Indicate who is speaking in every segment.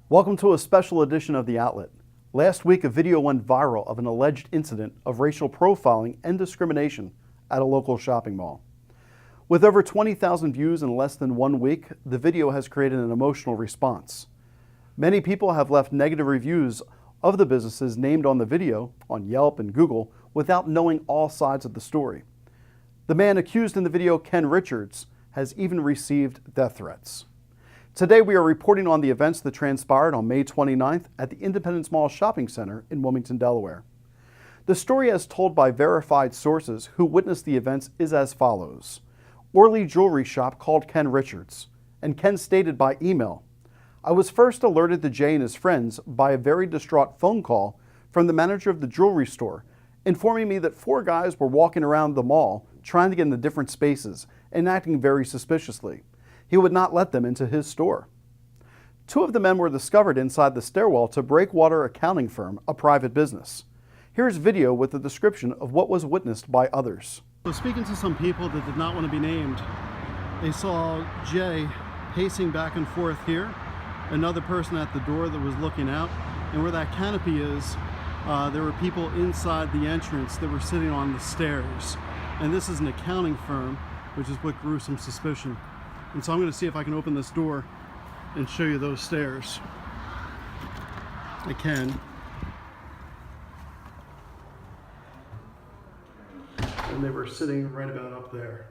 Speaker 1: Welcome to a special edition of The Outlet. Last week, a video went viral of an alleged incident of racial profiling and discrimination at a local shopping mall. With over 20,000 views in less than 1 week, the video has created an emotional response. Many people have left negative reviews of the businesses named on the video on Yelp and Google without knowing all sides of the story. The man accused in the video, Ken Richards, has even received death threats. Today we are reporting on the events that transpired on May 29th at the Independence Mall Shopping Center in Wimington, Delaware. The story as told by verified sources who witnessed the events is as follows. Orly Jewelry Shop called Ken Richards, and Ken stated by email, "I was first alerted to Jay and his friends by a very distraught phone call from the manager of the jewelry store, informing me that 4 guys were walking around the mall trying to get into different spaces and acting very suspiciously. He would not let them into his store." 2 of the men were discovered inside the stairwell to Breakwater Accounting Firm, a private business. Here's video with the description of what was witnessed by others.
Speaker 2: So speaking to some people that did not want to be named, they saw Jay pacing back and forth here, another person at the door that was looking out, and where that canopy is, there were people inside the entrance that were sitting on the stairs. And this is an accounting firm, which is what grew some suspicion. And so I'm going to see if I can open this door and show you those stairs. I can. And they were sitting right about up there.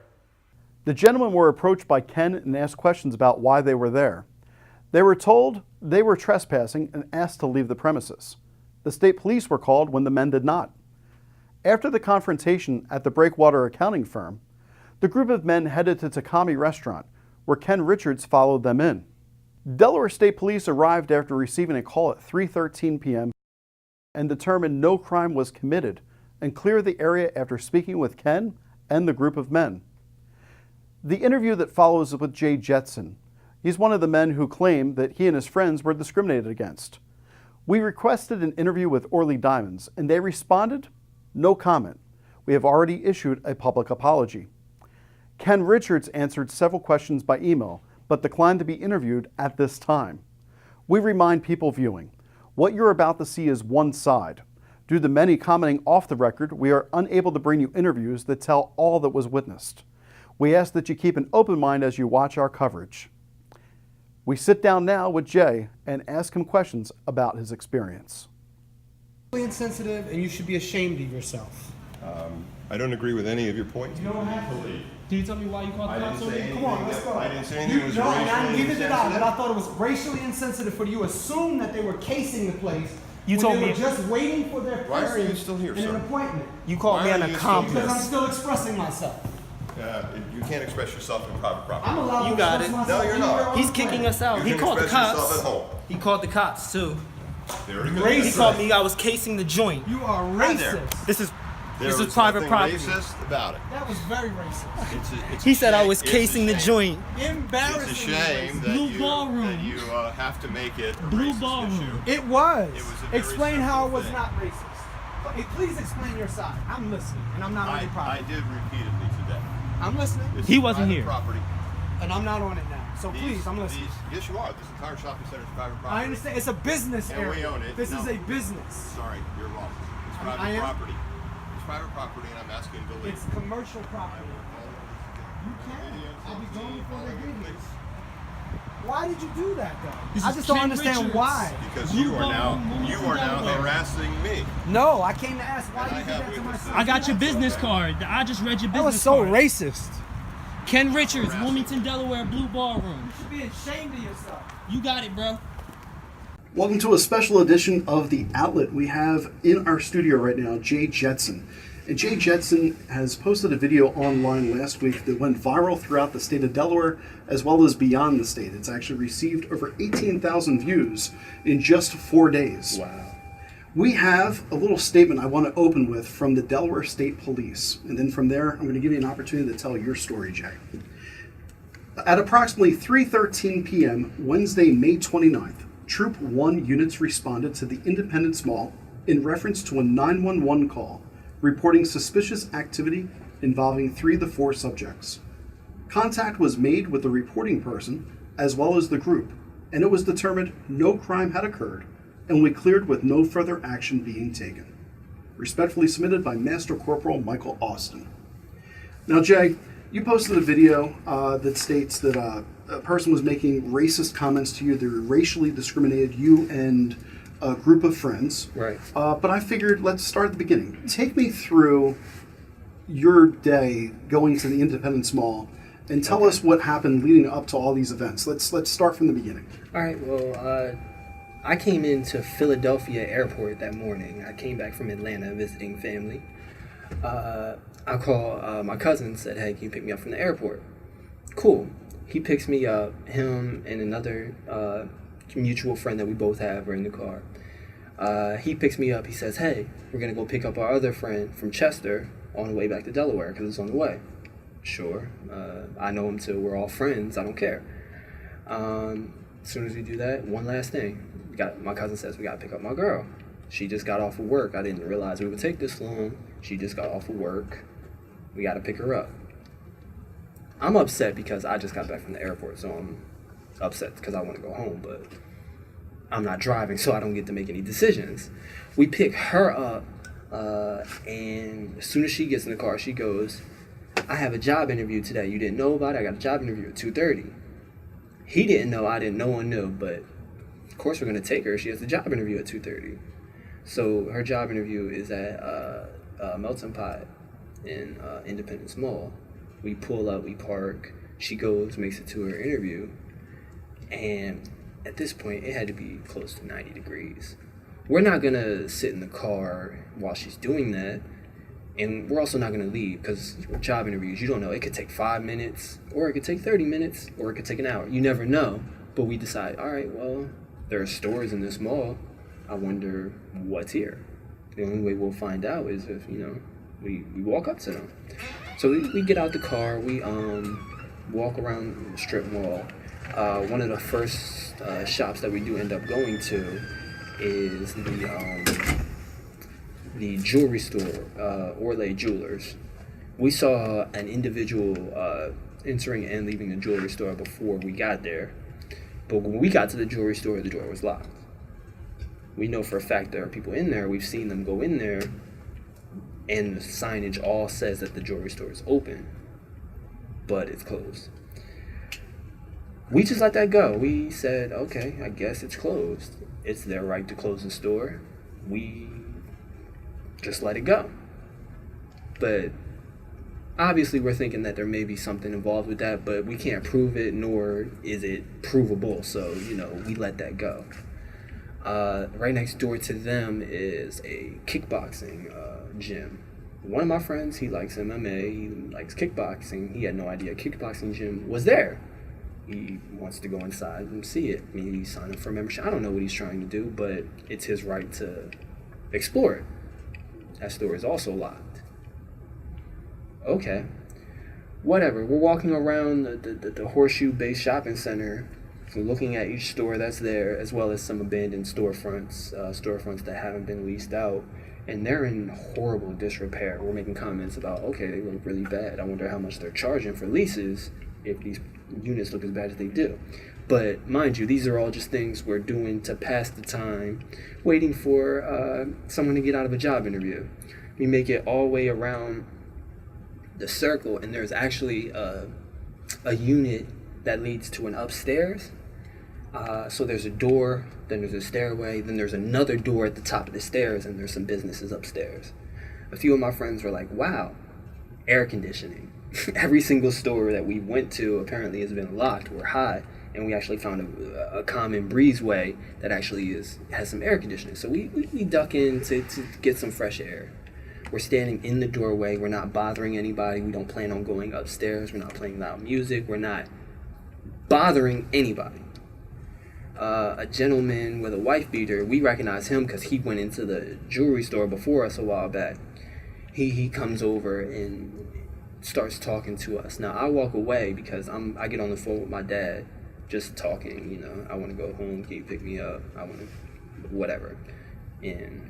Speaker 1: The gentlemen were approached by Ken and asked questions about why they were there. They were told they were trespassing and asked to leave the premises. The state police were called when the men did not. After the confrontation at the Breakwater Accounting Firm, the group of men headed to Takami Restaurant, where Ken Richards followed them in. Delaware State Police arrived after receiving a call at 3:13 p.m. and determined no crime was committed and cleared the area after speaking with Ken and the group of men. The interview that follows is with Jay Jetsin. He's one of the men who claimed that he and his friends were discriminated against. We requested an interview with Orly Diamonds, and they responded, "No comment. We have already issued a public apology." Ken Richards answered several questions by email, but declined to be interviewed at this time. We remind people viewing, what you're about to see is one side. Due to many commenting off the record, we are unable to bring you interviews that tell all that was witnessed. We ask that you keep an open mind as you watch our coverage. We sit down now with Jay and ask him questions about his experience.
Speaker 3: Insensitive, and you should be ashamed of yourself.
Speaker 4: I don't agree with any of your points.
Speaker 3: You don't have to. Can you tell me why you called the cops on me?
Speaker 4: Come on, let's go. I didn't say anything was racially insensitive.
Speaker 3: But I thought it was racially insensitive for you to assume that they were casing the place.
Speaker 5: You told me
Speaker 3: they were just waiting for their
Speaker 4: Why are
Speaker 3: person
Speaker 4: you still here,
Speaker 3: in
Speaker 4: sir?
Speaker 3: an appointment.
Speaker 5: you called me
Speaker 4: Why
Speaker 5: an
Speaker 4: are you still
Speaker 5: accomplice.
Speaker 3: Because I'm still expressing myself.
Speaker 4: You can't express yourself in private property.
Speaker 3: I'm allowed
Speaker 5: You
Speaker 3: to
Speaker 5: got
Speaker 3: express
Speaker 5: it.
Speaker 3: myself.
Speaker 4: No, you're not.
Speaker 3: anywhere on
Speaker 5: He's
Speaker 3: the
Speaker 5: kicking
Speaker 3: planet.
Speaker 5: us out.
Speaker 4: You
Speaker 5: He
Speaker 4: can
Speaker 5: called the
Speaker 4: express yourself
Speaker 5: cops.
Speaker 4: at home.
Speaker 5: He called the cops too.
Speaker 4: Very good.
Speaker 3: Racist.
Speaker 5: He called me. I was casing the joint.
Speaker 3: You are
Speaker 4: Right there.
Speaker 3: racist.
Speaker 5: This is
Speaker 4: There
Speaker 5: this
Speaker 4: was
Speaker 5: is private
Speaker 4: nothing
Speaker 5: property.
Speaker 4: racist about it.
Speaker 3: That was very racist.
Speaker 4: It's
Speaker 5: He
Speaker 4: a
Speaker 5: said I
Speaker 4: shame-
Speaker 5: was
Speaker 4: it's a
Speaker 5: casing the
Speaker 4: shame.
Speaker 5: joint.
Speaker 3: Embarrassing.
Speaker 4: It's a shame that
Speaker 5: Blue
Speaker 4: you,
Speaker 5: ballroom.
Speaker 4: that you have to make it a
Speaker 5: Blue
Speaker 4: racist
Speaker 5: ballroom.
Speaker 4: issue.
Speaker 3: It was.
Speaker 4: It was a very
Speaker 3: Explain how it
Speaker 4: simple
Speaker 3: was
Speaker 4: thing.
Speaker 3: not racist. Please explain your side. I'm listening, and I'm not on your
Speaker 4: I
Speaker 3: property.
Speaker 4: did repeatedly today.
Speaker 3: I'm listening,
Speaker 4: This
Speaker 5: He
Speaker 4: is
Speaker 5: wasn't
Speaker 4: private
Speaker 5: here.
Speaker 4: Property.
Speaker 3: and I'm not on it now. So please, I'm listening.
Speaker 4: Yes, you are. This entire shopping center is private property.
Speaker 3: I understand. It's a business
Speaker 4: And
Speaker 3: area.
Speaker 4: we own it.
Speaker 3: This
Speaker 4: No.
Speaker 3: is a business.
Speaker 4: Sorry, you're wrong. It's
Speaker 3: I
Speaker 4: private
Speaker 3: am?
Speaker 4: property. It's private property, and I'm asking to leave.
Speaker 3: It's commercial property. You can. I'll be gone before they get here. Why did you do that, though?
Speaker 5: This
Speaker 3: I
Speaker 5: is
Speaker 3: just don't
Speaker 5: Ken
Speaker 3: understand
Speaker 5: Richards.
Speaker 3: why.
Speaker 4: Because
Speaker 5: Blue
Speaker 4: you are now
Speaker 5: ballroom, Delaware.
Speaker 4: harassing me.
Speaker 3: No, I came to ask why
Speaker 4: And
Speaker 3: you
Speaker 4: I
Speaker 3: did
Speaker 4: have
Speaker 3: that to my
Speaker 4: witnesses.
Speaker 3: son.
Speaker 5: I got your business card. I just read your business
Speaker 3: That was so
Speaker 5: card.
Speaker 3: racist.
Speaker 5: Ken Richards, Wilmington, Delaware, Blue Ballroom.
Speaker 3: You should be ashamed of yourself.
Speaker 5: You got it, bro.
Speaker 1: Welcome to a special edition of The Outlet. We have in our studio right now Jay Jetsin. And Jay Jetsin has posted a video online last week that went viral throughout the state of Delaware as well as beyond the state. It's actually received over 18,000 views in just 4 days.
Speaker 4: Wow.
Speaker 1: We have a little statement I want to open with from the Delaware State Police. And then from there, I'm going to give you an opportunity to tell your story, Jay. At approximately 3:13 p.m. Wednesday, May 29th, Troop 1 units responded to the Independence Mall in reference to a 911 call reporting suspicious activity involving 3 of the 4 subjects. Contact was made with the reporting person as well as the group, and it was determined no crime had occurred, and we cleared with no further action being taken. Respectfully submitted by Master Corporal Michael Austin. Now, Jay, you posted a video that states that a person was making racist comments to you. They racially discriminated you and a group of friends.
Speaker 6: Right.
Speaker 1: But I figured let's start at the beginning. Take me through your day going to the Independence Mall and tell us what happened leading up to all these events. Let's start from the beginning.
Speaker 6: All right. Well, I came into Philadelphia airport that morning. I came back from Atlanta visiting family. I called my cousin, said, hey, can you pick me up from the airport? Cool. He picks me up. Him and another mutual friend that we both have are in the car. He picks me up. He says, hey, we're going to go pick up our other friend from Chester on the way back to Delaware because it's on the way. Sure. I know him too. We're all friends. I don't care. As soon as we do that, one last thing. My cousin says, we got to pick up my girl. She just got off of work. I didn't realize it would take this long. She just got off of work. We got to pick her up. I'm upset because I just got back from the airport, so I'm upset because I want to go home, but I'm not driving, so I don't get to make any decisions. We pick her up, and as soon as she gets in the car, she goes, I have a job interview today. You didn't know about it? I got a job interview at 2:30. He didn't know, I didn't, no one knew, but of course we're going to take her. She has a job interview at 2:30. So her job interview is at Melting Pot in Independence Mall. We pull up, we park, she goes, makes it to her interview, and at this point, it had to be close to 90 degrees. We're not going to sit in the car while she's doing that, and we're also not going to leave, because job interviews, you don't know, it could take 5 minutes, or it could take 30 minutes, or it could take an hour. You never know, but we decide, all right, well, there are stores in this mall. I wonder what's here. The only way we'll find out is if, we walk up to them. So we get out the car, we walk around the strip mall. One of the first shops that we do end up going to is the jewelry store, Orlay Jewelers. We saw an individual entering and leaving the jewelry store before we got there. But when we got to the jewelry store, the door was locked. We know for a fact there are people in there. We've seen them go in there, and the signage all says that the jewelry store is open, but it's closed. We just let that go. We said, okay, I guess it's closed. It's their right to close the store. We just let it go. But obviously we're thinking that there may be something involved with that, but we can't prove it, nor is it provable. So, we let that go. Right next door to them is a kickboxing gym. One of my friends, he likes MMA, he likes kickboxing. He had no idea a kickboxing gym was there. He wants to go inside and see it. Maybe he's signing for a membership. I don't know what he's trying to do, but it's his right to explore it. That store is also locked. Okay. Whatever. We're walking around the Horseshoe-based shopping center, looking at each store that's there, as well as some abandoned storefronts that haven't been leased out, and they're in horrible disrepair. We're making comments about, okay, they look really bad. I wonder how much they're charging for leases if these units look as bad as they do. But mind you, these are all just things we're doing to pass the time, waiting for someone to get out of a job interview. We make it all the way around the circle, and there's actually a unit that leads to an upstairs. So there's a door, then there's a stairway, then there's another door at the top of the stairs, and there's some businesses upstairs. A few of my friends were like, wow, air conditioning. Every single store that we went to apparently has been locked. We're high, and we actually found a common breezeway that actually has some air conditioning. So we duck in to get some fresh air. We're standing in the doorway. We're not bothering anybody. We don't plan on going upstairs. We're not playing loud music. We're not bothering anybody. A gentleman with a wife beater, we recognize him because he went into the jewelry store before us a while back. He comes over and starts talking to us. Now, I walk away because I get on the phone with my dad, just talking, I want to go home, can you pick me up? I want to, whatever. And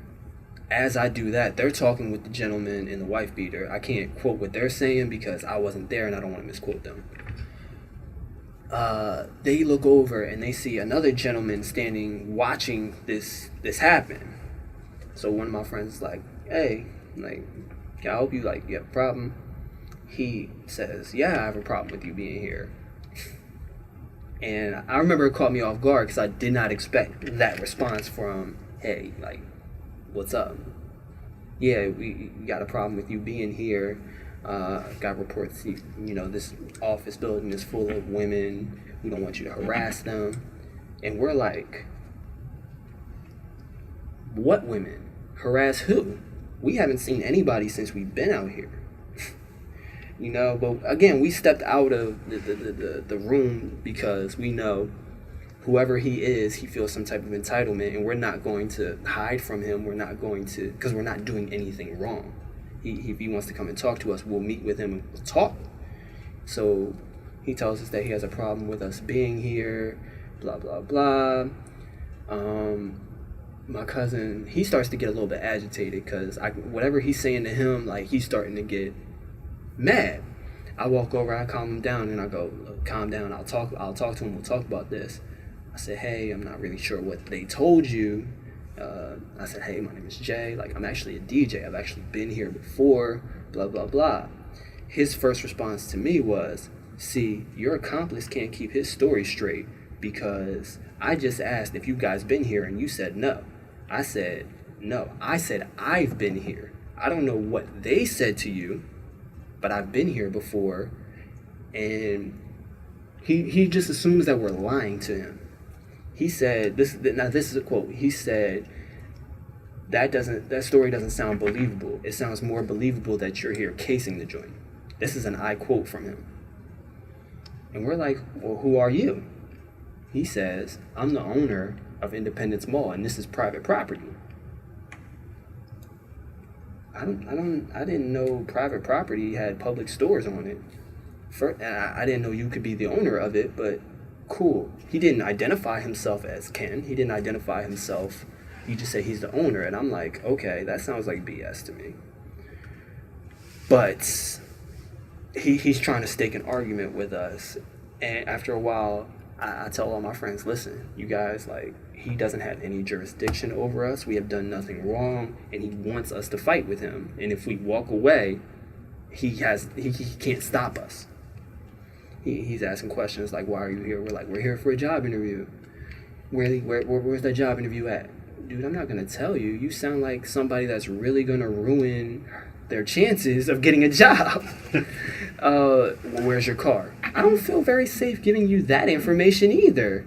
Speaker 6: as I do that, they're talking with the gentleman in the wife beater. I can't quote what they're saying because I wasn't there and I don't want to misquote them. they look over and they see another gentleman standing watching this happen. So one of my friends is like, hey, like, can I help you? Like, you have a problem? He says, yeah, I have a problem with you being here. And I remember it caught me off guard because I did not expect that response from, hey, like, what's up? Yeah, we got a problem with you being here. Got reports, this office building is full of women. We don't want you to harass them. And we're like, what women? Harass who? We haven't seen anybody since we've been out here. But again, we stepped out of the room because we know whoever he is, he feels some type of entitlement, and we're not going to hide from him. We're not going to, because we're not doing anything wrong. If he wants to come and talk to us, we'll meet with him and we'll talk. So he tells us that he has a problem with us being here, blah, blah, blah. My cousin, he starts to get a little bit agitated because whatever he's saying to him, like, he's starting to get mad. I walk over, I calm him down, and I go, look, calm down, I'll talk to him, we'll talk about this. I said, hey, I'm not really sure what they told you. I said, hey, my name is Jay, like, I'm actually a DJ, I've actually been here before, blah, blah, blah. His first response to me was, see, your accomplice can't keep his story straight because I just asked if you guys been here and you said no. I said, no, I said I've been here. I don't know what they said to you, but I've been here before. And he just assumes that we're lying to him. He said, this is a quote, he said, that story doesn't sound believable. It sounds more believable that you're here casing the joint. This is an I quote from him. And we're like, well, who are you? He says, I'm the owner of Independence Mall, and this is private property. I didn't know private property had public stores on it. I didn't know you could be the owner of it, but cool. He didn't identify himself as Ken. He didn't identify himself. He just said he's the owner, and I'm like, okay, that sounds like BS to me. But he's trying to stake an argument with us, and after a while, I tell all my friends, listen, you guys, like, he doesn't have any jurisdiction over us. We have done nothing wrong, and he wants us to fight with him. And if we walk away, he can't stop us. He's asking questions like, why are you here? We're like, we're here for a job interview. Where's that job interview at? Dude, I'm not going to tell you. You sound like somebody that's really going to ruin their chances of getting a job. Where's your car? I don't feel very safe giving you that information either.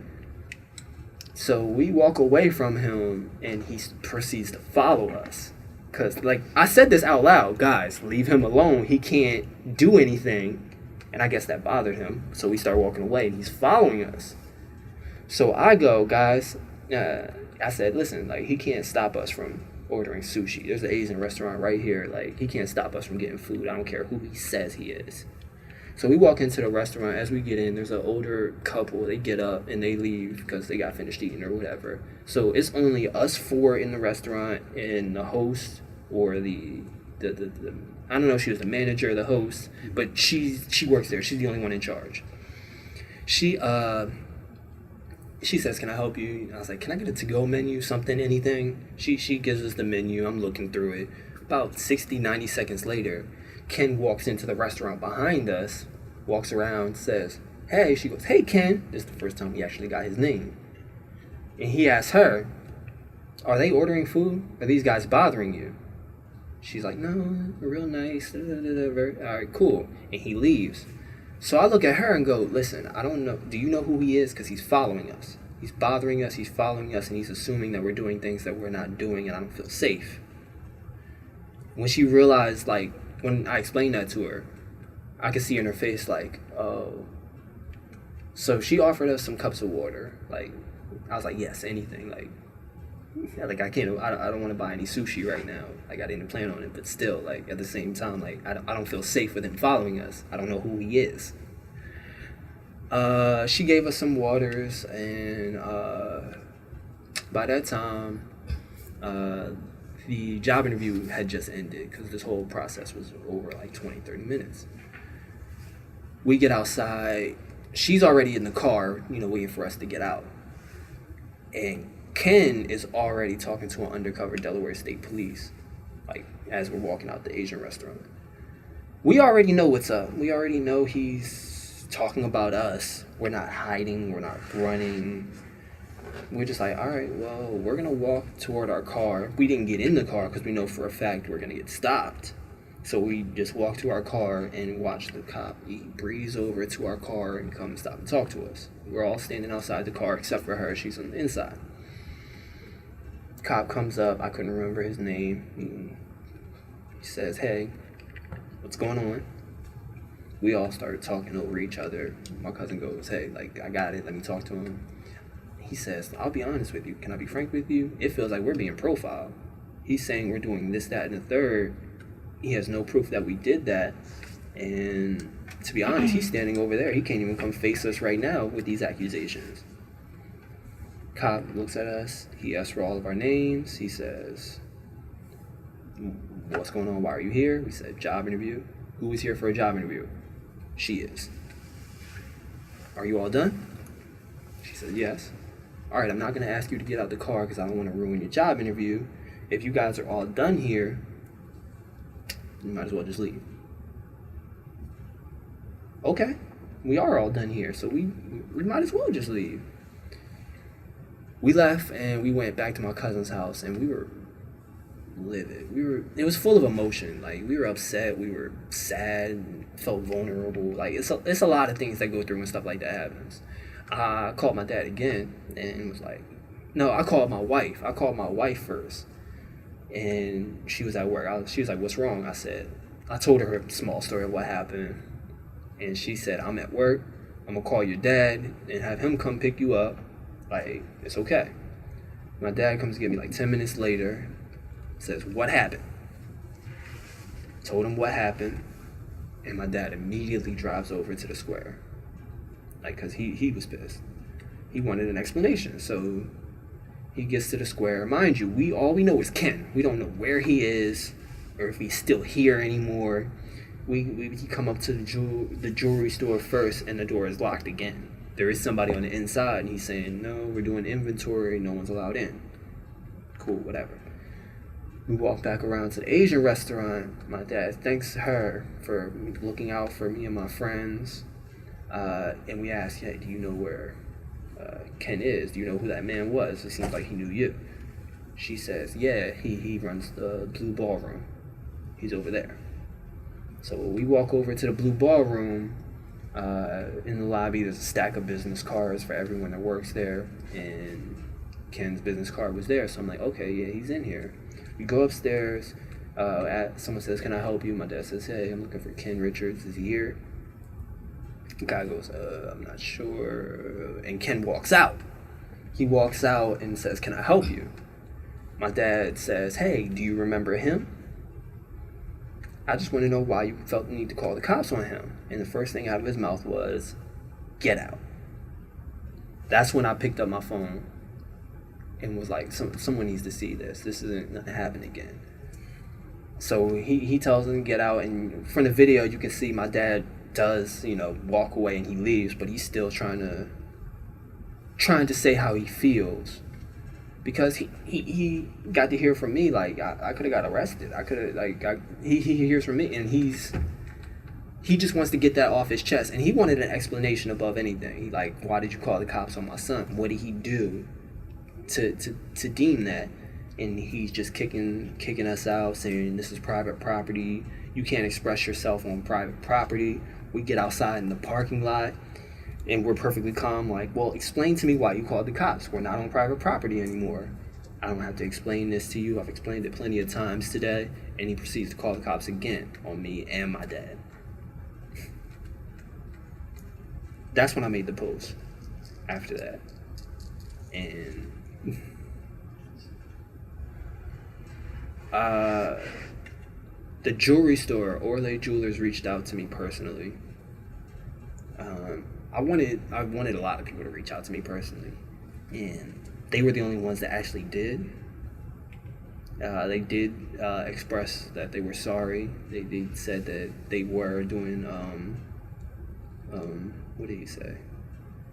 Speaker 6: So we walk away from him, and he proceeds to follow us. Because, like, I said this out loud. Guys, leave him alone. He can't do anything. And I guess that bothered him. So we start walking away, and he's following us. So I go, guys, I said, listen, like, he can't stop us from ordering sushi. There's an Asian restaurant right here. Like, he can't stop us from getting food. I don't care who he says he is. So we walk into the restaurant. As we get in, there's an older couple. They get up and they leave because they got finished eating or whatever. So it's only us four in the restaurant, and the host or the I don't know if she was the manager or the host, but she works there. She's the only one in charge. She says, can I help you? And I was like, can I get a to-go menu, something, anything? She gives us the menu. I'm looking through it. About 60, 90 seconds later, Ken walks into the restaurant behind us, walks around, says, hey. She goes, hey, Ken. This is the first time he actually got his name. And he asks her, are they ordering food? Are these guys bothering you? She's like, no, real nice. All right, cool. And he leaves. So I look at her and go, listen, I don't know. Do you know who he is? Because he's following us. He's bothering us. He's following us. And he's assuming that we're doing things that we're not doing. And I don't feel safe. When she realized, like, when I explained that to her, I could see in her face, like, oh. So she offered us some cups of water. Like, I was like, yes, anything. Like I can't, I don't want to buy any sushi right now. Like, I didn't plan on it, but still, like, at the same time, like, I don't feel safe with him following us. I don't know who he is. She gave us some waters, and by that time, the job interview had just ended because this whole process was over like 20, 30 minutes. We get outside. she's already in the car, waiting for us to get out. And Ken is already talking to an undercover Delaware State Police, like, as we're walking out the Asian restaurant. We already know what's up. We already know he's talking about us. We're not hiding. We're not running. We're just like, all right, well, we're going to walk toward our car. We didn't get in the car because we know for a fact we're going to get stopped. So we just walk to our car and watch the cop. He breeze over to our car and come stop and talk to us. We're all standing outside the car except for her. She's on the inside. Cop comes up. I couldn't remember his name. He says, hey, what's going on? We all started talking over each other. My cousin goes, hey, I got it. Let me talk to him. He says, I'll be honest with you. Can I be frank with you? It feels like we're being profiled. He's saying we're doing this, that, and the third. He has no proof that we did that. And to be honest, he's standing over there. He can't even come face us right now with these accusations. Cop looks at us. He asks for all of our names. He says, what's going on? Why are you here? We said, job interview. Who is here for a job interview? She is. Are you all done? She said, yes. All right, I'm not going to ask you to get out the car because I don't want to ruin your job interview. If you guys are all done here, you might as well just leave. Okay, we are all done here, so we might as well just leave. We left and we went back to my cousin's house, and we were livid. It was full of emotion. Like, we were upset, we were sad, felt vulnerable. Like, it's a lot of things that go through when stuff like that happens. I called my dad again and was like, no, I called my wife. I called my wife first. And she was at work. She was like, what's wrong? I told her a small story of what happened. And she said, I'm at work. I'm going to call your dad and have him come pick you up. Like, it's okay. My dad comes to get me 10 minutes later. Says, what happened? Told him what happened. And my dad immediately drives over to the square. Because he was pissed. He wanted an explanation. So he gets to the square. Mind you, all we know is Ken. We don't know where he is or if he's still here anymore. We come up to the jewelry store first, and the door is locked again. There is somebody on the inside, and he's saying, no, we're doing inventory. No one's allowed in. Cool, whatever. We walk back around to the Asian restaurant. My dad thanks her for looking out for me and my friends. And we ask, hey, do you know where Ken is? Do you know who that man was? It seems like he knew you. She says, yeah, he runs the Blue Ballroom. He's over there. So we walk over to the Blue Ballroom. In the lobby, there's a stack of business cards for everyone that works there. And Ken's business card was there. So I'm like, okay, yeah, he's in here. We go upstairs. Someone says, can I help you? My dad says, hey, I'm looking for Ken Richards. Is he here? The guy goes, I'm not sure. And Ken walks out. He walks out and says, can I help you? My dad says, hey, do you remember him? I just want to know why you felt the need to call the cops on him. And the first thing out of his mouth was, get out. That's when I picked up my phone and was like, someone needs to see this. This isn't going to happen again. So he tells him to get out. And from the video, you can see my dad does, walk away and he leaves, but he's still trying to say how he feels, because he got to hear from me, I could have got arrested. I could have, he hears from me, and he just wants to get that off his chest, and he wanted an explanation above anything. Why did you call the cops on my son? What did he do to deem that? And he's just kicking us out, saying this is private property. You can't express yourself on private property. We get outside in the parking lot, and we're perfectly calm. Well, explain to me why you called the cops. We're not on private property anymore. I don't have to explain this to you. I've explained it plenty of times today. And he proceeds to call the cops again on me and my dad. That's when I made the post after that. And the jewelry store, Orlay Jewelers, reached out to me personally. I wanted a lot of people to reach out to me personally, and they were the only ones that actually did. They did express that they were sorry. They said that they were doing what did he say?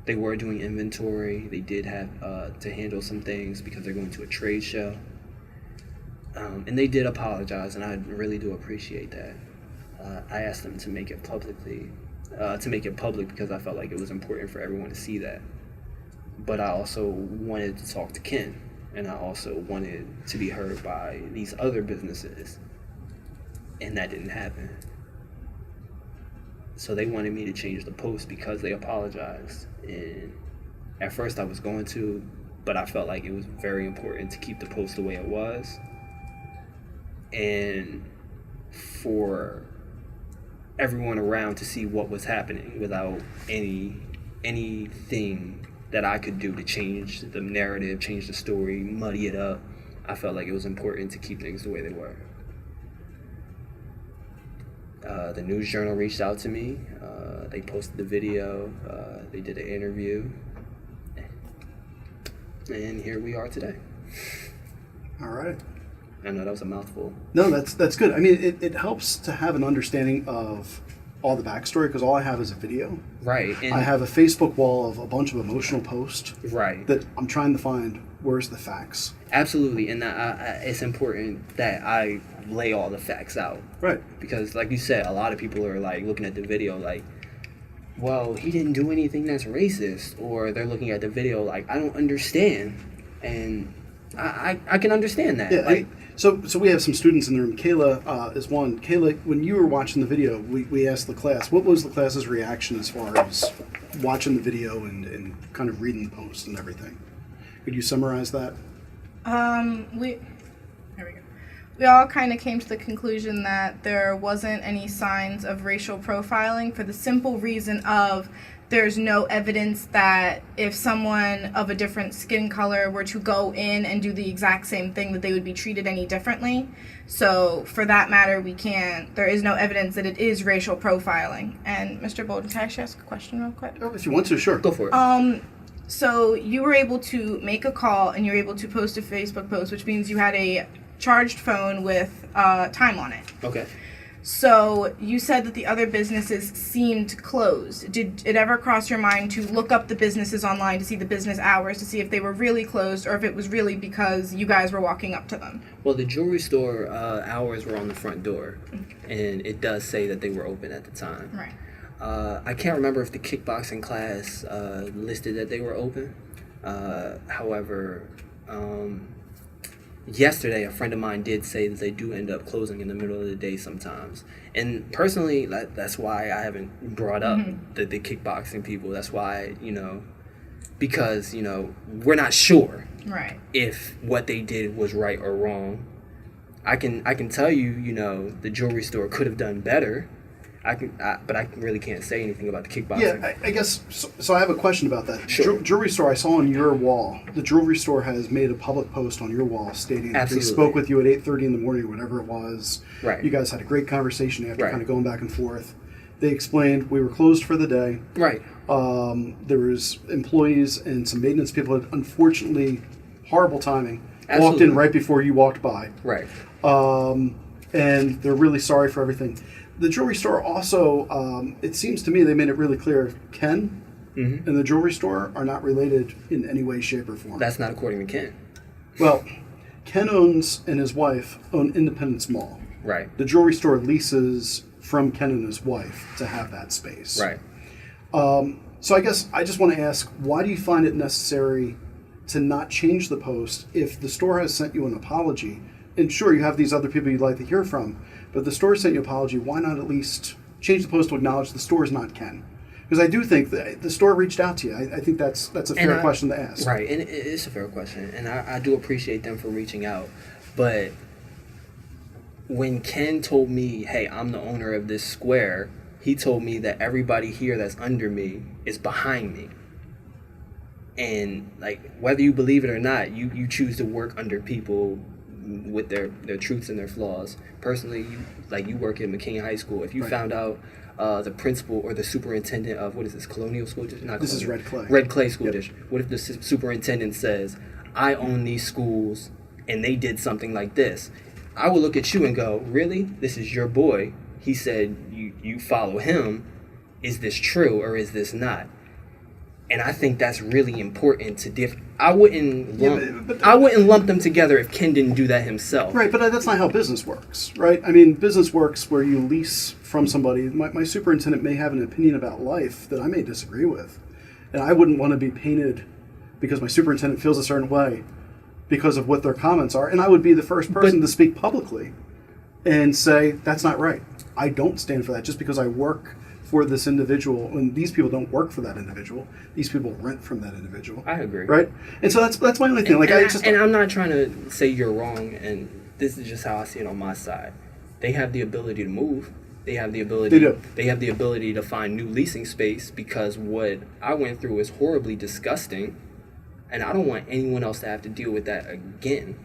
Speaker 6: They were doing inventory. They did have to handle some things because they're going to a trade show. And they did apologize, and I really do appreciate that. I asked them to make it public because I felt like it was important for everyone to see that. But I also wanted to talk to Ken, and I also wanted to be heard by these other businesses, and that didn't happen. So they wanted me to change the post because they apologized. And at first I was going to, but I felt like it was very important to keep the post the way it was. And for everyone around to see what was happening without anything that I could do to change the narrative, change the story, muddy it up. I felt like it was important to keep things the way they were. The News Journal reached out to me. They posted the video. They did an interview. And here we are today.
Speaker 1: All right.
Speaker 6: I know that was a mouthful.
Speaker 1: No, that's good. I mean, it helps to have an understanding of all the backstory because all I have is a video.
Speaker 6: Right. And
Speaker 1: I have a Facebook wall of a bunch of emotional posts.
Speaker 6: Right.
Speaker 1: That I'm trying to find where's the facts.
Speaker 6: Absolutely. And it's important that I lay all the facts out.
Speaker 1: Right.
Speaker 6: Because like you said, a lot of people are like looking at the video like, well, he didn't do anything that's racist. Or they're looking at the video like, I don't understand. And I can understand that.
Speaker 1: Yeah. So we have some students in the room. Kayla is one. Kayla, when you were watching the video, we asked the class, what was the class's reaction as far as watching the video and kind of reading the post and everything? Could you summarize that?
Speaker 7: Here we go. We all kind of came to the conclusion that there wasn't any signs of racial profiling for the simple reason of there's no evidence that if someone of a different skin color were to go in and do the exact same thing that they would be treated any differently. So for that matter, there is no evidence that it is racial profiling. And Mr. Bolden, can I actually ask a question real quick?
Speaker 1: Oh, if you want to, sure.
Speaker 6: Go for it.
Speaker 7: So you were able to make a call and you were able to post a Facebook post, which means you had a charged phone with time on it.
Speaker 6: Okay.
Speaker 7: So you said that the other businesses seemed closed. Did it ever cross your mind to look up the businesses online to see the business hours to see if they were really closed or if it was really because you guys were walking up to them?
Speaker 6: Well, the jewelry store hours were on the front door, and it does say that they were open at the time.
Speaker 7: Right.
Speaker 6: I can't remember if the kickboxing class listed that they were open. However, yesterday a friend of mine did say that they do end up closing in the middle of the day sometimes. And personally, that's why I haven't brought up the kickboxing people. That's why, because, we're not sure if what they did was right or wrong. I can tell you, the jewelry store could have done better. But I really can't say anything about the kickboxing.
Speaker 1: Yeah, I guess, so I have a question about that.
Speaker 6: Sure.
Speaker 1: Jewelry store, I saw on your wall, the jewelry store has made a public post on your wall stating that they spoke with you at 8:30 in the morning or whatever it was.
Speaker 6: Right.
Speaker 1: You guys had a great conversation after
Speaker 6: Right.
Speaker 1: kind of going back and forth. They explained we were closed for the day.
Speaker 6: Right.
Speaker 1: There was employees and some maintenance people that unfortunately, horrible timing, walked
Speaker 6: Absolutely.
Speaker 1: in right before you walked by.
Speaker 6: Right.
Speaker 1: And they're really sorry for everything. The jewelry store also, it seems to me they made it really clear, Ken and the jewelry store are not related in any way, shape, or form.
Speaker 6: That's not according to Ken.
Speaker 1: Well, Ken owns and his wife own Independence Mall.
Speaker 6: Right.
Speaker 1: The jewelry store leases from Ken and his wife to have that space.
Speaker 6: Right.
Speaker 1: So I guess I just want to ask, why do you find it necessary to not change the post if the store has sent you an apology? And sure, you have these other people you'd like to hear from, but the store sent you an apology. Why not at least change the post to acknowledge the store is not Ken? Because I do think that the store reached out to you. I think that's a fair question to ask.
Speaker 6: Right, and it's a fair question, and I do appreciate them for reaching out. But when Ken told me, hey, I'm the owner of this square, he told me that everybody here that's under me is behind me. And whether you believe it or not, you choose to work under people with their truths and their flaws. Personally, you work at McKinney High School. If you found out the principal or the superintendent of, what is this, Colonial School District? Not
Speaker 1: This is
Speaker 6: Colonial.
Speaker 1: Red Clay.
Speaker 6: Red Clay School District. What if the superintendent says, I own these schools and they did something like this? I will look at you and go, really? This is your boy. He said you follow him is this true or is this not? And I think that's really important to I wouldn't lump them together if Ken didn't do that himself.
Speaker 2: Right, but that's not how business works, right? I mean, business works where you lease from somebody. My superintendent may have an opinion about life that I may disagree with. And I wouldn't want to be painted because my superintendent feels a certain way because of what their comments are. And I would be the first person to speak publicly and say, that's not right. I don't stand for that just because I work for this individual, and these people don't work for that individual. These people rent from that individual.
Speaker 6: I agree.
Speaker 2: Right? And so that's my only thing.
Speaker 6: And I'm not trying to say you're wrong, and this is just how I see it on my side. They have the ability to move. They have the ability.
Speaker 2: They do.
Speaker 6: They have the ability to find new leasing space because what I went through was horribly disgusting, and I don't want anyone else to have to deal with that again.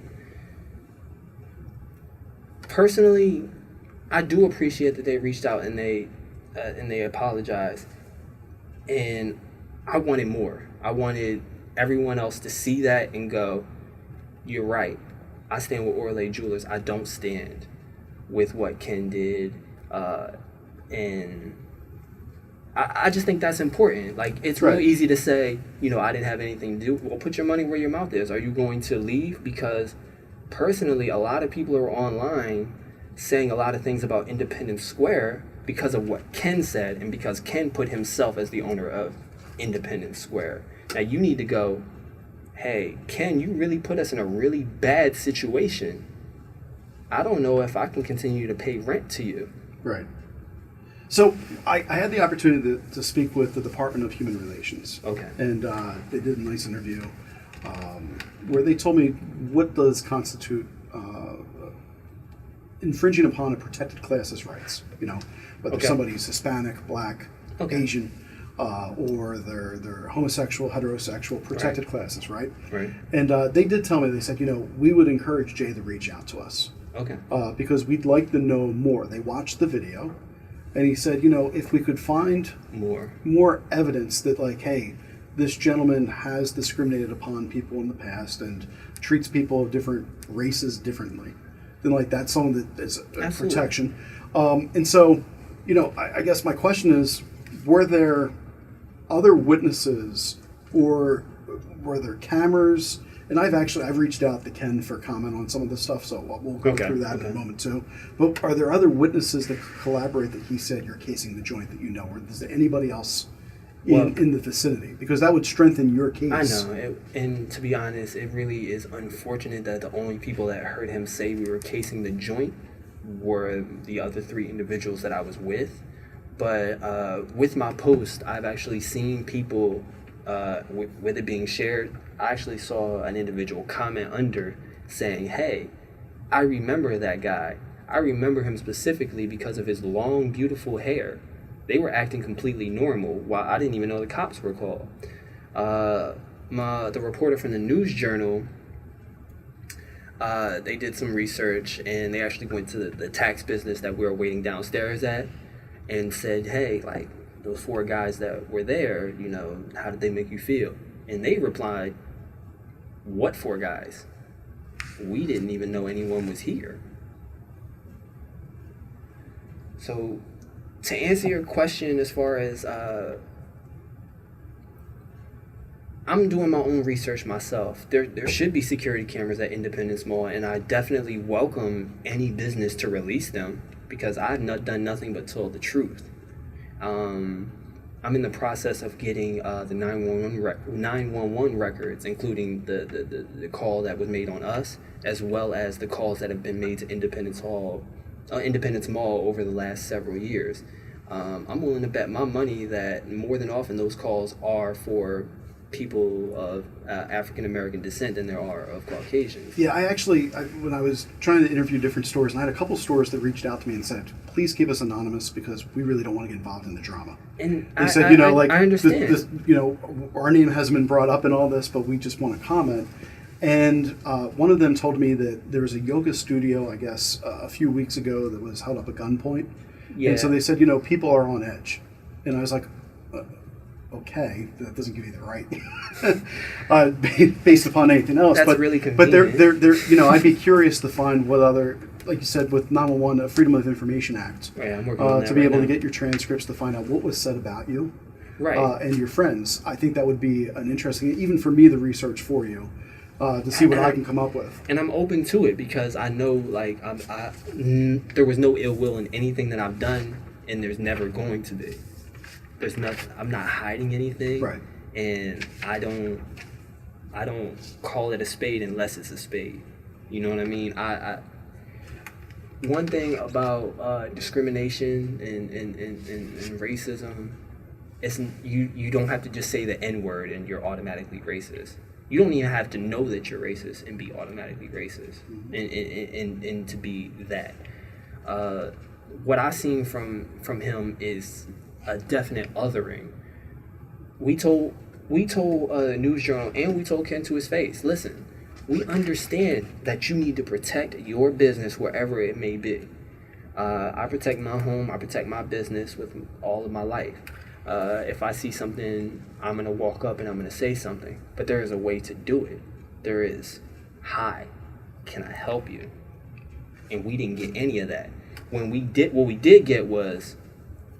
Speaker 6: Personally, I do appreciate that they reached out and they apologized, and I wanted more. I wanted everyone else to see that and go, you're right. I stand with Orlais Jewelers. I don't stand with what Ken did, and I just think that's important. Like, it's real easy to say, I didn't have anything to do. Well, put your money where your mouth is. Are you going to leave? Because personally, a lot of people are online saying a lot of things about Independence Square because of what Ken said and because Ken put himself as the owner of Independence Square. Now you need to go, hey, Ken, you really put us in a really bad situation. I don't know if I can continue to pay rent to you.
Speaker 2: Right. So I had the opportunity to speak with the Department of Human Relations.
Speaker 6: Okay.
Speaker 2: And they did a nice interview where they told me what does constitute infringing upon a protected class's rights, whether somebody's Hispanic, Black, Asian, or they're homosexual, heterosexual, protected classes, right?
Speaker 6: Right.
Speaker 2: And they did tell me, they said, we would encourage Jay to reach out to us.
Speaker 6: Okay.
Speaker 2: Because we'd like to know more. They watched the video, and he said, if we could find more evidence that, hey, this gentleman has discriminated upon people in the past and treats people of different races differently, then that's something that is a protection. And so, I guess my question is, were there other witnesses or were there cameras? And I've reached out to Ken for comment on some of this stuff, so we'll go through that in a moment too. But are there other witnesses that corroborate that he said you're casing the joint that or is there anybody else in the vicinity? Because that would strengthen your case.
Speaker 6: I know, and to be honest, it really is unfortunate that the only people that heard him say we were casing the joint were the other three individuals that I was with. But with my post, I've actually seen people, with it being shared, I actually saw an individual comment under saying, hey, I remember that guy. I remember him specifically because of his long, beautiful hair. They were acting completely normal while I didn't even know the cops were called. The reporter from the News Journal, they did some research and they actually went to the tax business that we were waiting downstairs at and said, hey, those four guys that were there, how did they make you feel? And they replied, what four guys? We didn't even know anyone was here. So to answer your question as far as, I'm doing my own research myself. There should be security cameras at Independence Mall, and I definitely welcome any business to release them because I've not done nothing but told the truth. I'm in the process of getting the 911 records, including the call that was made on us, as well as the calls that have been made to Independence Mall over the last several years. I'm willing to bet my money that more than often those calls are for people of African American descent than there are of Caucasians.
Speaker 2: Yeah, when I was trying to interview different stores, and I had a couple stores that reached out to me and said, please keep us anonymous because we really don't want to get involved in the drama.
Speaker 6: And
Speaker 2: they said,
Speaker 6: I understand.
Speaker 2: Our name hasn't been brought up in all this, but we just want to comment. And one of them told me that there was a yoga studio, I guess, a few weeks ago that was held up at gunpoint. Yeah. And so they said, people are on edge. And I was like, okay, that doesn't give you the right, based upon anything else.
Speaker 6: That's
Speaker 2: but
Speaker 6: really convenient.
Speaker 2: But they're I'd be curious to find what other
Speaker 1: like you said, with 911, a Freedom of Information Act,
Speaker 6: Right, I'm working on that
Speaker 1: to be
Speaker 6: right
Speaker 1: able to
Speaker 6: now.
Speaker 1: get your transcripts to find out what was said about you,
Speaker 6: Right.
Speaker 1: and your friends. I think that would be an interesting, even for me, the research for you, to see what I can come up with.
Speaker 6: And I'm open to it because I know, like, there was no ill will in anything that I've done, and there's never going to be. There's nothing. I'm not hiding anything.
Speaker 1: Right.
Speaker 6: And I don't call it a spade unless it's a spade. You know what I mean? One thing about discrimination and racism is you don't have to just say the N-word and you're automatically racist. You don't even have to know that you're racist and be automatically racist and to be that. What I seen from him is a definite othering. We told a news journal and we told Ken to his face, listen, we understand that you need to protect your business wherever it may be. I protect my home, I protect my business with all of my life. If I see something, I'm going to walk up and I'm going to say something. But there is a way to do it. There is, hi, can I help you? And we didn't get any of that. What we did get was,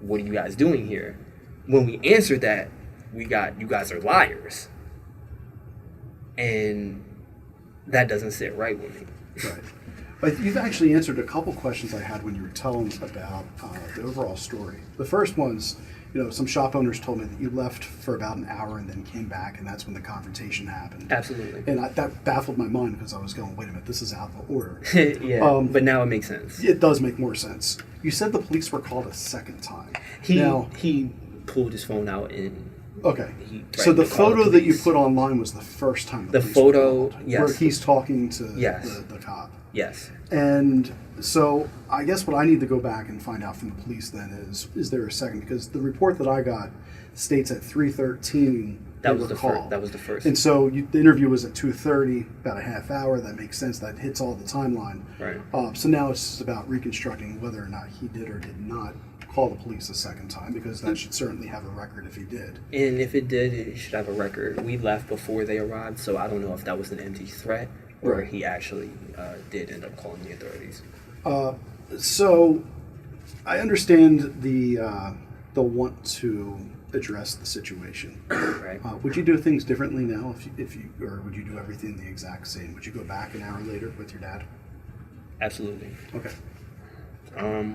Speaker 6: what are you guys doing here? When we answered that, we got, you guys are liars. And that doesn't sit right with me.
Speaker 1: Right. But you've actually answered a couple questions I had when you were telling about the overall story. The first one's, some shop owners told me that you left for about an hour and then came back, and that's when the confrontation happened.
Speaker 6: Absolutely.
Speaker 1: And that baffled my mind because I was going, wait a minute, this is out of order.
Speaker 6: Yeah, but now it makes sense.
Speaker 1: It does make more sense. You said the police were called a second time.
Speaker 6: He pulled his phone out and
Speaker 1: okay.
Speaker 6: he
Speaker 1: So the
Speaker 6: threatened to call
Speaker 1: photo that you
Speaker 6: police.
Speaker 1: put online was the first time
Speaker 6: The
Speaker 1: police
Speaker 6: photo,
Speaker 1: were called,
Speaker 6: yes.
Speaker 1: where he's talking to
Speaker 6: Yes.
Speaker 1: the cop.
Speaker 6: Yes.
Speaker 1: And so I guess what I need to go back and find out from the police then is there a second? Because the report that I got states at 3:13
Speaker 6: That
Speaker 1: they
Speaker 6: was
Speaker 1: were
Speaker 6: the
Speaker 1: called.
Speaker 6: first. That was the first.
Speaker 1: And so the interview was at 2:30, about a half hour. That makes sense. That hits all the timeline.
Speaker 6: Right.
Speaker 1: So now it's just about reconstructing whether or not he did or did not call the police a second time, because that should certainly have a record if he did.
Speaker 6: And if it did, it should have a record. We left before they arrived, so I don't know if that was an empty threat or
Speaker 1: Right.
Speaker 6: he actually did end up calling the authorities.
Speaker 1: So I understand the want to address the situation.
Speaker 6: Right.
Speaker 1: Would you do things differently now if you or would you do everything the exact same? Would you go back an hour later with your dad?
Speaker 6: Absolutely.
Speaker 1: Okay.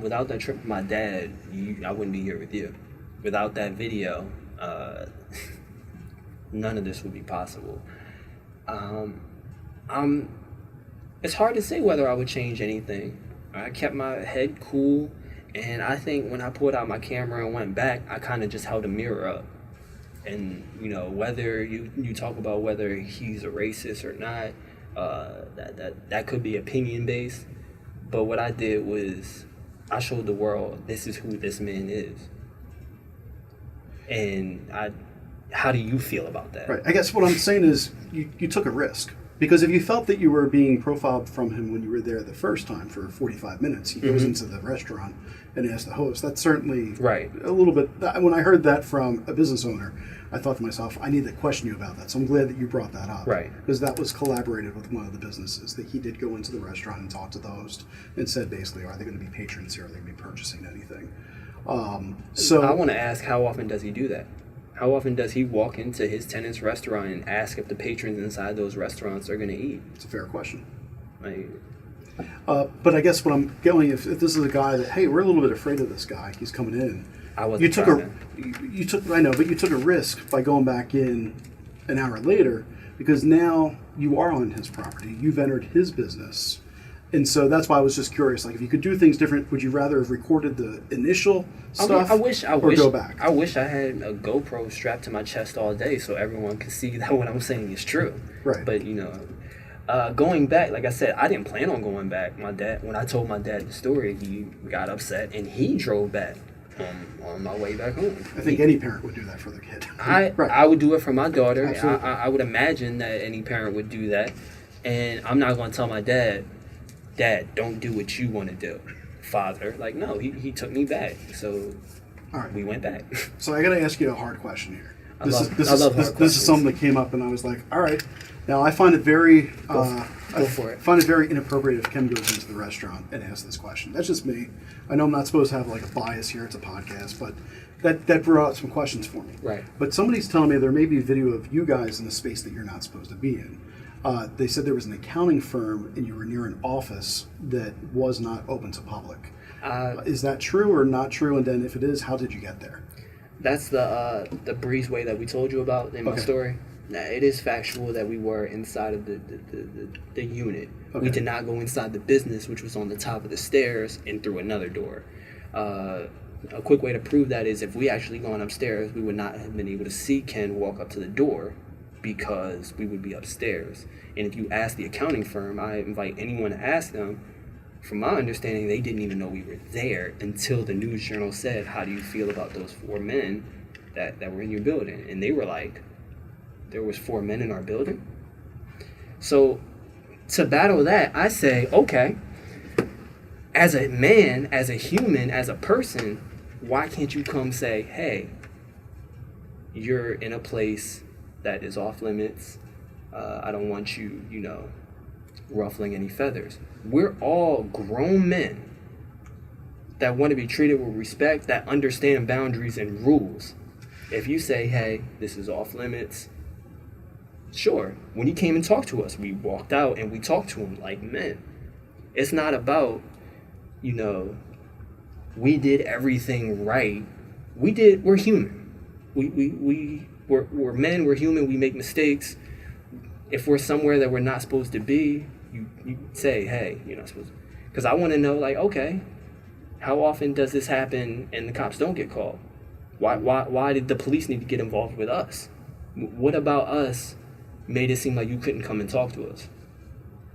Speaker 6: Without that trip with my dad, I wouldn't be here with you. Without that video, none of this would be possible. It's hard to say whether I would change anything. I kept my head cool, and I think when I pulled out my camera and went back, I kind of just held a mirror up. And, whether you talk about whether he's a racist or not, that could be opinion-based. But what I did was I showed the world this is who this man is. And how do you feel about that?
Speaker 1: Right. I guess what I'm saying is you took a risk. Because if you felt that you were being profiled from him when you were there the first time for 45 minutes, he goes into the restaurant and asks the host. That's certainly
Speaker 6: Right.
Speaker 1: a little bit. When I heard that from a business owner, I thought to myself, I need to question you about that. So I'm glad that you brought that up.
Speaker 6: Right.
Speaker 1: Because that was collaborated with one of the businesses, that he did go into the restaurant and talk to the host and said basically, are they going to be patrons here? Are they going to be purchasing anything? So
Speaker 6: I want to ask, how often does he do that? How often does he walk into his tenant's restaurant and ask if the patrons inside those restaurants are going to eat?
Speaker 1: it's a fair question.
Speaker 6: Like,
Speaker 1: But I guess what I'm going, if this is a guy that, hey, we're a little bit afraid of this guy, he's coming in.
Speaker 6: I wasn't
Speaker 1: You took
Speaker 6: driving.
Speaker 1: I know, but you took a risk by going back in an hour later, because now you are on his property. You've entered his business. And so that's why I was just curious. Like, if you could do things different, would you rather have recorded the initial stuff
Speaker 6: I wish
Speaker 1: go back?
Speaker 6: I wish I had a GoPro strapped to my chest all day so everyone could see that what I'm saying is true.
Speaker 1: Right.
Speaker 6: But going back, like I said, I didn't plan on going back. My dad, when I told my dad the story, he got upset and he drove back on my way back home.
Speaker 1: I think any parent would do that for their kid.
Speaker 6: I would do it for my daughter.
Speaker 1: Absolutely.
Speaker 6: I would imagine that any parent would do that. And I'm not going to tell my dad, don't do what you want to do. Father, like, no, he took me back. So
Speaker 1: All right.
Speaker 6: we went back.
Speaker 1: So I got to ask you a hard question here.
Speaker 6: I love hard
Speaker 1: This is
Speaker 6: questions.
Speaker 1: something that came up, and I was like, all right. Now I find it very
Speaker 6: Go for it.
Speaker 1: I find it very inappropriate if Ken goes into the restaurant and asks this question. That's just me. I know I'm not supposed to have like a bias here. It's a podcast, but that brought out some questions for me.
Speaker 6: Right.
Speaker 1: But somebody's telling me there may be a video of you guys in the space that you're not supposed to be in. They said there was an accounting firm and you were near an office that was not open to public. Is that true or not true? And then if it is, how did you get there?
Speaker 6: That's the breezeway that we told you about in my
Speaker 1: Okay.
Speaker 6: story. Now, it is factual that we were inside of the unit.
Speaker 1: Okay.
Speaker 6: We did not go inside the business, which was on the top of the stairs, and through another door. A quick way to prove that is if we actually gone upstairs, we would not have been able to see Ken walk up to the door because we would be upstairs. And if you ask the accounting firm, I invite anyone to ask them, from my understanding, they didn't even know we were there until the news journal said, how do you feel about those 4 men that were in your building? And they were like, there was 4 men in our building? So to battle that, I say, okay, as a man, as a human, as a person, why can't you come say, hey, you're in a place that is off limits. I don't want you, ruffling any feathers. We're all grown men that want to be treated with respect, that understand boundaries and rules. If you say, hey, this is off limits, sure. When he came and talked to us, we walked out and we talked to him like men. It's not about, we did everything right. We're human. We're men, we're human, we make mistakes. If we're somewhere that we're not supposed to be, you say, hey, you're not supposed to. Because I want to know, like, okay, how often does this happen and the cops don't get called? Why did the police need to get involved with us? What about us made it seem like you couldn't come and talk to us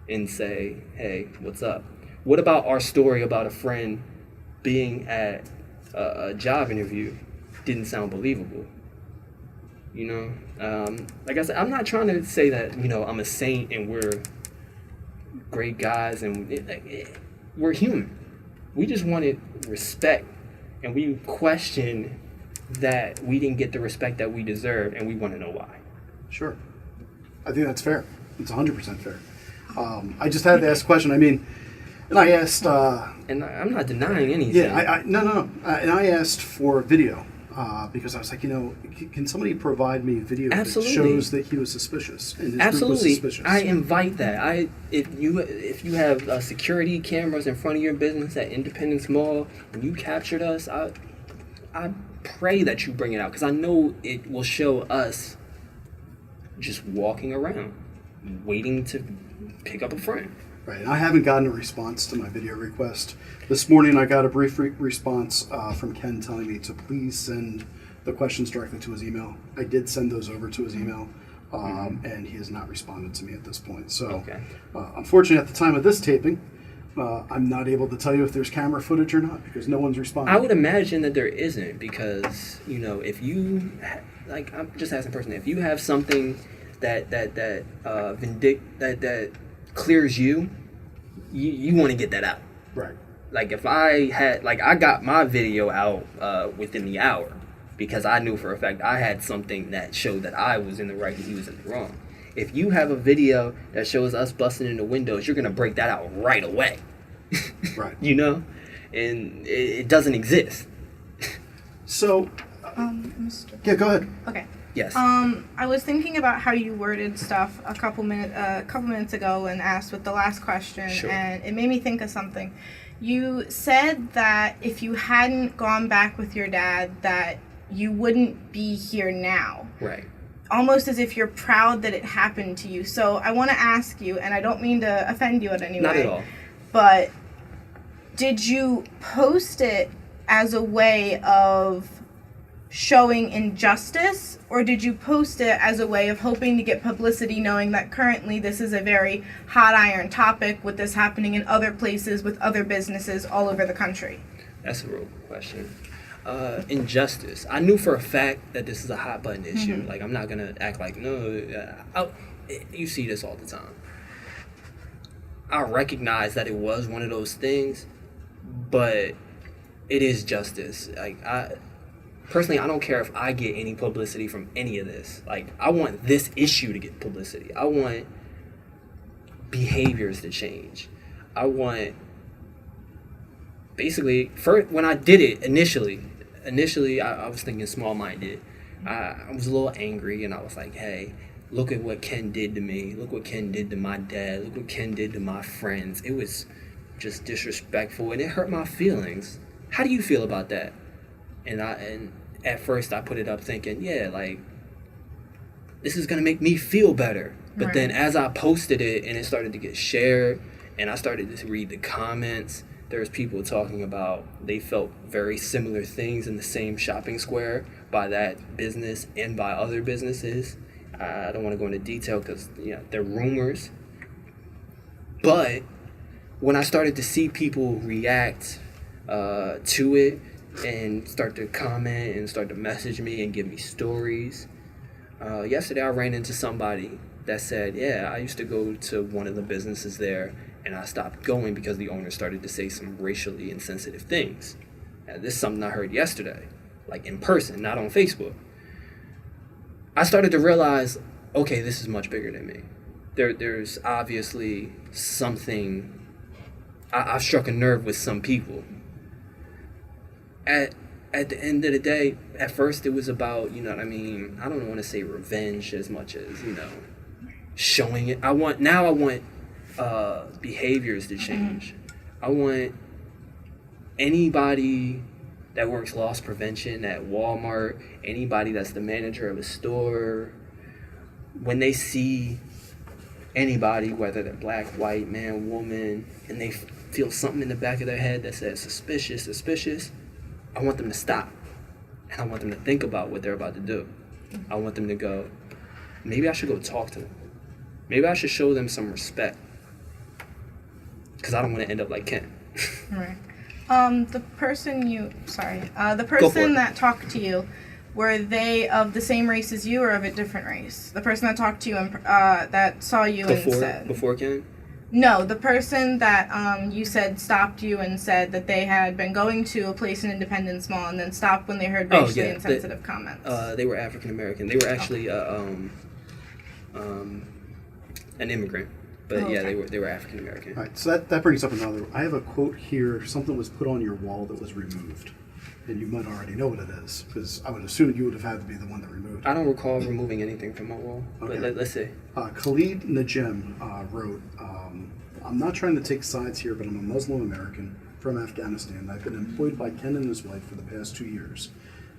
Speaker 6: and say, hey, what's up? What about our story about a friend being at a job interview didn't sound believable? Like I said, I'm not trying to say that, I'm a saint and we're great guys and we're human. We just wanted respect and we question that we didn't get the respect that we deserve and we want to know why.
Speaker 1: Sure. I think that's fair. It's 100% fair. I just had to ask a question. I mean, and I asked...
Speaker 6: and I'm not denying anything.
Speaker 1: Yeah, no. And I asked for video because I was like, can somebody provide me video
Speaker 6: Absolutely.
Speaker 1: that shows that he was suspicious and his group was
Speaker 6: Absolutely,
Speaker 1: suspicious?
Speaker 6: I invite that. If you have security cameras in front of your business at Independence Mall and you captured us, I pray that you bring it out because I know it will show us just walking around, waiting to pick up a friend.
Speaker 1: Right, and I haven't gotten a response to my video request. This morning I got a brief response from Ken telling me to please send the questions directly to his email. I did send those over to his email, and he has not responded to me at this point. So,
Speaker 6: Okay.
Speaker 1: Unfortunately, at the time of this taping, I'm not able to tell you if there's camera footage or not because no one's responding.
Speaker 6: I would imagine that there isn't because, if you, I'm just asking personally, if you have something that clears you want to get that out.
Speaker 1: Right.
Speaker 6: Like if I had, I got my video out within the hour because I knew for a fact I had something that showed that I was in the right and he was in the wrong. If you have a video that shows us busting in the windows, you're going to break that out right away.
Speaker 1: Right.
Speaker 6: And it doesn't exist.
Speaker 1: So,
Speaker 7: Mr.
Speaker 1: yeah, go ahead.
Speaker 7: Okay.
Speaker 6: Yes.
Speaker 7: I was thinking about how you worded stuff a couple minutes ago and asked with the last question,
Speaker 6: Sure.
Speaker 7: and it made me think of something. You said that if you hadn't gone back with your dad, that you wouldn't be here now.
Speaker 6: Right.
Speaker 7: Almost as if you're proud that it happened to you. So I want to ask you, and I don't mean to offend you in any way.
Speaker 6: Not at all.
Speaker 7: But did you post it as a way of showing injustice, or did you post it as a way of hoping to get publicity, knowing that currently this is a very hot iron topic with this happening in other places with other businesses all over the country?
Speaker 6: That's a real question. Injustice. I knew for a fact that this is a hot button issue.
Speaker 7: Mm-hmm.
Speaker 6: Like, I'm not gonna act like no. You see this all the time. I recognize that it was one of those things, but it is justice. Personally, I don't care if I get any publicity from any of this. Like, I want this issue to get publicity. I want behaviors to change. I want, basically, first, when I did it initially I was thinking small-minded. I was a little angry, and I was like, hey, look at what Ken did to me. Look what Ken did to my dad. Look what Ken did to my friends. It was just disrespectful, and it hurt my feelings. How do you feel about that? And at first I put it up thinking, yeah, like, this is going to make me feel better. But
Speaker 7: Right.
Speaker 6: then as I posted it and it started to get shared and I started to read the comments, there's people talking about they felt very similar things in the same shopping square by that business and by other businesses. I don't want to go into detail because they're rumors. But when I started to see people react to it and start to comment and start to message me and give me stories, yesterday I ran into somebody that said, yeah, I used to go to one of the businesses there and I stopped going because the owner started to say some racially insensitive things. And this is something I heard yesterday, like in person, not on Facebook. I started to realize, okay, this is much bigger than me. There's obviously something, I've struck a nerve with some people. At the end of the day, at first it was about, I don't want to say revenge as much as, showing it. I want behaviors to change. I want anybody that works loss prevention at Walmart, anybody that's the manager of a store, when they see anybody, whether they're black, white, man, woman, and they feel something in the back of their head that says suspicious, I want them to stop. And I want them to think about what they're about to do. I want them to go, maybe I should go talk to them. Maybe I should show them some respect. Because I don't want to end up like Ken.
Speaker 7: Right. The person that talked to you, were they of the same race as you or of a different race? The person that talked to you and that saw you and said...
Speaker 6: Before Ken?
Speaker 7: No, the person that you said stopped you and said that they had been going to a place in Independence Mall and then stopped when they heard racially insensitive comments.
Speaker 6: They were African American. They were actually an immigrant. But yeah, they were African American.
Speaker 2: All right, so that brings up another. I have a quote here. Something was put on your wall that was removed, and you might already know what it is because I would assume you would have had to be the one that removed it.
Speaker 6: I don't recall removing anything from my wall.
Speaker 2: Okay.
Speaker 6: But let's see.
Speaker 2: Khalid Najem wrote, I'm not trying to take sides here, but I'm a Muslim American from Afghanistan. I've been employed by Ken and his wife for the past 2 years.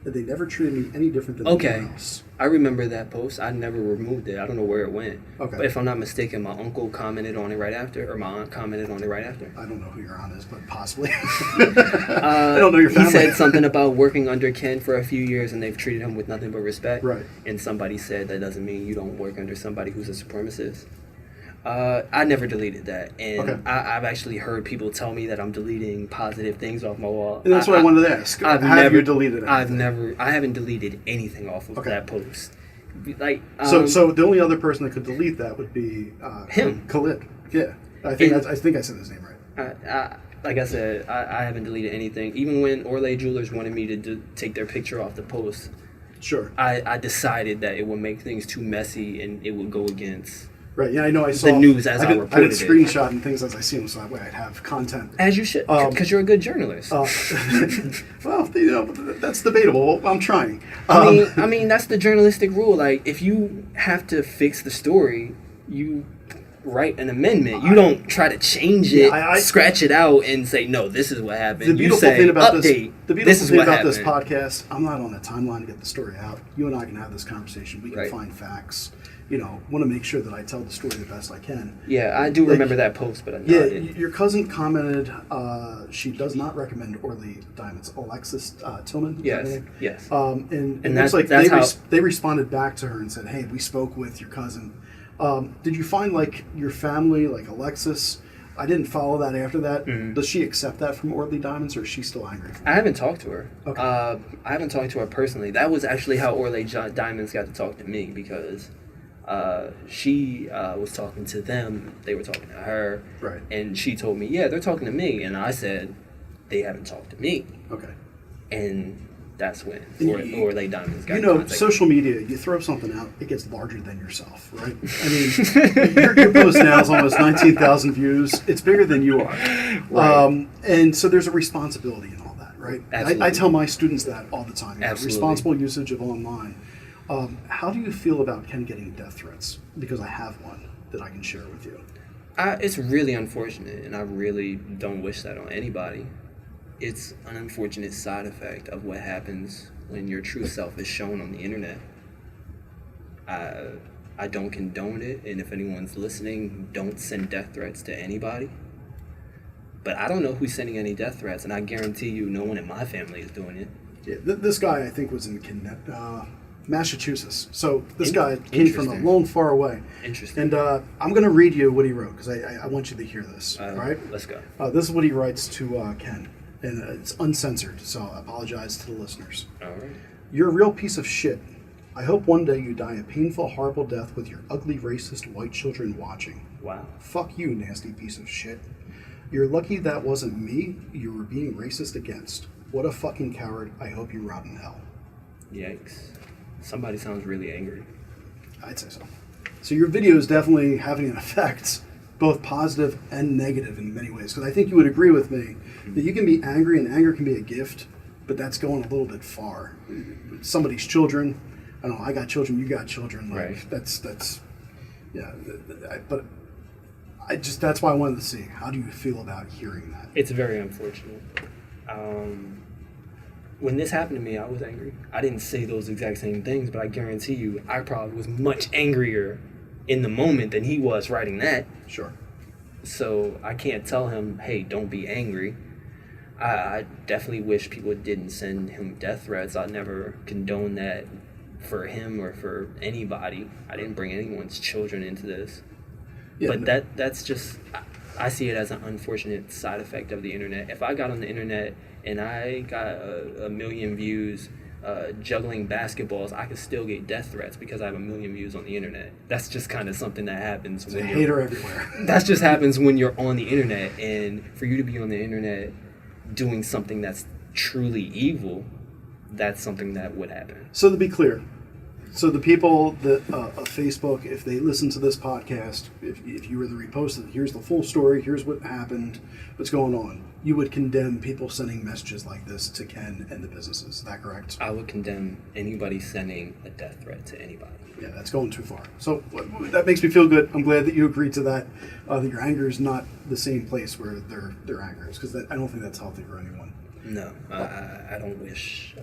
Speaker 2: They never treated me any different than anyone else.
Speaker 6: I remember that post. I never removed it. I don't know where it went.
Speaker 2: Okay.
Speaker 6: But if I'm not mistaken, my uncle commented on it right after, or my aunt commented on it right after.
Speaker 2: I don't know who your aunt is, but possibly. I don't know your family.
Speaker 6: He said something about working under Ken for a few years and they've treated him with nothing but respect.
Speaker 2: Right.
Speaker 6: And somebody said that doesn't mean you don't work under somebody who's a supremacist. I never deleted that, and
Speaker 2: Okay.
Speaker 6: I've actually heard people tell me that I'm deleting positive things off my wall.
Speaker 2: And that's what I wanted to ask. Have you deleted anything?
Speaker 6: I haven't deleted anything off of that post. Like,
Speaker 2: so the only other person that could delete that would be
Speaker 6: him,
Speaker 2: Khalid. Yeah, I think I said his name right.
Speaker 6: Like I said, I haven't deleted anything. Even when Orlay Jewelers wanted me to take their picture off the post,
Speaker 2: sure,
Speaker 6: I decided that it would make things too messy and it would go against.
Speaker 2: Right, yeah, I know. I saw
Speaker 6: the news as I reported
Speaker 2: I did screenshot and things as I see them, so that way I'd have content.
Speaker 6: As you should, because you're a good journalist.
Speaker 2: Well, that's debatable. I'm trying.
Speaker 6: I mean, that's the journalistic rule. Like, if you have to fix the story, you write an amendment. You don't try to change it, scratch it out, and say, no, this is what happened.
Speaker 2: The beautiful thing about this
Speaker 6: happened.
Speaker 2: podcast, I'm not on a timeline to get the story out. You and I can have this conversation. We can find facts. Want to make sure that I tell the story the best I can.
Speaker 6: Yeah, I do remember that post, but I didn't.
Speaker 2: Your cousin commented she does not recommend Orly Diamonds. Alexis Tillman?
Speaker 6: Yes.
Speaker 2: And it looks like they responded back to her and said, hey, we spoke with your cousin. Did you find, like, your family, like Alexis, I didn't follow that after that. Mm-hmm. Does she accept that from Orly Diamonds, or is she still angry?
Speaker 6: I haven't talked to her.
Speaker 2: Okay.
Speaker 6: I haven't talked to her personally. That was actually how Orly Diamonds got to talk to me, because she was talking to them, they were talking to her,
Speaker 2: right? And
Speaker 6: she told me, yeah, they're talking to me, and I said, they haven't talked to me.
Speaker 2: Okay.
Speaker 6: And that's when
Speaker 1: And
Speaker 6: or Lay Diamonds got
Speaker 1: You know,
Speaker 6: contact.
Speaker 1: social media, you throw something out, it gets larger than yourself, right? I mean, your post now is almost 19,000 views. It's bigger than you are.
Speaker 6: Right.
Speaker 1: And so there's a responsibility in all that, right? I
Speaker 6: Absolutely.
Speaker 1: tell my students that all the time. You know,
Speaker 6: Absolutely.
Speaker 1: responsible usage of online. How do you feel about Ken getting death threats? Because I have one that I can share with you.
Speaker 6: It's really unfortunate, and I really don't wish that on anybody. It's an unfortunate side effect of what happens when your true self is shown on the internet. I don't condone it, and if anyone's listening, don't send death threats to anybody. But I don't know who's sending any death threats, and I guarantee you no one in my family is doing it.
Speaker 1: Yeah, this guy, I think, was in Massachusetts. So this guy came from a
Speaker 6: Interesting.
Speaker 1: long, far away.
Speaker 6: Interesting.
Speaker 1: And I'm going to read you what he wrote because I want you to hear this. All right?
Speaker 6: Let's go.
Speaker 1: This is what he writes to Ken. And it's uncensored, so I apologize to the listeners.
Speaker 6: All right.
Speaker 1: You're a real piece of shit. I hope one day you die a painful, horrible death with your ugly, racist white children watching.
Speaker 6: Wow.
Speaker 1: Fuck you, nasty piece of shit. You're lucky that wasn't me you were being racist against. What a fucking coward. I hope you rot in hell.
Speaker 6: Yikes. Somebody sounds really angry.
Speaker 1: I'd say so. So your video is definitely having an effect, both positive and negative in many ways. Because I think you would agree with me that you can be angry, and anger can be a gift, but that's going a little bit far. Somebody's children, I don't know, I got children, you got children. Like,
Speaker 6: Right.
Speaker 1: That's, yeah. But that's why I wanted to see. How do you feel about hearing that?
Speaker 6: It's very unfortunate. When this happened to me, I was angry. I didn't say those exact same things, but I guarantee you, I probably was much angrier in the moment than he was writing that.
Speaker 1: Sure.
Speaker 6: So I can't tell him, hey, don't be angry. I definitely wish people didn't send him death threats. I never condone that for him or for anybody. I didn't bring anyone's children into this.
Speaker 1: Yeah,
Speaker 6: But that's just, I see it as an unfortunate side effect of the internet. If I got on the internet and I got a million views juggling basketballs, I could still get death threats because I have a million views on the internet. That's just kind of something that happens
Speaker 1: There's a
Speaker 6: when
Speaker 1: hater everywhere.
Speaker 6: that just happens when you're on the internet. And for you to be on the internet doing something that's truly evil, that's something that would happen.
Speaker 1: So to be clear, so the people that of Facebook, if they listen to this podcast, if you were to repost it, here's the full story, here's what happened, what's going on, you would condemn people sending messages like this to Ken and the businesses. Is that correct?
Speaker 6: I would condemn anybody sending a death threat to anybody.
Speaker 1: Yeah, that's going too far. So that makes me feel good. I'm glad that you agreed to that. That your anger is not the same place where their anger is, because I don't think that's healthy for anyone.
Speaker 6: No, I don't wish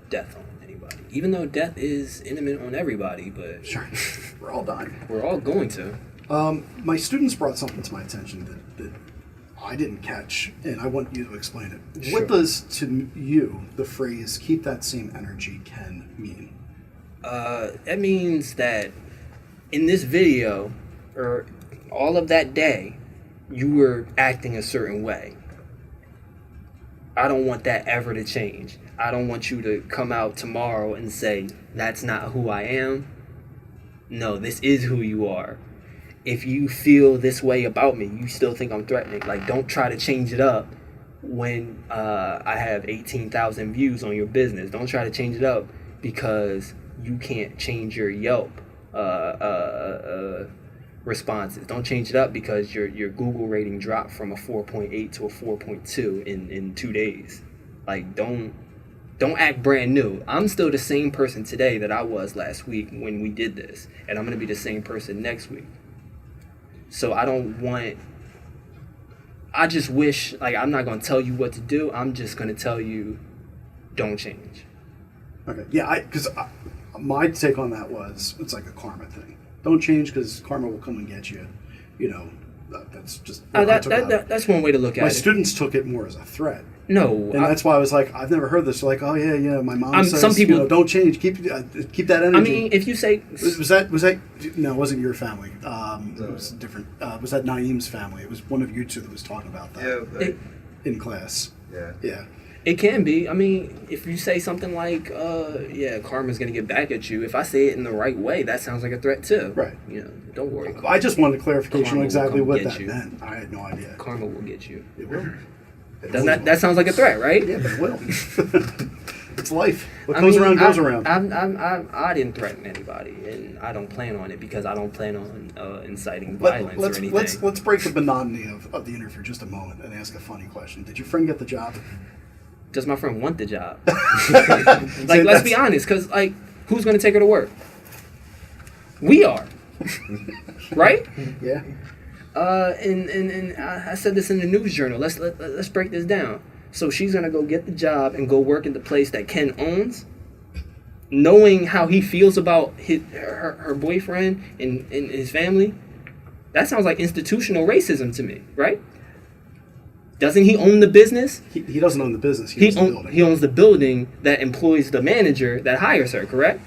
Speaker 6: death on anybody. Even though death is intimate on everybody, but
Speaker 1: Sure, we're all dying.
Speaker 6: we're all going to.
Speaker 1: My students brought something to my attention that I didn't catch, and I want you to explain it.
Speaker 6: Sure.
Speaker 1: What does, to you, the phrase "keep that same energy" can mean?
Speaker 6: That means that in this video, or all of that day, you were acting a certain way. I don't want that ever to change. I don't want you to come out tomorrow and say, that's not who I am. No, this is who you are. If you feel this way about me, you still think I'm threatening. Like, don't try to change it up when I have 18,000 views on your business. Don't try to change it up because you can't change your Yelp responses. Don't change it up because your Google rating dropped from a 4.8 to a 4.2 in 2 days. Like, don't act brand new. I'm still the same person today that I was last week when we did this, and I'm gonna be the same person next week. So I just wish, like, I'm not gonna tell you what to do. I'm just gonna tell you, don't change.
Speaker 1: Okay, yeah, because my take on that was it's like a karma thing. Don't change because karma will come and get you. You know, that's just what I took out of it.
Speaker 6: That's one way to look at
Speaker 1: My
Speaker 6: it.
Speaker 1: students took it more as a threat.
Speaker 6: No,
Speaker 1: And that's why I was like, I've never heard this. They're like, oh yeah, my mom says,
Speaker 6: some people-
Speaker 1: don't change, keep that energy.
Speaker 6: I mean, if you say
Speaker 1: was that no, it wasn't your family. It was different. Was that Naeem's family? It was one of you two that was talking about that
Speaker 8: Yeah,
Speaker 1: in class. Yeah.
Speaker 6: it can be. I mean, if you say something like, karma's gonna get back at you. If I say it in the right way, that sounds like a threat too.
Speaker 1: Right.
Speaker 6: You know, don't worry.
Speaker 1: I just wanted clarification
Speaker 6: Karma
Speaker 1: on
Speaker 6: will
Speaker 1: exactly
Speaker 6: come
Speaker 1: what
Speaker 6: get
Speaker 1: that
Speaker 6: you.
Speaker 1: meant. I had no idea.
Speaker 6: Karma will get you.
Speaker 1: It will. It
Speaker 6: Doesn't
Speaker 1: will.
Speaker 6: that sounds like a threat, right?
Speaker 1: Yeah, but it will. It's life. What goes around goes around.
Speaker 6: I didn't threaten anybody, and I don't plan on it because I don't plan on inciting violence or anything.
Speaker 1: Let's break the monotony of the interview for just a moment and ask a funny question. Did your friend get the job?
Speaker 6: Does my friend want the job? Like, let's be honest, because, like, who's going to take her to work? We are. Right?
Speaker 1: Yeah.
Speaker 6: And I said this in the news journal. Let's break this down. So she's gonna go get the job and go work at the place that Ken owns, knowing how he feels about her boyfriend and his family. That sounds like institutional racism to me, right? Doesn't he own the business?
Speaker 1: He doesn't own the business. He owns the building.
Speaker 6: He owns the building that employs the manager that hires her, correct?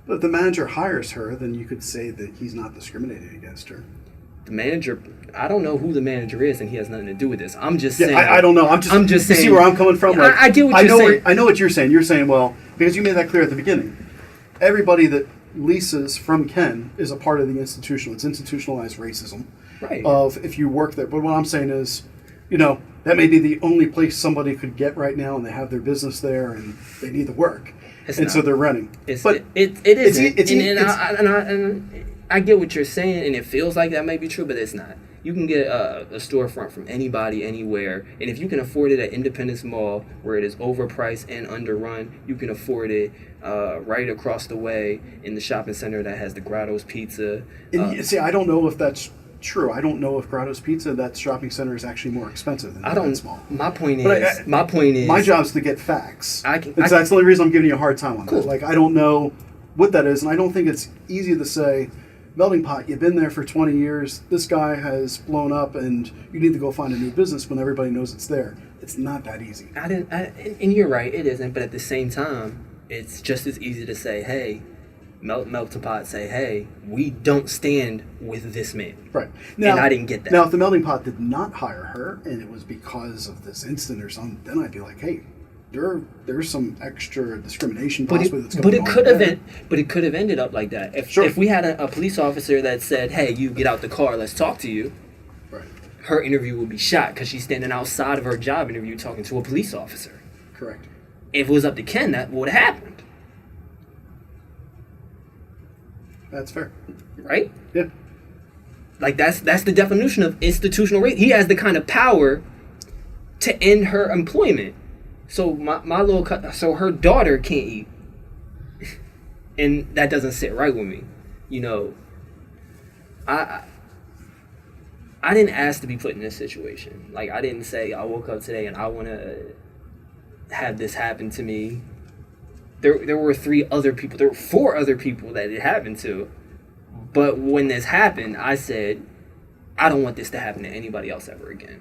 Speaker 1: But if the manager hires her, then you could say that he's not discriminating against her.
Speaker 6: The manager, I don't know who the manager is, and he has nothing to do with this. I'm just saying.
Speaker 1: I don't know. I'm just saying. You see where I'm coming from? Like,
Speaker 6: I get what you're saying.
Speaker 1: I know what you're saying. You're saying, well, because you made that clear at the beginning. Everybody that leases from Ken is a part of the institutional. It's institutionalized racism.
Speaker 6: Right.
Speaker 1: Of if you work there. But what I'm saying is, that may be the only place somebody could get right now, and they have their business there, and they need the work. So they're renting.
Speaker 6: It isn't. I get what you're saying, and it feels like that may be true, but it's not. You can get a storefront from anybody, anywhere, and if you can afford it at Independence Mall, where it is overpriced and underrun, you can afford it right across the way in the shopping center that has the Grotto's Pizza.
Speaker 1: See, I don't know if that's true. I don't know if Grotto's Pizza, that shopping center, is actually more expensive than Independence Mall.
Speaker 6: My point is, my
Speaker 1: job's to get facts.
Speaker 6: That's
Speaker 1: the only reason I'm giving you a hard time on
Speaker 6: cool.
Speaker 1: that. Like, I don't know what that is, and I don't think it's easy to say, Melting Pot, you've been there for 20 years. This guy has blown up, and you need to go find a new business when everybody knows it's there. It's not that easy.
Speaker 6: And you're right, it isn't. But at the same time, it's just as easy to say, "Hey, Melting Pot," say, "Hey, we don't stand with this man."
Speaker 1: Right. Now,
Speaker 6: and I didn't get that.
Speaker 1: Now, if the Melting Pot did not hire her, and it was because of this incident or something, then I'd be like, "Hey, there's some extra discrimination possibly that's going on."
Speaker 6: But it could have ended up like that.
Speaker 1: Sure.
Speaker 6: If we had a police officer that said, "Hey, you get out the car, let's talk to you,"
Speaker 1: right,
Speaker 6: her interview would be shot because she's standing outside of her job interview talking to a police officer.
Speaker 1: Correct.
Speaker 6: If it was up to Ken, that would have happened.
Speaker 1: That's fair.
Speaker 6: Right?
Speaker 1: Yeah.
Speaker 6: Like that's the definition of institutional racism. He has the kind of power to end her employment. So so her daughter can't eat, and that doesn't sit right with me. I didn't ask to be put in this situation. Like, I didn't say I woke up today and I want to have this happen to me. There were 4 other people that it happened to, but when this happened, I said, I don't want this to happen to anybody else ever again.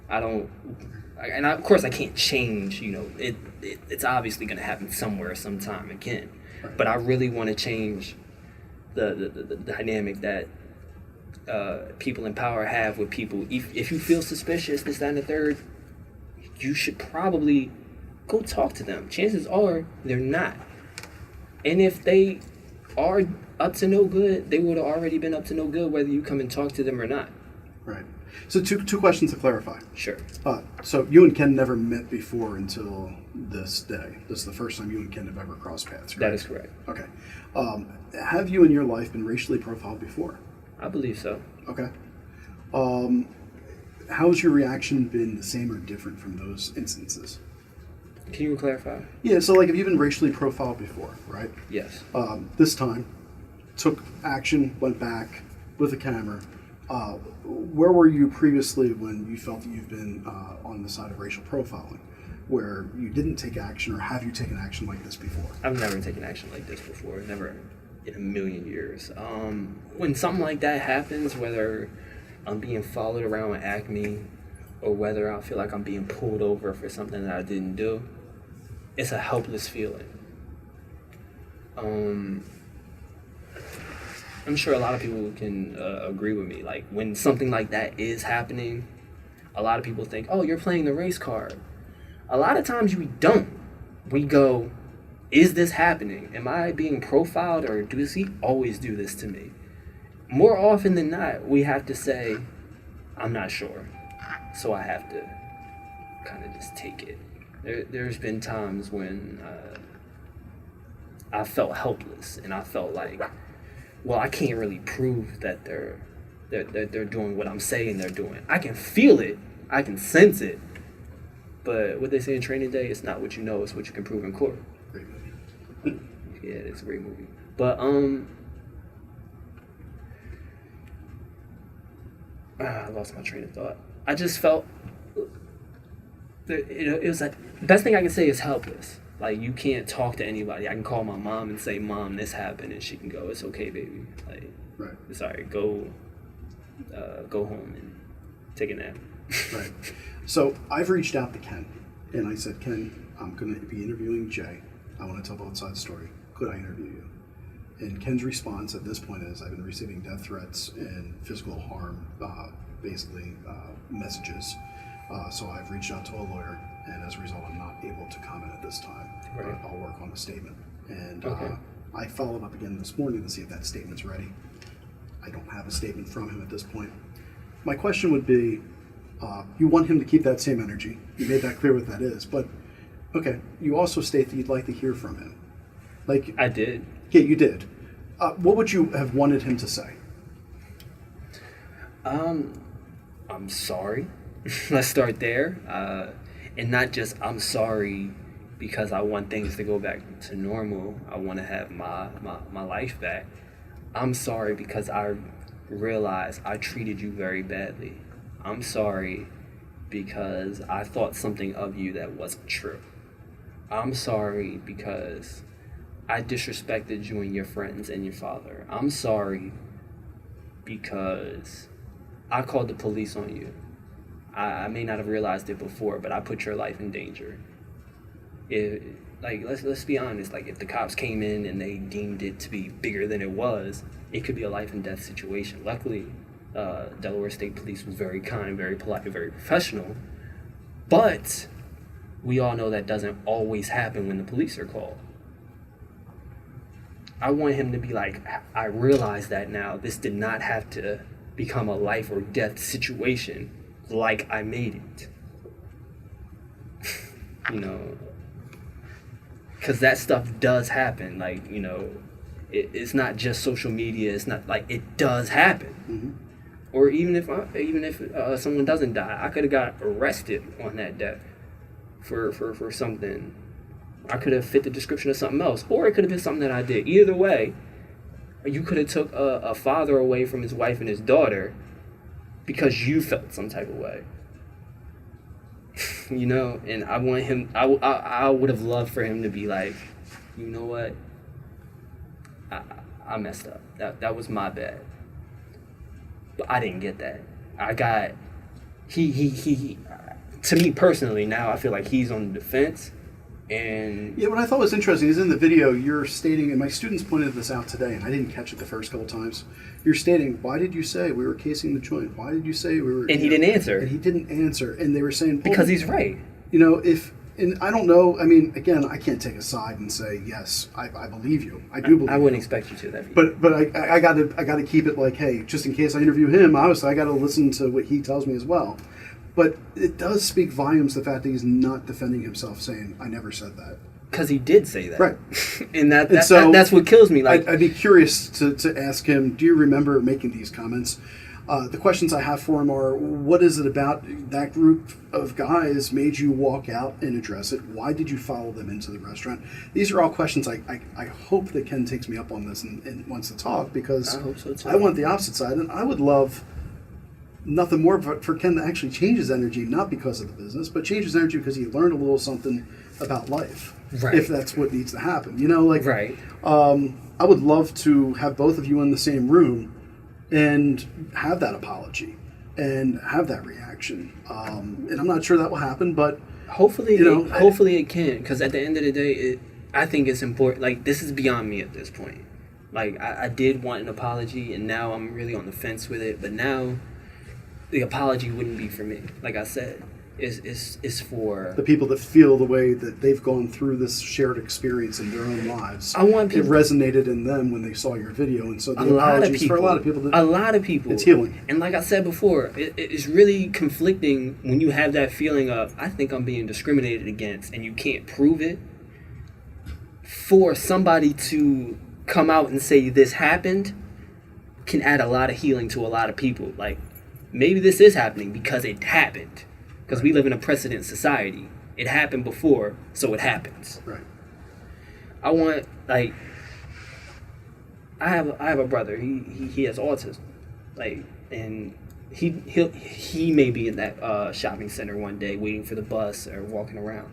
Speaker 6: Of course I can't change, it's obviously going to happen somewhere, sometime again. But I really want to change the dynamic that people in power have with people. If you feel suspicious, this, that, and the third, you should probably go talk to them. Chances are they're not. And if they are up to no good, they would have already been up to no good whether you come and talk to them or not.
Speaker 1: Right. So two questions to clarify.
Speaker 6: Sure.
Speaker 1: So you and Ken never met before until this day. This is the first time you and Ken have ever crossed paths, correct?
Speaker 6: That is correct.
Speaker 1: Okay. Have you in your life been racially profiled before?
Speaker 6: I believe so.
Speaker 1: Okay. How's your reaction been the same or different from those instances?
Speaker 6: Can you clarify?
Speaker 1: Yeah, so like, have you been racially profiled before, right?
Speaker 6: Yes.
Speaker 1: This time, took action, went back with a camera. Where were you previously when you felt that you've been on the side of racial profiling, where you didn't take action, or have you taken action like this before?
Speaker 6: I've never taken action like this before. Never in a million years. When something like that happens, whether I'm being followed around with Acme, or whether I feel like I'm being pulled over for something that I didn't do, it's a helpless feeling. I'm sure a lot of people can agree with me. Like, when something like that is happening, a lot of people think, oh, you're playing the race card. A lot of times we don't. We go, is this happening? Am I being profiled, or does he always do this to me? More often than not, we have to say, I'm not sure. So I have to kind of just take it. There's been times when I felt helpless, and I felt like, well, I can't really prove that they're doing what I'm saying they're doing. I can feel it, I can sense it, but what they say in Training Day, it's not what you know, it's what you can prove in court.
Speaker 8: Great movie.
Speaker 6: Yeah, it's a great movie. But I lost my train of thought. I just felt that it was like, the best thing I can say is helpless. Like, you can't talk to anybody. I can call my mom and say, Mom, this happened, and she can go, it's okay, baby. Like,
Speaker 8: Right.
Speaker 6: it's all right, go home and take a nap.
Speaker 8: Right. So I've reached out to Ken, and I said, Ken, I'm going to be interviewing Jay. I want to tell both sides of the story. Could I interview you? And Ken's response at this point is, I've been receiving death threats and physical harm, messages. So I've reached out to a lawyer, and as a result, I'm not able to comment at this time.
Speaker 6: Right.
Speaker 8: But I'll work on a statement. And
Speaker 6: Okay.
Speaker 8: I followed up again this morning to see if that statement's ready. I don't have a statement from him at this point. My question would be, you want him to keep that same energy. You made that clear what that is. But, okay, you also state that you'd like to hear from him. Like,
Speaker 6: I did.
Speaker 8: yeah, you did. What would you have wanted him to say?
Speaker 6: I'm sorry. Let's start there. And not just I'm sorry because I want things to go back to normal. I want to have my life back. I'm sorry because I realized I treated you very badly. I'm sorry because I thought something of you that wasn't true. I'm sorry because I disrespected you and your friends and your father. I'm sorry because I called the police on you. I may not have realized it before, but I put your life in danger. Let's be honest. Like, if the cops came in and they deemed it to be bigger than it was, it could be a life and death situation. Luckily, Delaware State Police was very kind, very polite, very professional. But we all know that doesn't always happen when the police are called. I want him to be like, I realize that now. This did not have to become a life or death situation like I made it. You know, because that stuff does happen. Like, you know, it's not just social media. It's not like, it does happen.
Speaker 8: Mm-hmm.
Speaker 6: Or even if someone doesn't die, I could have got arrested on that death for something. I could have fit the description of something else, or it could have been something that I did. Either way, you could have took a father away from his wife and his daughter because you felt some type of way. You know, and I want him. I would have loved for him to be like, you know what? I messed up. That was my bad. But I didn't get that. I got he. To me personally, now I feel like he's on the defense. And
Speaker 8: Yeah, what I thought was interesting is in the video you're stating, and my students pointed this out today, and I didn't catch it the first couple times. You're stating, why did you say we were casing the joint? Why did you say we were?
Speaker 6: And he didn't answer.
Speaker 8: And he didn't answer, and they were saying
Speaker 6: because he's right.
Speaker 8: You know, and I don't know. I mean, again, I can't take a side and say yes. I believe you. I do believe.
Speaker 6: I wouldn't
Speaker 8: you.
Speaker 6: expect you to that.
Speaker 8: But I got to keep it like, hey, just in case I interview him, obviously I got to listen to what he tells me as well. But it does speak volumes the fact that he's not defending himself, saying I never said that.
Speaker 6: Because he did say that,
Speaker 8: Right?
Speaker 6: And that's what kills me. Like,
Speaker 8: I'd be curious to ask him. Do you remember making these comments? The questions I have for him are: what is it about that group of guys made you walk out and address it? Why did you follow them into the restaurant? These are all questions I hope that Ken takes me up on this and wants to talk, because
Speaker 6: I hope so too.
Speaker 8: I want the opposite side, and I would love nothing more for Ken to actually change his energy, not because of the business, but change his energy because he learned a little something about life.
Speaker 6: Right.
Speaker 8: If that's what needs to happen. You know, like,
Speaker 6: right.
Speaker 8: I would love to have both of you in the same room and have that apology and have that reaction. And I'm not sure that will happen, but
Speaker 6: hopefully,
Speaker 8: hopefully
Speaker 6: it can. Because at the end of the day, I think it's important. Like, this is beyond me at this point. Like, I did want an apology, and now I'm really on the fence with it. But now, the apology wouldn't be for me. Like I said, It's for
Speaker 8: The people that feel the way that they've gone through this shared experience in their own lives.
Speaker 6: I want
Speaker 8: It
Speaker 6: people.
Speaker 8: resonated in them when they saw your video, and so the
Speaker 6: A lot of
Speaker 8: apologies
Speaker 6: people.
Speaker 8: for a lot of people.
Speaker 6: A lot of people.
Speaker 8: It's healing.
Speaker 6: And like I said before, it's really conflicting when you have that feeling of, I think I'm being discriminated against, and you can't prove it. For somebody to come out and say this happened can add a lot of healing to a lot of people. Like, maybe this is happening because it happened. Because we live in a precedent society. It happened before, so it happens.
Speaker 8: Right.
Speaker 6: I want, like, I have a brother. He has autism, like, and he may be in that shopping center one day waiting for the bus or walking around.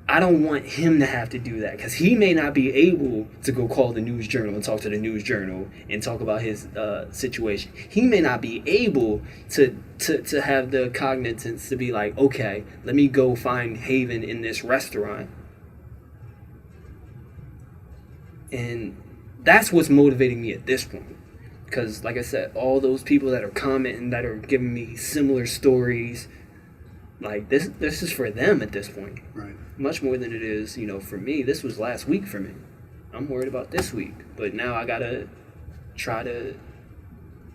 Speaker 6: I don't want him to have to do that because he may not be able to go call the news journal and talk to the news journal and talk about his situation. He may not be able to have the cognizance to be like, okay, let me go find haven in this restaurant. And that's what's motivating me at this point. Because, like I said, all those people that are commenting, that are giving me similar stories, like, this is for them at this point.
Speaker 8: Right.
Speaker 6: Much more than it is, for me. This was last week for me. I'm worried about this week. But now I got to try to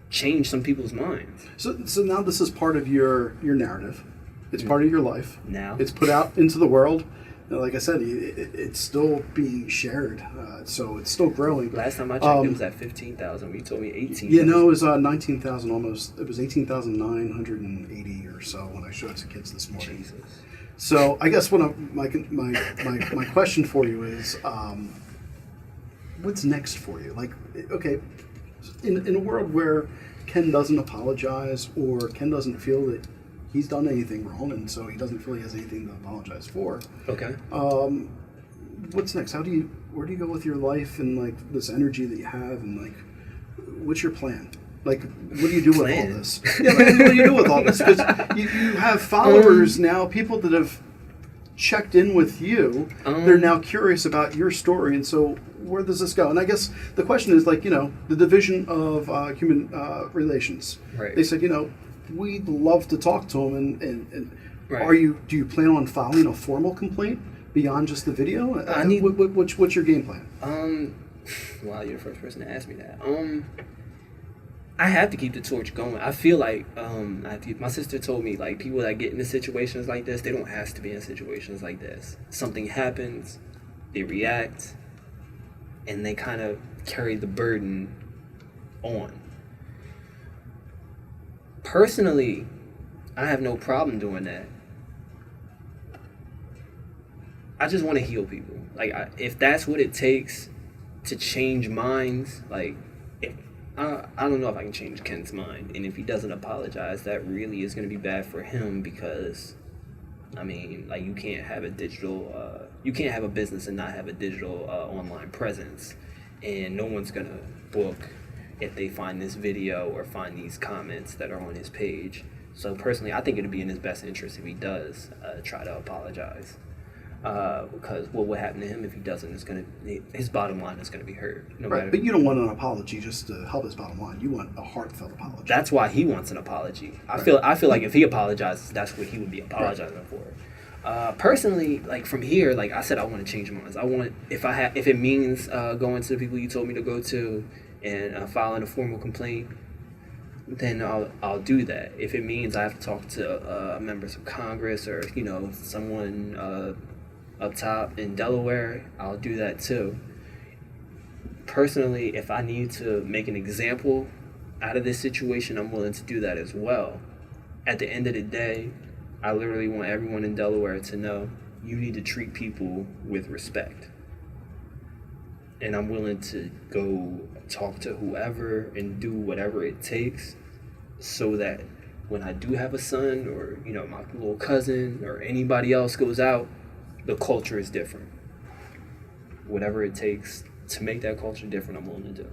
Speaker 6: change some people's minds.
Speaker 8: So now this is part of your narrative. It's part of your life.
Speaker 6: Now.
Speaker 8: It's put out into the world. Like I said, it's still being shared. So it's still growing.
Speaker 6: Last time I checked, it was at 15,000. You told me 18,000.
Speaker 8: Yeah, no, it was 19,000 almost. It was 18,980 or so when I showed it to kids this morning.
Speaker 6: Jesus.
Speaker 8: So I guess my question for you is, what's next for you? Like, okay, in a world where Ken doesn't apologize or Ken doesn't feel that he's done anything wrong, and so he doesn't feel he has anything to apologize for.
Speaker 6: Okay.
Speaker 8: What's next? Where do you go with your life and like this energy that you have, and like, what's your plan? Like, what do you do with all this? Yeah, like, what do you do with all this? Because you have followers now, people that have checked in with you. They're now curious about your story, and so where does this go? And I guess the question is like, the division of human relations.
Speaker 6: Right.
Speaker 8: They said, we'd love to talk to him, and
Speaker 6: Right.
Speaker 8: do you plan on filing a formal complaint beyond just the video? What's your game plan?
Speaker 6: Wow, you're the first person to ask me that. I have to keep the torch going. I feel like my sister told me, like, people that get into situations like this, they don't have to be in situations like this. Something happens, they react, and they kind of carry the burden on. Personally, I have no problem doing that. I just want to heal people. Like, if that's what it takes to change minds, like, I don't know if I can change Ken's mind. And if he doesn't apologize, that really is going to be bad for him because, I mean, like, you can't have a digital, you can't have a business and not have a digital online presence. And no one's going to book if they find this video or find these comments that are on his page. So personally, I think it would be in his best interest if he does try to apologize. Because what would happen to him if he doesn't is his bottom line is going to be hurt.
Speaker 8: Right, but you don't want an apology just to help his bottom line. You want a heartfelt apology.
Speaker 6: That's why he wants an apology. I feel like if he apologizes, that's what he would be apologizing for. Personally, like, from here, like I said, I want to change minds. I want, if it means going to the people you told me to go to and filing a formal complaint, then I'll do that. If it means I have to talk to members of Congress or someone up top in Delaware, I'll do that too. Personally, if I need to make an example out of this situation, I'm willing to do that as well. At the end of the day, I literally want everyone in Delaware to know you need to treat people with respect. And I'm willing to go talk to whoever and do whatever it takes so that when I do have a son or, my little cousin or anybody else goes out, the culture is different. Whatever it takes to make that culture different, I'm willing to do.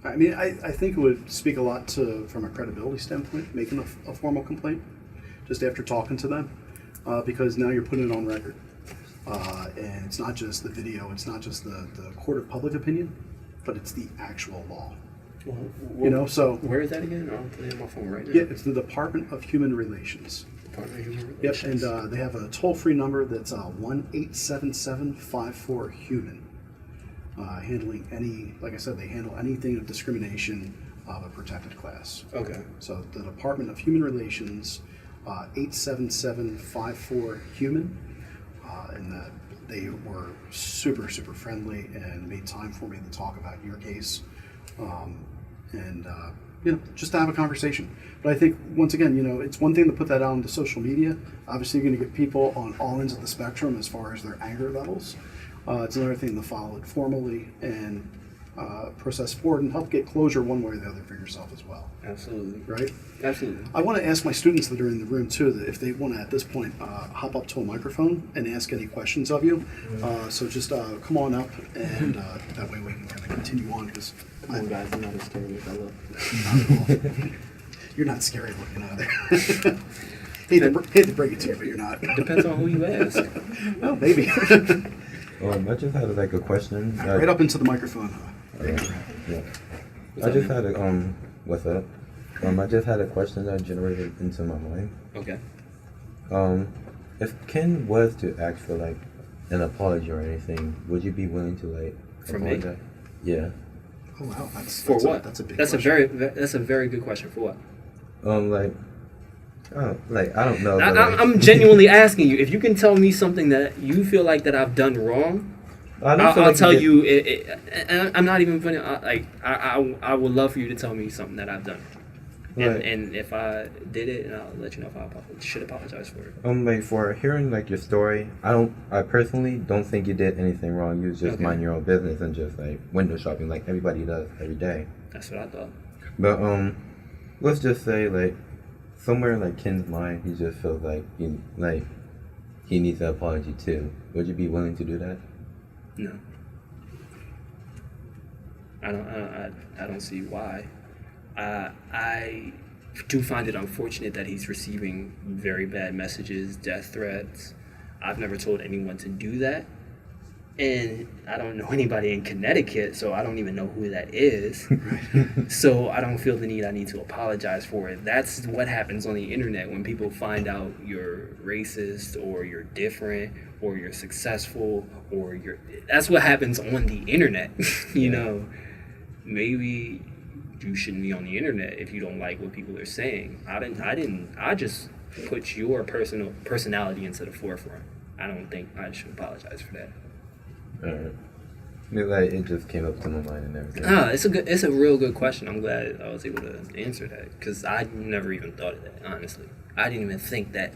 Speaker 8: I mean, I think it would speak a lot from a credibility standpoint, making a formal complaint just after talking to them, because now you're putting it on record. And it's not just the video, it's not just the court of public opinion, but it's the actual law.
Speaker 6: So
Speaker 8: So
Speaker 6: where is that again? I'll put it on my phone right now.
Speaker 8: Yeah, it's the Department of Human Relations.
Speaker 6: Department of Human
Speaker 8: Yep,
Speaker 6: Relations.
Speaker 8: and they have a toll-free number that's 1-877-54-HUMAN. Handling any, like I said, they handle anything of discrimination of a protected class.
Speaker 6: Okay.
Speaker 8: So the Department of Human Relations, 877-54-HUMAN, and they were super, super friendly and made time for me to talk about your case, and just to have a conversation. But I think, once again, it's one thing to put that out into social media. Obviously, you're going to get people on all ends of the spectrum as far as their anger levels. It's another thing to follow it formally and process forward and help get closure one way or the other for yourself as well.
Speaker 6: Absolutely.
Speaker 8: Right?
Speaker 6: Absolutely.
Speaker 8: I want to ask my students that are in the room too, that if they want to at this point hop up to a microphone and ask any questions of you. So just come on up, and that way we can kind of continue on. Because
Speaker 6: Come on, guys, I'm not as scary as I look.
Speaker 8: You're not scary looking either. hate to break it to you, but you're not.
Speaker 6: Depends on who you ask.
Speaker 8: Oh, maybe.
Speaker 9: I just had like a question.
Speaker 8: Right up into the microphone.
Speaker 9: Yeah. I just had a what's up? I just had a question that generated into my mind.
Speaker 6: Okay.
Speaker 9: If Ken was to ask for like an apology or anything, would you be willing to like
Speaker 6: From me?
Speaker 9: apologize? Yeah.
Speaker 8: Oh wow,
Speaker 6: For what?
Speaker 8: That's a big.
Speaker 6: That's
Speaker 8: question.
Speaker 6: that's a very good question. For what?
Speaker 9: I don't know. but,
Speaker 6: I'm genuinely asking you. If you can tell me something that you feel like that I've done wrong, I'll tell you. And I'm not even funny. I would love for you to tell me something that I've done.
Speaker 9: Right.
Speaker 6: And if I did it, and I'll let you know if I should apologize for it.
Speaker 9: For hearing like your story, I personally don't think you did anything wrong. You just
Speaker 6: Okay.
Speaker 9: mind your own business and just like window shopping like everybody does every day.
Speaker 6: That's what I thought.
Speaker 9: But let's just say like somewhere in like Ken's mind, he just feels like he needs an apology too. Would you be willing to do that?
Speaker 6: No. I don't see why. I do find it unfortunate that he's receiving very bad messages, death threats. I've never told anyone to do that. And I don't know anybody in Connecticut, so I don't even know who that is. So I don't feel the need I need to apologize for it. That's what happens on the internet when people find out you're racist or you're different or you're successful or that's what happens on the internet. Maybe you shouldn't be on the internet if you don't like what people are saying. I just put your personality into the forefront. I don't think I should apologize for that.
Speaker 9: Alright. Like it just came up to my mind and everything.
Speaker 6: It's a real good question. I'm glad I was able to answer that because I never even thought of that, honestly. I didn't even think that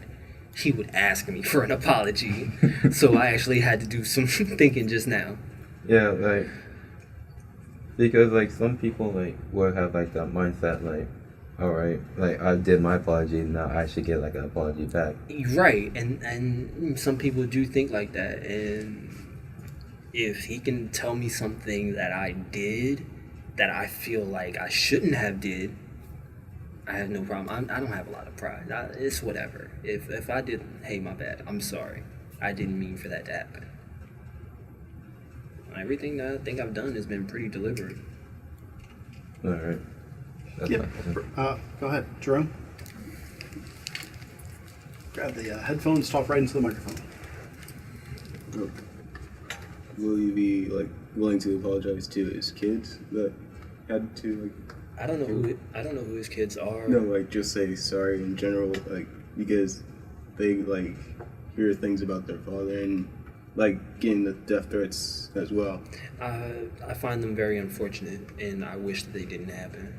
Speaker 6: he would ask me for an apology. So I actually had to do some thinking just now.
Speaker 9: Yeah, because like some people like will have like that mindset like, all right, like I did my apology, now I should get like an apology back.
Speaker 6: Right, and some people do think like that, and if he can tell me something that I did that I feel like I shouldn't have did, I have no problem. I don't have a lot of pride. It's whatever. If I did, hey, my bad. I'm sorry. I didn't mean for that to happen. Everything that I think I've done has been pretty deliberate.
Speaker 9: All right. That's
Speaker 8: Yep.
Speaker 9: fine.
Speaker 8: Go ahead, Jerome. Grab the headphones. Talk right into the microphone.
Speaker 10: Will you be like willing to apologize to his kids that had to like?
Speaker 6: I don't know who his kids are.
Speaker 10: No, like just say sorry in general, like because they like hear things about their father and like getting the death threats as well.
Speaker 6: I find them very unfortunate, and I wish that they didn't happen.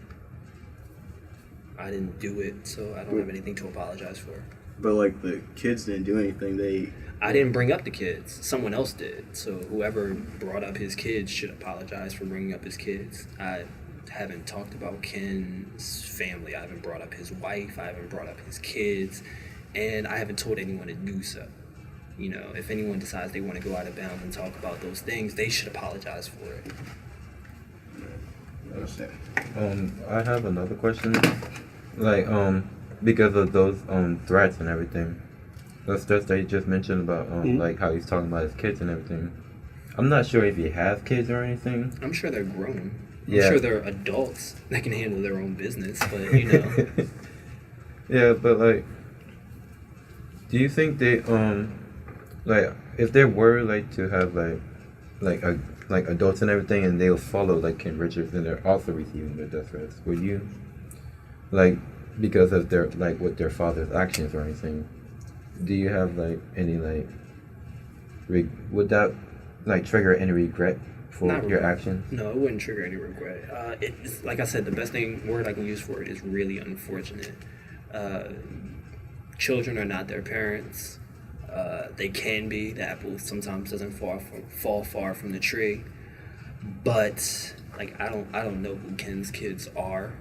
Speaker 6: I didn't do it, so I don't have anything to apologize for.
Speaker 10: But like the kids didn't do anything.
Speaker 6: I didn't bring up the kids. Someone else did. So whoever brought up his kids should apologize for bringing up his kids. I haven't talked about Ken's family. I haven't brought up his wife. I haven't brought up his kids. And I haven't told anyone to do so. You know, if anyone decides they want to go out of bounds and talk about those things, they should apologize for it.
Speaker 9: I have another question. Like, because of those threats and everything. Those threats that you just mentioned about like how he's talking about his kids and everything. I'm not sure if he has kids or anything.
Speaker 6: I'm sure they're grown.
Speaker 9: Yeah.
Speaker 6: I'm sure they're adults that can handle their own business, but you know.
Speaker 9: Yeah, but like Do you think they like if there were like to have like adults and everything, and they'll follow like Ken Richards, and they're also receiving their death threats, would you like because of their like with their father's actions or anything? Do you have like any like would that like trigger any regret for
Speaker 6: Not
Speaker 9: your
Speaker 6: regret.
Speaker 9: actions?
Speaker 6: No, it wouldn't trigger any regret. It's like I said, the best word I can use for it is really unfortunate. Children are not their parents. They can be. The apple sometimes doesn't fall far from the tree. But like I don't know who Ken's kids are.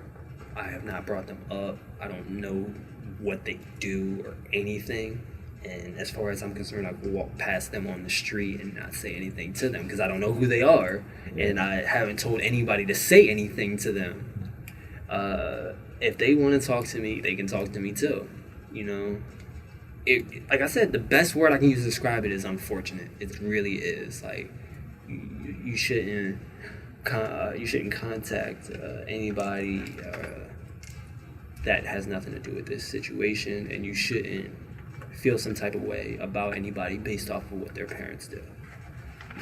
Speaker 6: I have not brought them up. I don't know what they do or anything. And as far as I'm concerned, I could walk past them on the street and not say anything to them because I don't know who they are, and I haven't told anybody to say anything to them. If they want to talk to me, they can talk to me too. You know, like I said, the best word I can use to describe it is unfortunate. It really is. Like you shouldn't contact anybody that has nothing to do with this situation, and you shouldn't feel some type of way about anybody based off of what their parents do.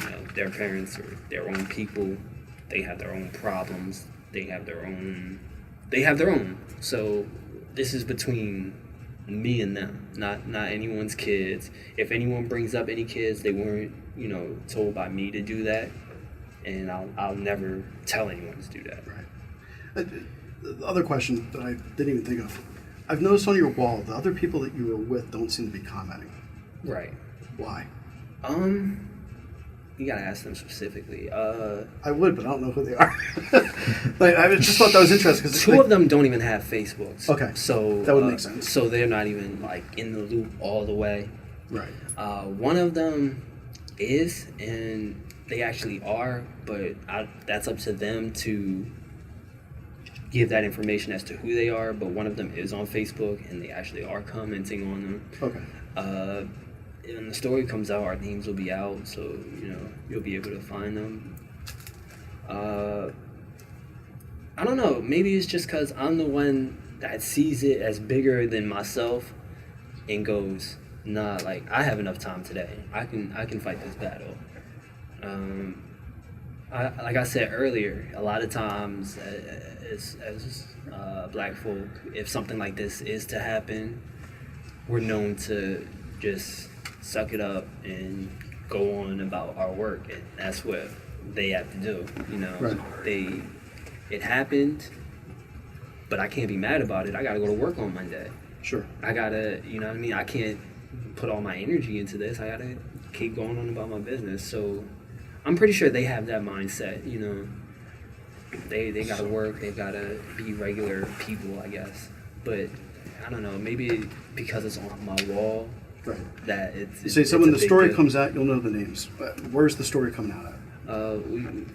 Speaker 6: You know, their parents are their own people. They have their own problems. They have their own. So this is between me and them, not anyone's kids. If anyone brings up any kids, they weren't, told by me to do that, and I'll never tell anyone to do that.
Speaker 8: Right. The other question that I didn't even think of. I've noticed on your wall, the other people that you were with don't seem to be commenting.
Speaker 6: Right.
Speaker 8: Why?
Speaker 6: You gotta ask them specifically.
Speaker 8: I would, but I don't know who they are. I just thought that was interesting. Cause
Speaker 6: two of them don't even have Facebooks.
Speaker 8: Okay.
Speaker 6: So
Speaker 8: that would make sense.
Speaker 6: So they're not even like in the loop all the way.
Speaker 8: Right.
Speaker 6: One of them is, and they actually are, but that's up to them to give that information as to who they are. But one of them is on Facebook, and they actually are commenting on them.
Speaker 8: Okay.
Speaker 6: When the story comes out, our names will be out, so you'll be able to find them. I don't know. Maybe it's just because I'm the one that sees it as bigger than myself, and goes, nah, like I have enough time today. I can fight this battle. Like I said earlier, a lot of times as black folk, if something like this is to happen, we're known to just suck it up and go on about our work, and that's what they have to do.
Speaker 8: Right.
Speaker 6: It happened, but I can't be mad about it. I gotta go to work on Monday.
Speaker 8: Sure.
Speaker 6: I gotta, I can't put all my energy into this. I gotta keep going on about my business. So I'm pretty sure they have that mindset. They gotta work. They gotta be regular people, I guess. But I don't know. Maybe because it's on my wall.
Speaker 8: Right.
Speaker 6: That it's.
Speaker 8: So when the story comes out, you'll know the names. Where's the story coming out at?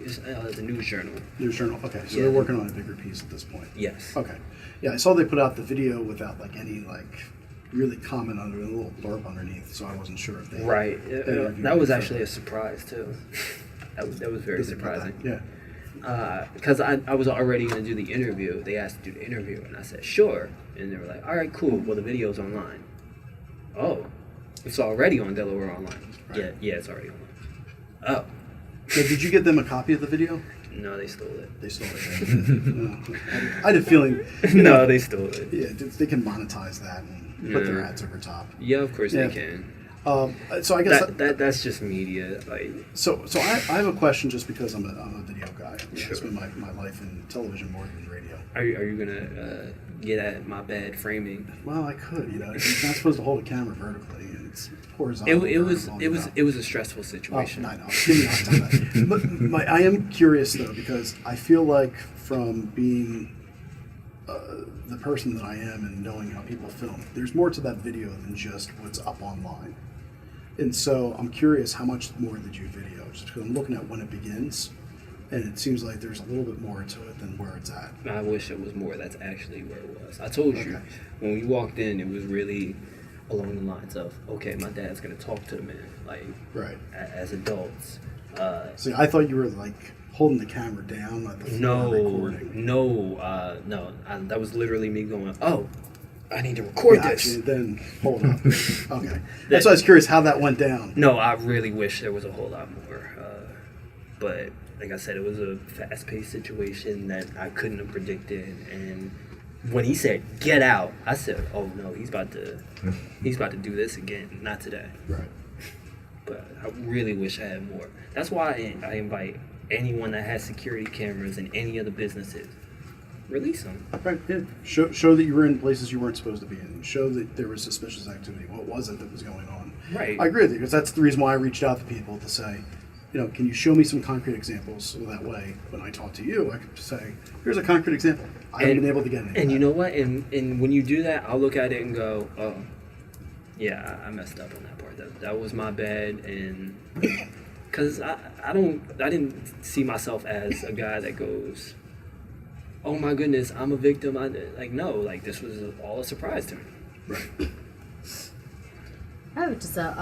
Speaker 6: It's a news journal.
Speaker 8: News journal. Okay, so
Speaker 6: Yeah.
Speaker 8: they're working on a bigger piece at this point.
Speaker 6: Yes.
Speaker 8: Okay. Yeah, I saw they put out the video without any really comment under a little blurb underneath, so I wasn't sure if they.
Speaker 6: Right.
Speaker 8: interviewed
Speaker 6: That was
Speaker 8: you
Speaker 6: actually
Speaker 8: for-
Speaker 6: a surprise too. that was very
Speaker 8: Did they put that?
Speaker 6: surprising.
Speaker 8: Yeah.
Speaker 6: Because I was already going to do the interview. They asked to do the interview, and I said, sure. And they were like, all right, cool. Well, the video's online. Oh, it's already on Delaware Online.
Speaker 8: Right.
Speaker 6: Yeah, it's already online. Oh.
Speaker 8: So did you get them a copy of the video?
Speaker 6: No, they stole it.
Speaker 8: They stole it. No. I had a feeling.
Speaker 6: No, they stole it.
Speaker 8: Yeah, they can monetize that and put their ads over top.
Speaker 6: Yeah, of course
Speaker 8: Yeah.
Speaker 6: they can.
Speaker 8: So I guess
Speaker 6: that's just media.
Speaker 8: So I have a question just because I'm a video guy.
Speaker 6: Sure.
Speaker 8: It's been my life in television more than radio.
Speaker 6: Are you gonna get at my bad framing?
Speaker 8: Well, I could. You're not supposed to hold a camera vertically. It's horizontal.
Speaker 6: It was a stressful situation.
Speaker 8: Oh, I know. Give me a hard time. But I am curious though, because I feel like from being the person that I am and knowing how people film, there's more to that video than just what's up online. And so I'm curious, how much more did you video? Just because I'm looking at when it begins, and it seems like there's a little bit more to it than where it's at.
Speaker 6: I wish it was more. That's actually where it was. I told you, when we walked in, it was really along the lines of, okay, my dad's going to talk to the man,
Speaker 8: right,
Speaker 6: as adults.
Speaker 8: See, I thought you were holding the camera down at the floor recording.
Speaker 6: No, that was literally me going, oh, I need to record
Speaker 8: Gotcha.
Speaker 6: this.
Speaker 8: Then hold up. Okay. That's why I was curious how that went down.
Speaker 6: No, I really wish there was a whole lot more. But like I said, it was a fast-paced situation that I couldn't have predicted. And when he said "get out," I said, "Oh no, he's about to do this again. Not today."
Speaker 8: Right.
Speaker 6: But I really wish I had more. That's why I invite anyone that has security cameras in any of the businesses. Release them.
Speaker 8: Right. Yeah. Show that you were in places you weren't supposed to be in. Show that there was suspicious activity. What was it that was going on?
Speaker 6: Right.
Speaker 8: I agree with you, because that's the reason why I reached out to people to say, can you show me some concrete examples? So that way, when I talk to you, I can say, here's a concrete example. I haven't been able to get any.
Speaker 6: And you know what? And when you do that, I'll look at it and go, oh, yeah, I messed up on that part. That was my bad. And because I didn't see myself as a guy that goes, oh my goodness, I'm a victim. No, this was all a surprise to me.
Speaker 8: Right.
Speaker 11: I have just a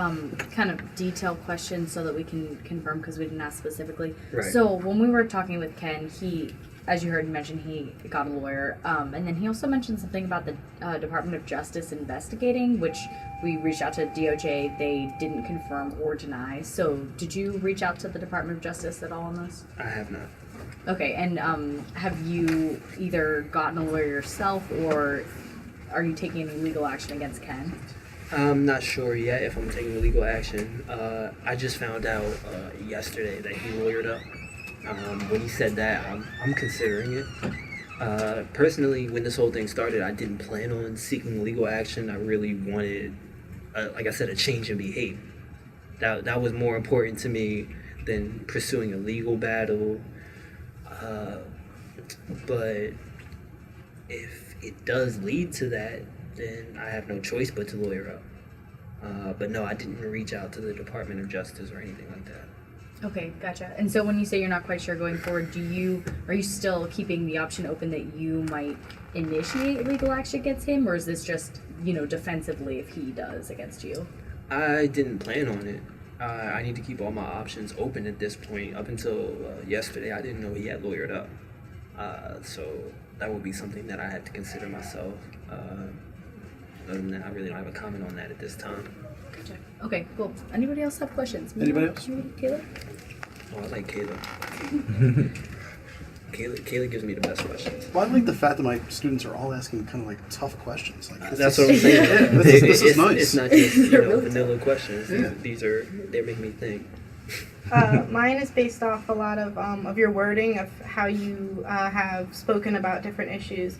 Speaker 11: kind of detailed question so that we can confirm, because we didn't ask specifically.
Speaker 6: Right.
Speaker 11: So when we were talking with Ken, he, as you heard mention, he got a lawyer, and then he also mentioned something about the Department of Justice investigating, which we reached out to DOJ. They didn't confirm or deny. So did you reach out to the Department of Justice at all on this?
Speaker 6: I have not.
Speaker 11: Okay, and have you either gotten a lawyer yourself, or are you taking any legal action against Ken?
Speaker 6: I'm not sure yet if I'm taking legal action. I just found out yesterday that he lawyered up. When he said that, I'm considering it. Personally, when this whole thing started, I didn't plan on seeking legal action. I really wanted, like I said, a change in behavior. That was more important to me than pursuing a legal battle. But if it does lead to that, then I have no choice but to lawyer up. But no, I didn't reach out to the Department of Justice or anything like that.
Speaker 11: Okay, gotcha. And so when you say you're not quite sure going forward, are you still keeping the option open that you might initiate legal action against him, or is this just, defensively if he does against you?
Speaker 6: I didn't plan on it. I need to keep all my options open at this point. Up until yesterday, I didn't know he had lawyered up. So that would be something that I had to consider myself. Other than that, I really don't have a comment on that at this time.
Speaker 11: Gotcha. Okay, cool. Anybody else have questions?
Speaker 8: Anybody else?
Speaker 11: Caleb?
Speaker 6: Oh, I like Caleb. Caleb gives me the best questions.
Speaker 8: Well, I like the fact that my students are all asking kind of tough questions.
Speaker 6: That's what I'm saying.
Speaker 8: Yeah, this is nice.
Speaker 6: It's not just vanilla questions.
Speaker 8: Yeah.
Speaker 6: They're making me think.
Speaker 7: Mine is based off a lot of your wording of how you have spoken about different issues.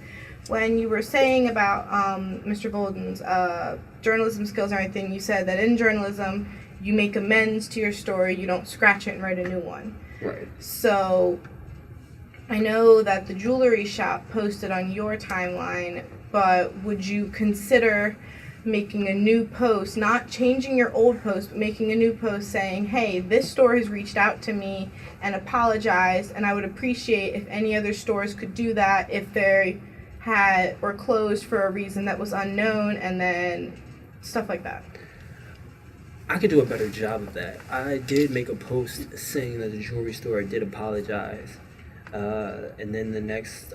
Speaker 7: When you were saying about Mr. Bolden's journalism skills and everything, you said that in journalism, you make amends to your story, you don't scratch it and write a new one.
Speaker 6: Right.
Speaker 7: So I know that the jewelry shop posted on your timeline, but would you consider making a new post, not changing your old post, but making a new post saying, hey, this store has reached out to me and apologized, and I would appreciate if any other stores could do that if they were closed for a reason that was unknown, and then stuff like that.
Speaker 6: I could do a better job of that. I did make a post saying that the jewelry store did apologize. And then the next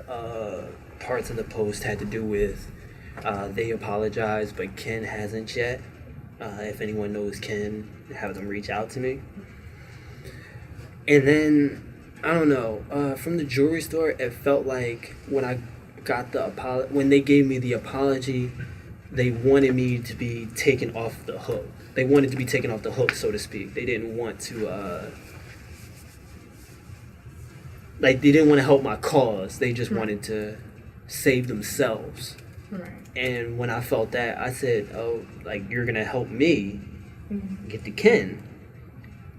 Speaker 6: parts of the post had to do with they apologized, but Ken hasn't yet. If anyone knows Ken, have them reach out to me. And then, I don't know, from the jewelry store, it felt like when I got when they gave me the apology, they wanted me to be taken off the hook. They wanted to be taken off the hook, so to speak. They didn't want to, they didn't want to help my cause. They just wanted to save themselves.
Speaker 7: Right.
Speaker 6: And when I felt that, I said, oh, you're going to help me get to Ken.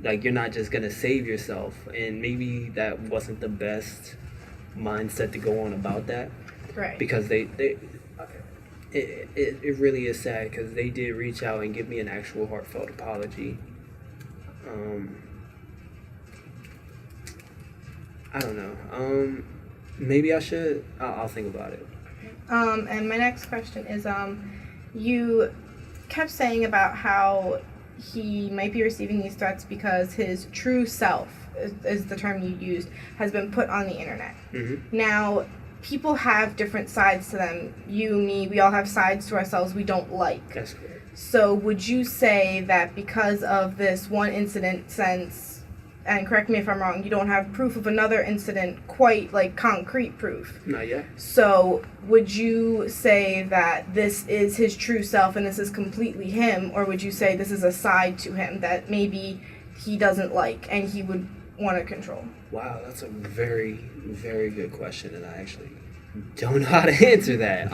Speaker 6: You're not just going to save yourself. And maybe that wasn't the best mindset to go on about that.
Speaker 7: Right.
Speaker 6: Because it really is sad, because they did reach out and give me an actual heartfelt apology. I don't know. Maybe I should. I'll think about it.
Speaker 7: And my next question is, you kept saying about how he might be receiving these threats because his true self, is the term you used, has been put on the internet.
Speaker 6: Mm-hmm.
Speaker 7: Now, people have different sides to them. You, me, we all have sides to ourselves we don't like.
Speaker 6: That's correct.
Speaker 7: So would you say that because of this one incident, since, and correct me if I'm wrong, you don't have proof of another incident, quite like concrete proof?
Speaker 6: Not yet.
Speaker 7: So would you say that this is his true self and this is completely him, or would you say this is a side to him that maybe he doesn't like and he would want to control?
Speaker 6: Wow, that's a very, very good question, and I actually don't know how to answer that.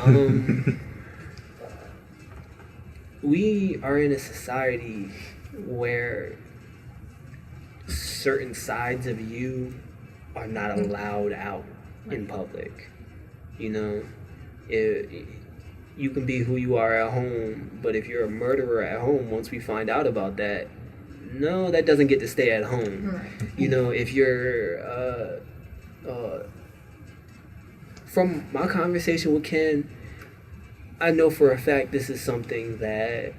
Speaker 6: We are in a society where certain sides of you are not allowed out in public. You know, you can be who you are at home, but if you're a murderer at home, once we find out about that, no, that doesn't get to stay at home.
Speaker 7: Right.
Speaker 6: You know, if you're from my conversation with Ken, I know for a fact this is something that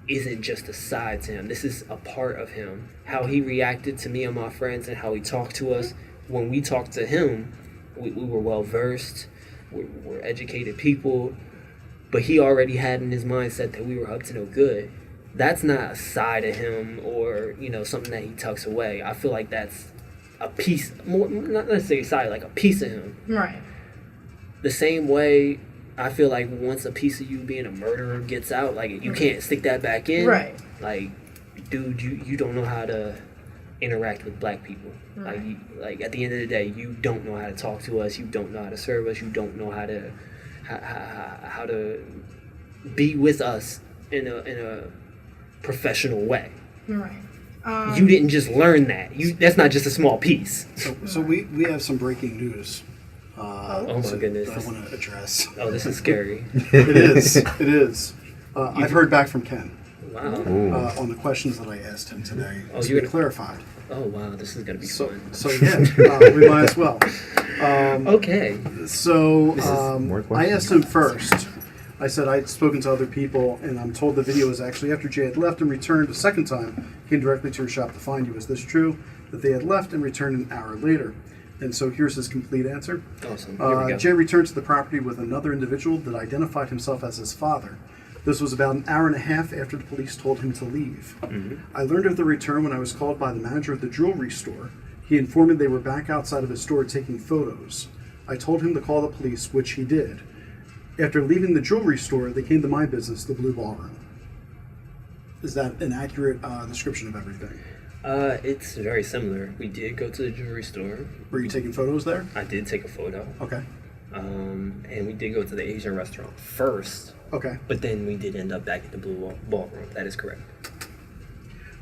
Speaker 6: isn't just a side to him. This is a part of him. How he reacted to me and my friends and how he talked to us. When we talked to him, we were well versed. We're educated people. But he already had in his mindset that we were up to no good. That's not a side of him or, you know, something that he tucks away. I feel like that's a piece, more, not necessarily a side, like a piece of him.
Speaker 7: Right.
Speaker 6: The same way I feel like once a piece of you being a murderer gets out, like you can't stick that back in.
Speaker 7: Right.
Speaker 6: Like, dude, you don't know how to interact with black people.
Speaker 7: Right.
Speaker 6: Like at the end of the day, you don't know how to talk to us. You don't know how to serve us. You don't know how to be with us in a professional way.
Speaker 7: Right.
Speaker 6: You didn't just learn that. That's not just a small piece.
Speaker 8: So we have some breaking news.
Speaker 6: Oh my goodness.
Speaker 8: That I want to address.
Speaker 6: Oh, this is scary.
Speaker 8: It is. It is. I've heard back from Ken.
Speaker 6: Wow.
Speaker 8: On the questions that I asked him today.
Speaker 6: Oh,
Speaker 8: to
Speaker 6: you're
Speaker 8: be clarified.
Speaker 6: Oh wow, this is gonna be fun.
Speaker 8: So yeah, we might as well.
Speaker 6: Okay.
Speaker 8: So
Speaker 9: more
Speaker 8: I
Speaker 9: questions.
Speaker 8: asked him first. I said I'd spoken to other people, and I'm told the video was actually after Jay had left and returned a second time, came directly to her shop to find you. Is this true? That they had left and returned an hour later. And so here's his complete answer.
Speaker 6: Awesome. Here we go.
Speaker 8: Jay returned to the property with another individual that identified himself as his father. This was about an hour and a half after the police told him to leave.
Speaker 6: Mm-hmm.
Speaker 8: I learned of the return when I was called by the manager of the jewelry store. He informed me they were back outside of his store taking photos. I told him to call the police, which he did. After leaving the jewelry store, they came to my business, the Blue Ballroom. Is that an accurate description of everything?
Speaker 6: It's very similar. We did go to the jewelry store.
Speaker 8: Were you taking photos there?
Speaker 6: I did take a photo.
Speaker 8: Okay.
Speaker 6: And we did go to the Asian restaurant first.
Speaker 8: Okay.
Speaker 6: But then we did end up back at the Blue Ballroom. That is correct.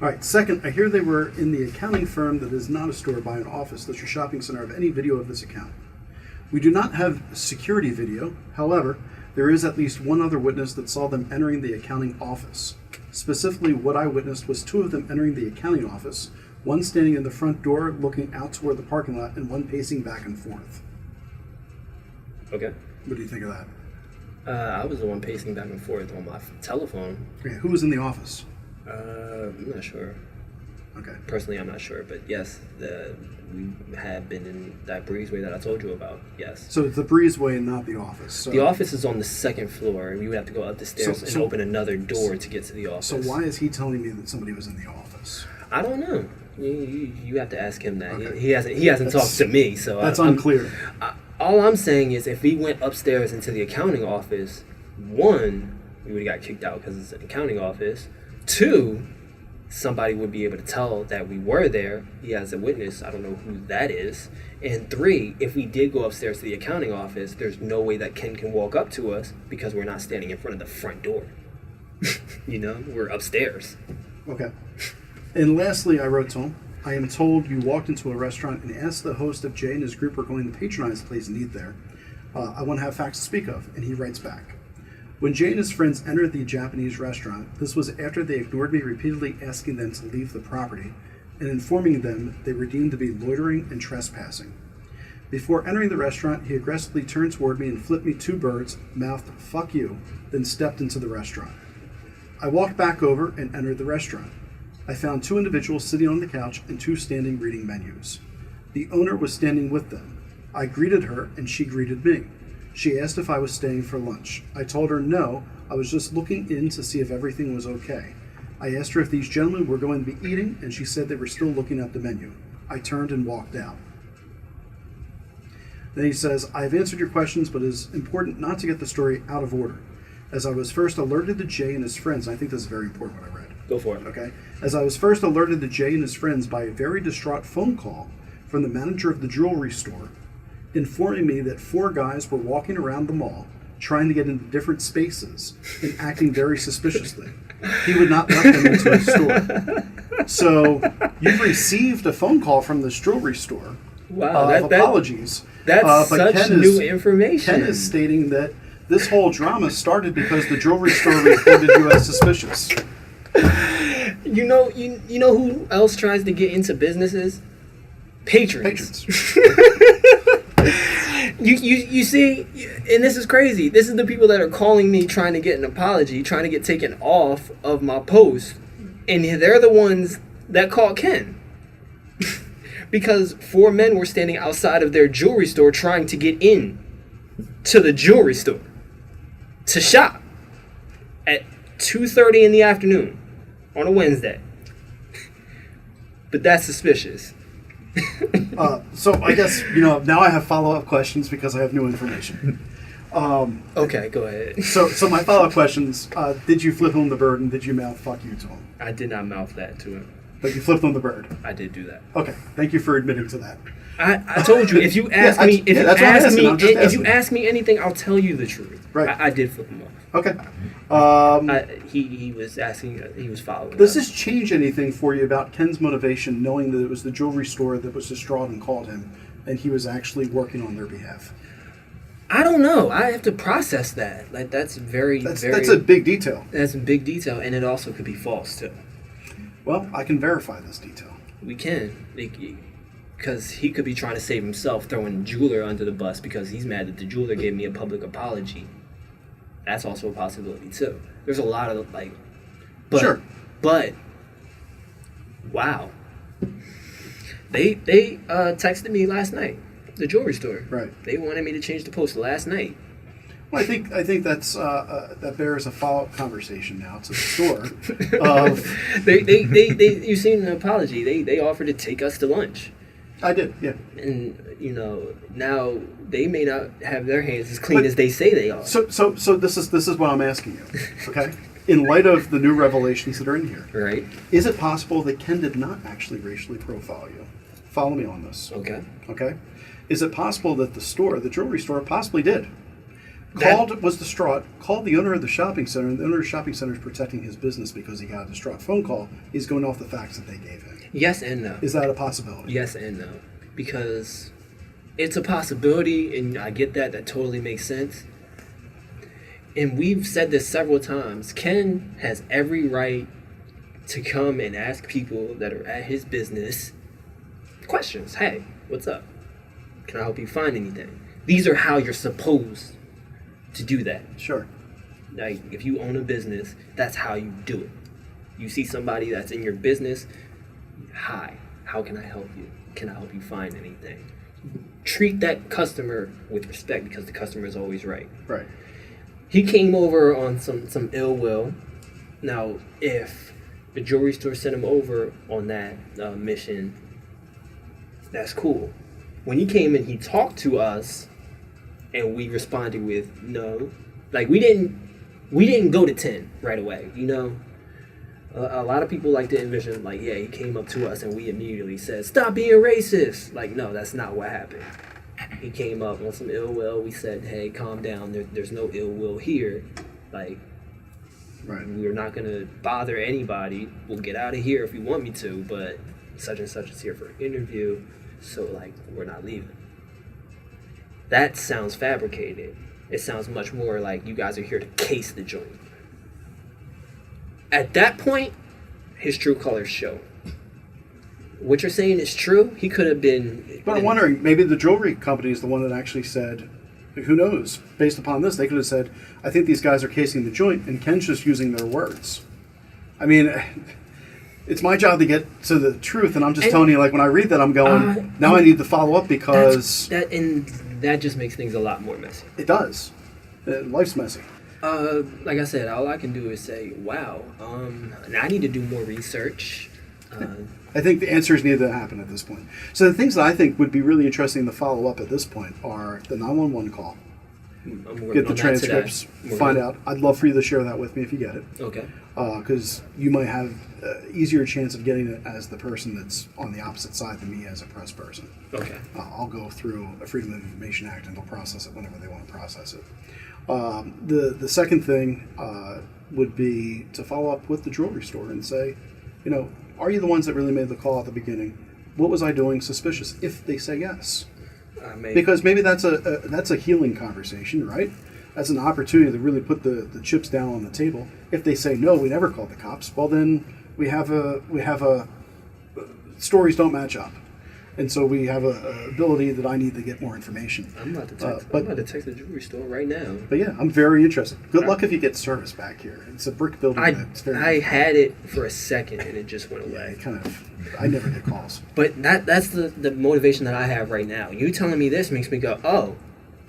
Speaker 8: All right. Second, I hear they were in the accounting firm that is not a store by an office. Does your shopping center have any video of this account? We do not have security video. However, there is at least one other witness that saw them entering the accounting office. Specifically, what I witnessed was two of them entering the accounting office, one standing in the front door looking out toward the parking lot and one pacing back and forth.
Speaker 6: Okay.
Speaker 8: What do you think of that?
Speaker 6: I was the one pacing back and forth on my telephone.
Speaker 8: Okay, who was in the office?
Speaker 6: I'm not sure.
Speaker 8: Okay.
Speaker 6: Personally, I'm not sure, but yes, we have been in that breezeway that I told you about. Yes.
Speaker 8: So it's the breezeway and not the office. So,
Speaker 6: The office is on the second floor, and we would have to go up the stairs and open another door to get to the office.
Speaker 8: So why is he telling me that somebody was in the office?
Speaker 6: I don't know. You have to ask him that.
Speaker 8: Okay.
Speaker 6: He hasn't talked to me, so
Speaker 8: That's
Speaker 6: I'm
Speaker 8: unclear.
Speaker 6: All I'm saying is, if we went upstairs into the accounting office, one, we would have got kicked out because it's an accounting office. Two, somebody would be able to tell that we were there. He has a witness. I don't know who that is. And three, if we did go upstairs to the accounting office, there's no way that Ken can walk up to us because we're not standing in front of the front door. You know, we're upstairs.
Speaker 8: Okay. And lastly, I wrote to him, I am told you walked into a restaurant and asked the host if Jay and his group are going to patronize the place and eat there. I want to have facts to speak of. And he writes back. When Jay and his friends entered the Japanese restaurant, this was after they ignored me repeatedly asking them to leave the property and informing them they were deemed to be loitering and trespassing. Before entering the restaurant, he aggressively turned toward me and flipped me two birds, mouthed, "Fuck you," then stepped into the restaurant. I walked back over and entered the restaurant. I found two individuals sitting on the couch and two standing reading menus. The owner was standing with them. I greeted her, and she greeted me. She asked if I was staying for lunch. I told her no, I was just looking in to see if everything was okay. I asked her if these gentlemen were going to be eating, and she said they were still looking at the menu. I turned and walked out. Then he says, I have answered your questions, but it is important not to get the story out of order. As I was first alerted to Jay and his friends, and I think this is very important what I read.
Speaker 6: Go for it.
Speaker 8: Okay. As I was first alerted to Jay and his friends by a very distraught phone call from the manager of the jewelry store, informing me that 4 guys were walking around the mall trying to get into different spaces and acting very suspiciously. He would not let them into his store. So you've received a phone call from this jewelry store of apologies.
Speaker 6: That's
Speaker 8: but
Speaker 6: such new information.
Speaker 8: Ken is stating that this whole drama started because the jewelry store reported you as suspicious.
Speaker 6: You know who else tries to get into businesses? Patrons. You see, and this is crazy. This is the people that are calling me trying to get an apology, trying to get taken off of my post, and they're the ones that called Ken. Because 4 men were standing outside of their jewelry store trying to get in to the jewelry store to shop at 2:30 in the afternoon on a Wednesday. But that's suspicious.
Speaker 8: So I guess, now I have follow-up questions because I have new information.
Speaker 6: Okay, go ahead.
Speaker 8: So my follow-up questions, did you flip him the bird and did you mouth fuck you to him?
Speaker 6: I did not mouth that to him.
Speaker 8: But you flipped him the bird?
Speaker 6: I did do that.
Speaker 8: Okay, thank you for admitting to that.
Speaker 6: I told you, if you ask if you ask me anything, I'll tell you the truth.
Speaker 8: Right.
Speaker 6: I did flip him off.
Speaker 8: Okay.
Speaker 6: He was asking, he was following.
Speaker 8: Does this change anything for you about Ken's motivation, knowing that it was the jewelry store that was distraught and called him, and he was actually working on their behalf?
Speaker 6: I don't know. I have to process that. Like that's
Speaker 8: a big detail.
Speaker 6: That's a big detail, and it also could be false too.
Speaker 8: Well, I can verify this detail.
Speaker 6: We can, because he could be trying to save himself, throwing jeweler under the bus because he's mad that the jeweler gave me a public apology. That's also a possibility too. There's a lot of
Speaker 8: sure.
Speaker 6: But wow, they texted me last night. The jewelry store.
Speaker 8: Right.
Speaker 6: They wanted me to change the post last night.
Speaker 8: Well, I think that's that bears a follow-up conversation now to the store.
Speaker 6: They you seen an apology. They offered to take us to lunch.
Speaker 8: I did, yeah.
Speaker 6: And now they may not have their hands as clean as they say they are.
Speaker 8: So this is what I'm asking you. Okay. In light of the new revelations that are in here,
Speaker 6: right?
Speaker 8: Is it possible that Ken did not actually racially profile you? Follow me on this.
Speaker 6: Okay.
Speaker 8: Okay. Is it possible that the jewelry store, possibly did? Was distraught, called the owner of the shopping center, and the owner of the shopping center is protecting his business because he got a distraught phone call. He's going off the facts that they gave him.
Speaker 6: Yes and no.
Speaker 8: Is that a possibility?
Speaker 6: Yes and no. Because it's a possibility, and I get that. That totally makes sense. And we've said this several times. Ken has every right to come and ask people that are at his business questions. Hey, what's up? Can I help you find anything? These are how you're supposed to do that.
Speaker 8: Sure.
Speaker 6: Like, if you own a business, that's how you do it. You see somebody that's in your business, hi, how can I help you? Can I help you find anything? Treat that customer with respect because the customer is always right.
Speaker 8: Right.
Speaker 6: He came over on some ill will. Now, if the jewelry store sent him over on that mission, that's cool. When he came and he talked to us, and we responded with no, like we didn't go to 10 right away. A lot of people like to envision like, yeah, he came up to us and we immediately said, stop being racist. Like, no, that's not what happened. He came up on some ill will. We said, hey, calm down. There's no ill will here. Like,
Speaker 8: right.
Speaker 6: We're not gonna bother anybody. We'll get out of here if you want me to, but such and such is here for an interview. So, like, we're not leaving. That sounds fabricated. It sounds much more like you guys are here to case the joint. At that point, his true colors show. What you're saying is true. He could have been...
Speaker 8: But I'm wondering, maybe the jewelry company is the one that actually said, who knows, based upon this, they could have said, I think these guys are casing the joint, and Ken's just using their words. I mean... It's my job to get to the truth, and I'm just telling you, like, when I read that, I'm going, now I need to follow up because...
Speaker 6: That just makes things a lot more messy.
Speaker 8: It does. Life's messy.
Speaker 6: Like I said, all I can do is say, wow, I need to do more research.
Speaker 8: I think the answers need to happen at this point. So the things that I think would be really interesting to follow up at this point are the 911 call. Get the transcripts, find out. I'd love for you to share that with me if you get it.
Speaker 6: Okay.
Speaker 8: Because you might have easier chance of getting it as the person that's on the opposite side than me as a press person.
Speaker 6: Okay.
Speaker 8: I'll go through a Freedom of Information Act and they'll process it whenever they want to process it. The second thing would be to follow up with the jewelry store and say, are you the ones that really made the call at the beginning? What was I doing suspicious? If they say yes. Because maybe that's a healing conversation, right? That's an opportunity to really put the chips down on the table. If they say no, we never called the cops. Well, then we have a stories don't match up, and so we have a ability that I need to get more information.
Speaker 6: I'm about to text the jewelry store right now.
Speaker 8: But yeah, I'm very interested. Good luck if you get service back here. It's a brick building.
Speaker 6: I had it for a second and it just went away.
Speaker 8: I never get calls.
Speaker 6: But that's the motivation that I have right now. You telling me this makes me go, oh,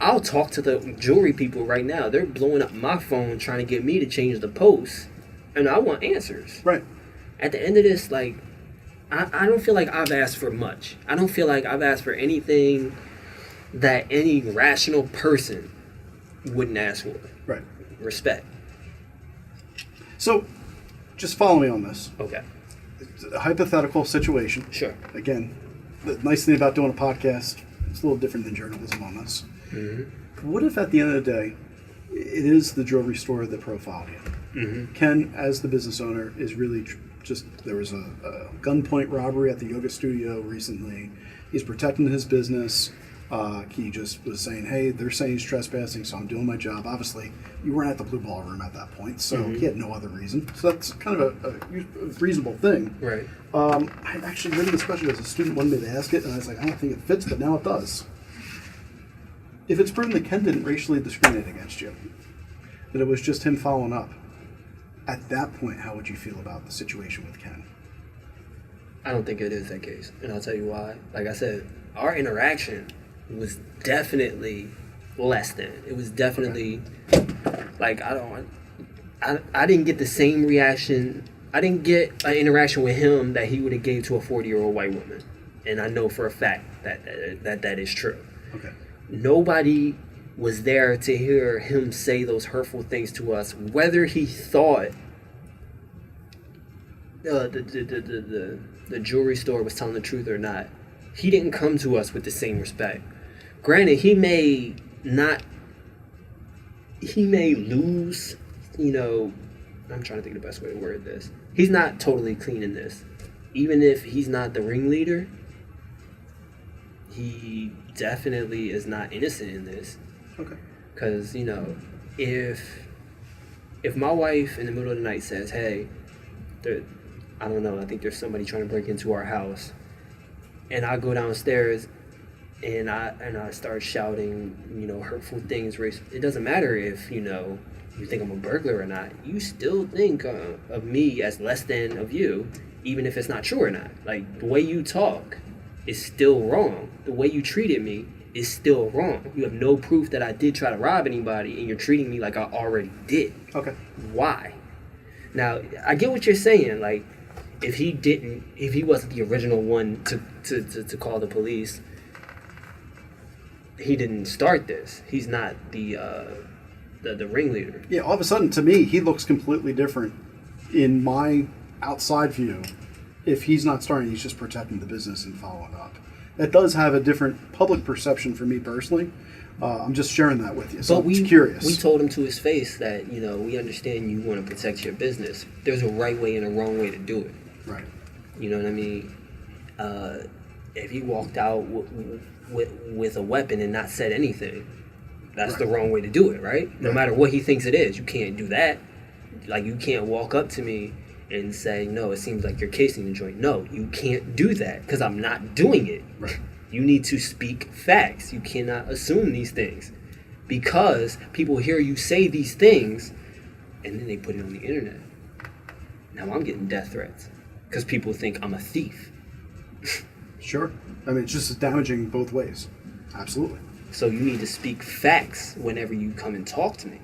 Speaker 6: I'll talk to the jewelry people right now. They're blowing up my phone trying to get me to change the post, and I want answers.
Speaker 8: Right.
Speaker 6: At the end of this, like, I don't feel like I've asked for much. I don't feel like I've asked for anything that any rational person wouldn't ask for.
Speaker 8: Right.
Speaker 6: Respect.
Speaker 8: So, just follow me on this.
Speaker 6: Okay.
Speaker 8: It's a hypothetical situation.
Speaker 6: Sure.
Speaker 8: Again, the nice thing about doing a podcast, it's a little different than journalism on this.
Speaker 6: Mm-hmm.
Speaker 8: What if at the end of the day, it is the jewelry store that profiled you?
Speaker 6: Mm-hmm.
Speaker 8: Ken, as the business owner, is really there was a gunpoint robbery at the yoga studio recently. He's protecting his business. He just was saying, hey, they're saying he's trespassing, so I'm doing my job. Obviously, you weren't at the Blue Ball Room at that point, so he had no other reason. So that's kind of a reasonable thing.
Speaker 6: Right.
Speaker 8: I actually written this question as a student wanted me to ask it, and I was like, I don't think it fits, but now it does. If it's proven that Ken didn't racially discriminate against you, that it was just him following up, at that point, how would you feel about the situation with Ken?
Speaker 6: I don't think it is that case, and I'll tell you why. Like I said, our interaction was definitely less than. It was definitely like I didn't get the same reaction. I didn't get an interaction with him that he would have gave to a 40-year-old white woman, and I know for a fact that is true.
Speaker 8: Okay.
Speaker 6: Nobody was there to hear him say those hurtful things to us, whether he thought the jewelry store was telling the truth or not. He didn't come to us with the same respect. Granted, he may lose, I'm trying to think of the best way to word this. He's not totally clean in this. Even if he's not the ringleader, he definitely is not innocent in this.
Speaker 8: Okay.
Speaker 6: Because, if my wife in the middle of the night says, hey, I don't know, I think there's somebody trying to break into our house, and I go downstairs and I start shouting, hurtful things, it doesn't matter if, you think I'm a burglar or not. You still think of me as less than of you, even if it's not true or not. Like, the way you talk is still wrong. The way you treated me is still wrong. You have no proof that I did try to rob anybody, and you're treating me like I already did.
Speaker 8: Okay.
Speaker 6: Why? Now, I get what you're saying. Like, if he wasn't the original one to call the police, he didn't start this. He's not the ringleader.
Speaker 8: Yeah, all of a sudden, to me, he looks completely different in my outside view. If he's not starting, he's just protecting the business and following up. That does have a different public perception for me personally. I'm just sharing that with you. So I'm curious.
Speaker 6: We told him to his face that, we understand you want to protect your business. There's a right way and a wrong way to do it.
Speaker 8: Right.
Speaker 6: You know what I mean? If he walked out with a weapon and not said anything, that's the wrong way to do it, right? No matter what he thinks it is, you can't do that. Like, you can't walk up to me and say, no, it seems like you're casing the joint. No, you can't do that because I'm not doing it.
Speaker 8: Right.
Speaker 6: You need to speak facts. You cannot assume these things because people hear you say these things and then they put it on the internet. Now I'm getting death threats because people think I'm a thief.
Speaker 8: Sure. I mean, it's just damaging both ways. Absolutely.
Speaker 6: So you need to speak facts whenever you come and talk to me.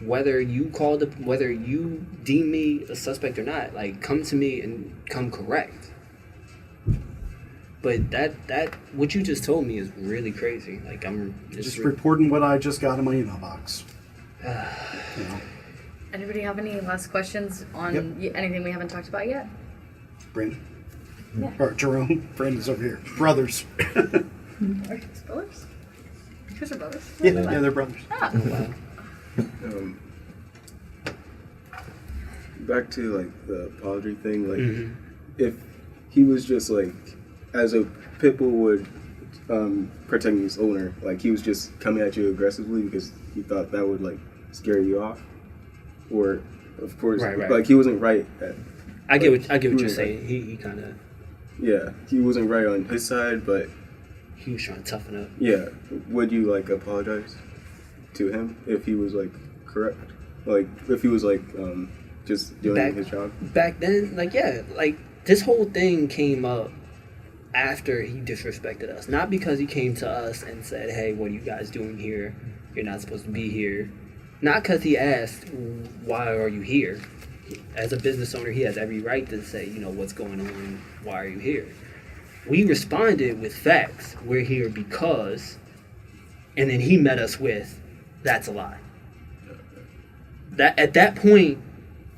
Speaker 6: Whether you whether you deem me a suspect or not, like, come to me and come correct. But that what you just told me is really crazy. Like, I'm
Speaker 8: Just reporting what I just got in my email box. You know,
Speaker 11: Anybody have any last questions on anything we haven't talked about yet?
Speaker 8: Brandon.
Speaker 11: Yeah.
Speaker 8: Or Jerome. Brandon's over here. Brothers.
Speaker 11: It's brothers? You guys are brothers?
Speaker 8: Yeah, they're brothers.
Speaker 11: Ah.
Speaker 10: Back to like the apology thing, like if he was just like, as a pit bull would protecting his owner, like he was just coming at you aggressively because he thought that would like scare you off, or of course,
Speaker 6: Right.
Speaker 10: like he wasn't right.
Speaker 6: I get what you're saying. He kind of
Speaker 10: he wasn't right on his side, but
Speaker 6: he was trying to toughen up.
Speaker 10: Yeah, would you like apologize to him if he was like correct, like if he was like just doing his job?
Speaker 6: Back then, like, yeah, like this whole thing came up after he disrespected us, not because he came to us and said, hey, what are you guys doing here, you're not supposed to be here, not because he asked why are you here. As a business owner, he has every right to say, you know, what's going on, why are you here. We responded with facts, we're here because, and then he met us with, that's a lie. That at that point,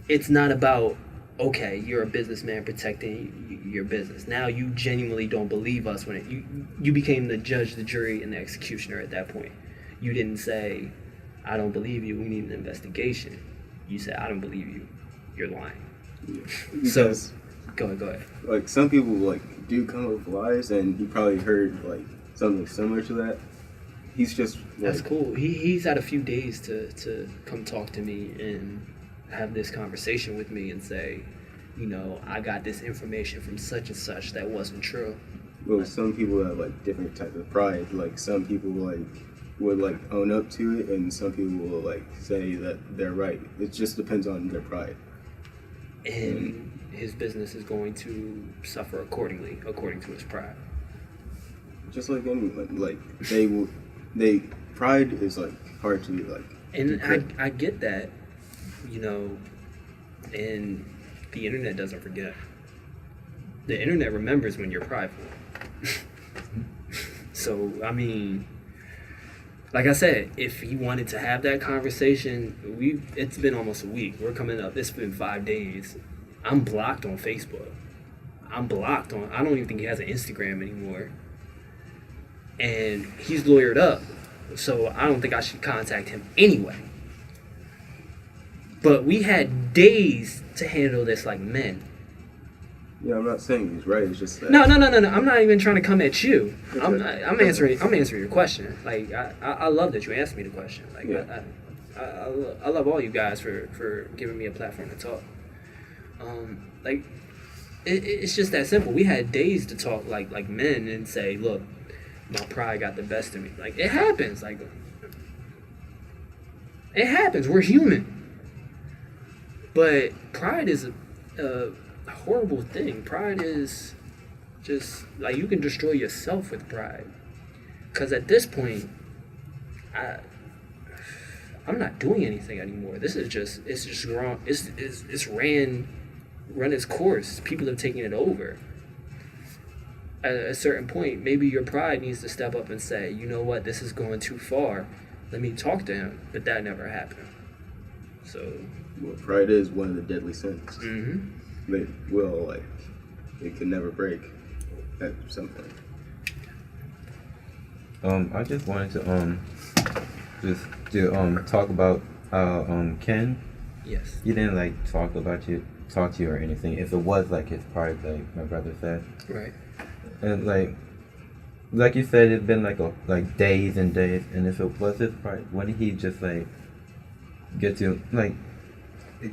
Speaker 6: it's not about, okay, you're a businessman protecting your business. Now you genuinely don't believe us when you became the judge, the jury, and the executioner at that point. You didn't say, I don't believe you, we need an investigation. You said, I don't believe you, you're lying. So, go ahead.
Speaker 10: Like some people like do come up with lies, and he probably heard like something similar to that. He's just like,
Speaker 6: that's cool. He's had a few days to come talk to me and have this conversation with me and say, you know, I got this information from such and such that wasn't true.
Speaker 10: Well, some people have like different types of pride. Like some people like would like own up to it, and some people will like say that they're right. It just depends on their pride.
Speaker 6: And his business is going to suffer accordingly, according to his pride.
Speaker 10: Just like anyone, like they pride is like hard to like.
Speaker 6: And I get that, you know, and the internet doesn't forget. The internet remembers when you're prideful. So, I mean, like I said, if he wanted to have that conversation, it's been almost a week. We're coming up. It's been 5 days. I'm blocked on Facebook. I don't even think he has an Instagram anymore. And he's lawyered up, so I don't think I should contact him anyway. But we had days to handle this like men.
Speaker 10: Yeah, I'm not saying he's right. It's just that.
Speaker 6: No. I'm not even trying to come at you. I'm answering your question. Like I love that you asked me the question. Like
Speaker 10: yeah.
Speaker 6: I love all you guys for giving me a platform to talk. Like it's just that simple. We had days to talk like men and say, look, my pride got the best of me. Like it happens. Like it happens. We're human. But pride is a horrible thing. Pride is just like you can destroy yourself with pride. Because at this point, I'm not doing anything anymore. This is it's just wrong. It's run its course. People have taken it over. At a certain point, maybe your pride needs to step up and say, you know what, this is going too far. Let me talk to him. But that never happened. So.
Speaker 10: Well, pride is one of the deadly sins.
Speaker 6: Mm-hmm.
Speaker 10: They will like it can never break at some point.
Speaker 9: I just wanted to talk about Ken.
Speaker 6: Yes.
Speaker 9: He didn't like talk to you or anything. If it was like his pride, like my brother said.
Speaker 6: Right.
Speaker 9: And like you said, it's been like days and days. And if it was his pride, wouldn't he just like get to like?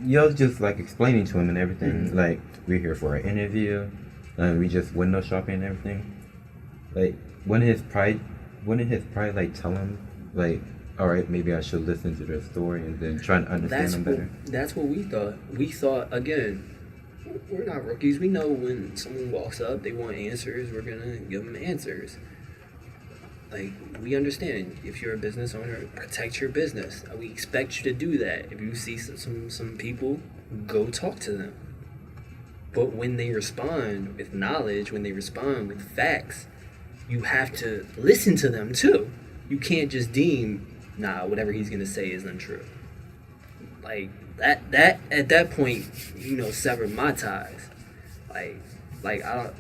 Speaker 9: You're just like explaining to him and everything. Mm-hmm. Like we're here for an interview, and we just window shopping and everything. Like wouldn't his pride like tell him like, all right, maybe I should listen to their story and then try to understand them better.
Speaker 6: That's what we thought. We thought again, we're not rookies. We know when someone walks up, they want answers. We're gonna give them answers. Like, we understand if you're a business owner, protect your business. We expect you to do that. If you see some people, go talk to them. But when they respond with knowledge, when they respond with facts, you have to listen to them too. You can't just deem, nah, whatever he's gonna say is untrue. Like that at that point, severed my ties. Like I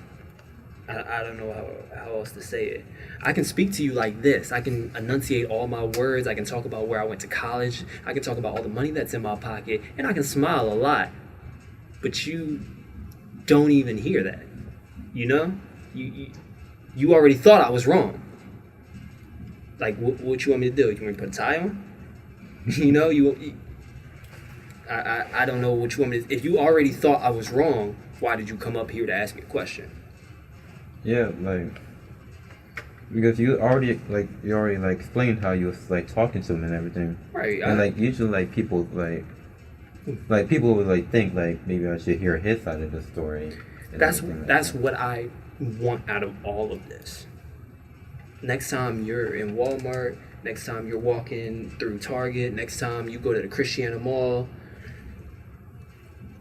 Speaker 6: don't know how else to say it. I can speak to you like this. I can enunciate all my words. I can talk about where I went to college. I can talk about all the money that's in my pocket, and I can smile a lot. But you don't even hear that. You already thought I was wrong. Like, what you want me to do? You want me to put a tie on? I don't know what you want me to. If you already thought I was wrong, why did you come up here to ask me a question?
Speaker 9: Yeah, because you already explained how you was talking to him and everything.
Speaker 6: Right.
Speaker 9: And usually people people would think maybe I should hear his side of the story.
Speaker 6: That's what I want out of all of this. Next time you're in Walmart, next time you're walking through Target, next time you go to the Christiana Mall,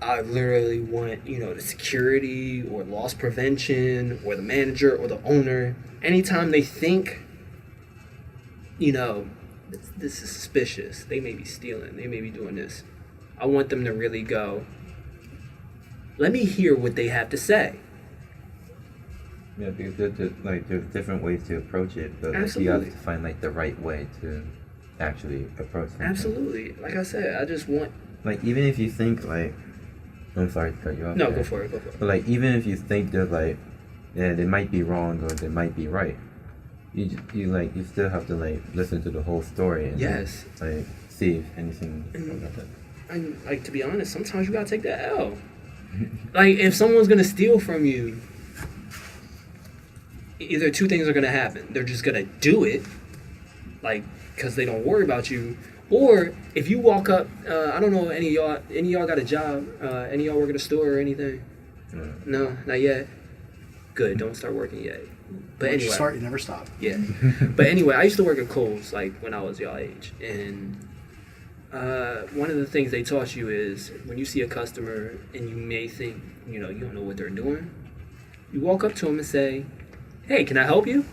Speaker 6: I literally want, the security or loss prevention or the manager or the owner, anytime they think, this is suspicious, they may be stealing, they may be doing this, I want them to really go, let me hear what they have to say.
Speaker 9: Yeah, because there's different ways to approach it, but you have to find the right way to actually approach something.
Speaker 6: Absolutely. Like I said, I just want
Speaker 9: even if you think I'm sorry to cut you off.
Speaker 6: No, go for it.
Speaker 9: But even if you think that they might be wrong or they might be right, you still have to listen to the whole story and
Speaker 6: yes,
Speaker 9: see if anything.
Speaker 6: And to be honest, sometimes you gotta take that L. If someone's gonna steal from you, either two things are gonna happen. They're just gonna do it, because they don't worry about you. Or if you walk up, I don't know, any of y'all got a job? Any of y'all work at a store or anything? No, not yet. Good, don't start working yet. But
Speaker 8: Once
Speaker 6: anyway,
Speaker 8: you start, you never stop.
Speaker 6: Yeah. But anyway, I used to work at Kohl's when I was y'all age, and one of the things they taught you is when you see a customer and you may think you don't know what they're doing, you walk up to them and say, "Hey, can I help you?"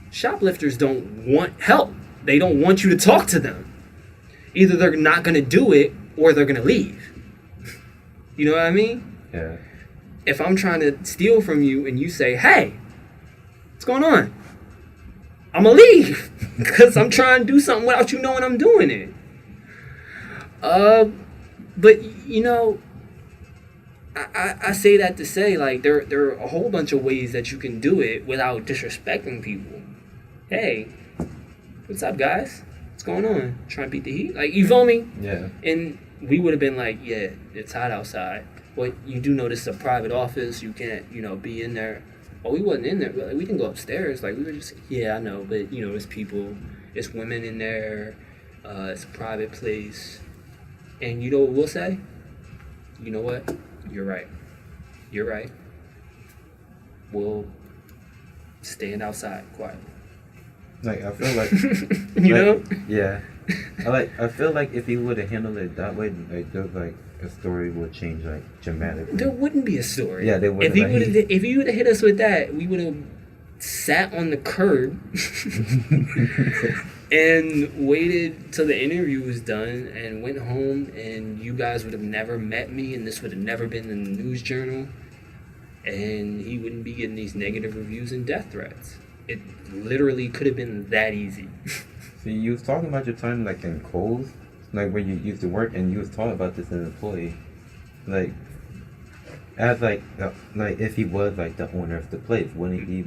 Speaker 6: Shoplifters don't want help. They don't want you to talk to them. Either they're not going to do it or they're going to leave. You know what I mean?
Speaker 9: Yeah.
Speaker 6: If I'm trying to steal from you and you say, "Hey, what's going on?" I'm going to leave because I'm trying to do something without you knowing I'm doing it. But, I say that to say, there are a whole bunch of ways that you can do it without disrespecting people. Hey, what's up, guys? What's going on? Trying to beat the heat? You feel me?
Speaker 9: Yeah.
Speaker 6: And we would have been yeah, it's hot outside. Well, you do know this is a private office. You can't, be in there. Oh, we wasn't in there. We didn't go upstairs. We were just, yeah, I know. But, it's people. It's women in there. It's a private place. And you know what we'll say? You know what? You're right. You're right. We'll stand outside quietly.
Speaker 9: I feel like yeah. I feel if he would have handled it that way, a story would change dramatically.
Speaker 6: There wouldn't be a story.
Speaker 9: Yeah, there wouldn't.
Speaker 6: If he would have hit us with that, we would have sat on the curb and waited till the interview was done and went home, and you guys would have never met me, and this would have never been in the news journal, and he wouldn't be getting these negative reviews and death threats. It literally could have been that easy.
Speaker 9: See, you was talking about your time in Kohl's, where you used to work, and you was talking about this as an employee, as if he was the owner of the place, wouldn't he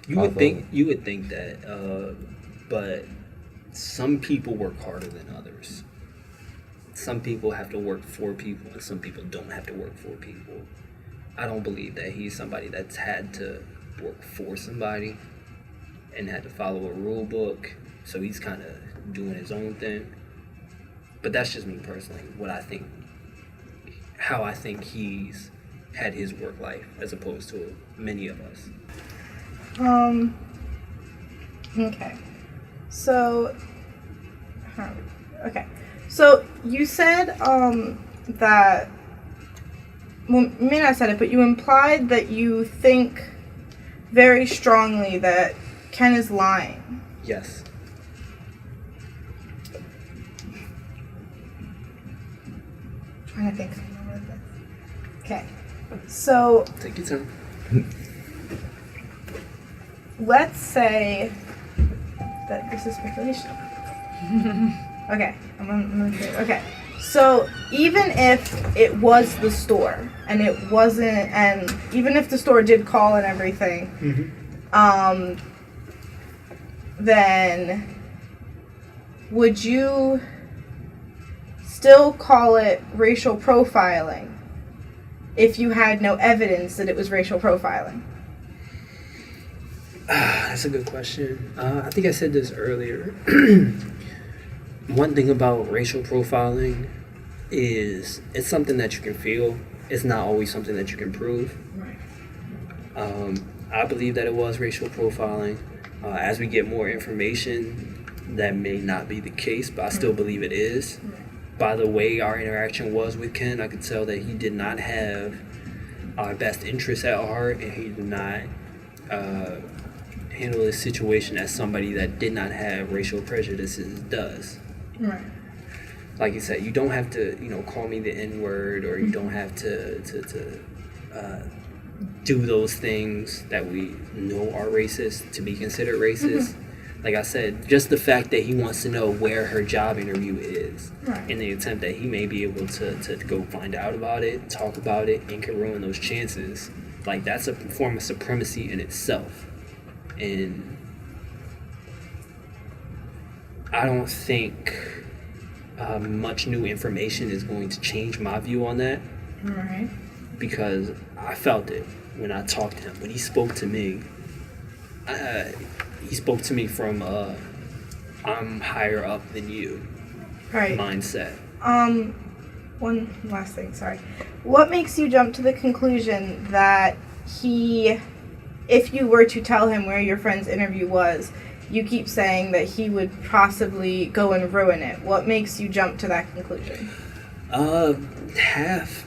Speaker 6: You would think that, but some people work harder than others. Some people have to work for people, and some people don't have to work for people. I don't believe that he's somebody that's had to work for somebody and had to follow a rule book, so he's kind of doing his own thing. But that's just me personally, what I think how I think he's had his work life as opposed to many of us.
Speaker 7: Okay. So, okay. So you said that, well, you may not have said it, but you implied that you think very strongly that Ken is lying.
Speaker 6: Yes.
Speaker 7: Trying to think. Okay. So
Speaker 6: Take your time.
Speaker 7: let's say that this is speculation. Okay. Okay. So even if it was the store and it wasn't, and even if the store did call and everything, then would you still call it racial profiling if you had no evidence that it was racial profiling?
Speaker 6: That's a good question. I think I said this earlier. One thing about racial profiling is it's something that you can feel. It's not always something that you can prove.
Speaker 7: Right.
Speaker 6: I believe that it was racial profiling. As we get more information, that may not be the case, but I still believe it is. By the way our interaction was with Ken, I could tell that he did not have our best interests at heart, and he did not handle this situation as somebody that did not have racial prejudices does.
Speaker 7: Right.
Speaker 6: Like you said, you don't have to, call me the N-word, or you don't have to do those things that we know are racist to be considered racist. Like I said, just the fact that he wants to know where her job interview is,
Speaker 7: Right.
Speaker 6: in the attempt that he may be able to go find out about it, talk about it, and can ruin those chances. Like, that's a form of supremacy in itself. And I don't think much new information is going to change my view on that.
Speaker 7: Right.
Speaker 6: Because I felt it when I talked to him. When he spoke to me, he spoke to me from I'm higher up than you
Speaker 7: Right.
Speaker 6: mindset.
Speaker 7: One last thing, sorry. What makes you jump to the conclusion that if you were to tell him where your friend's interview was, you keep saying that he would possibly go and ruin it? What makes you jump to that conclusion?
Speaker 6: Half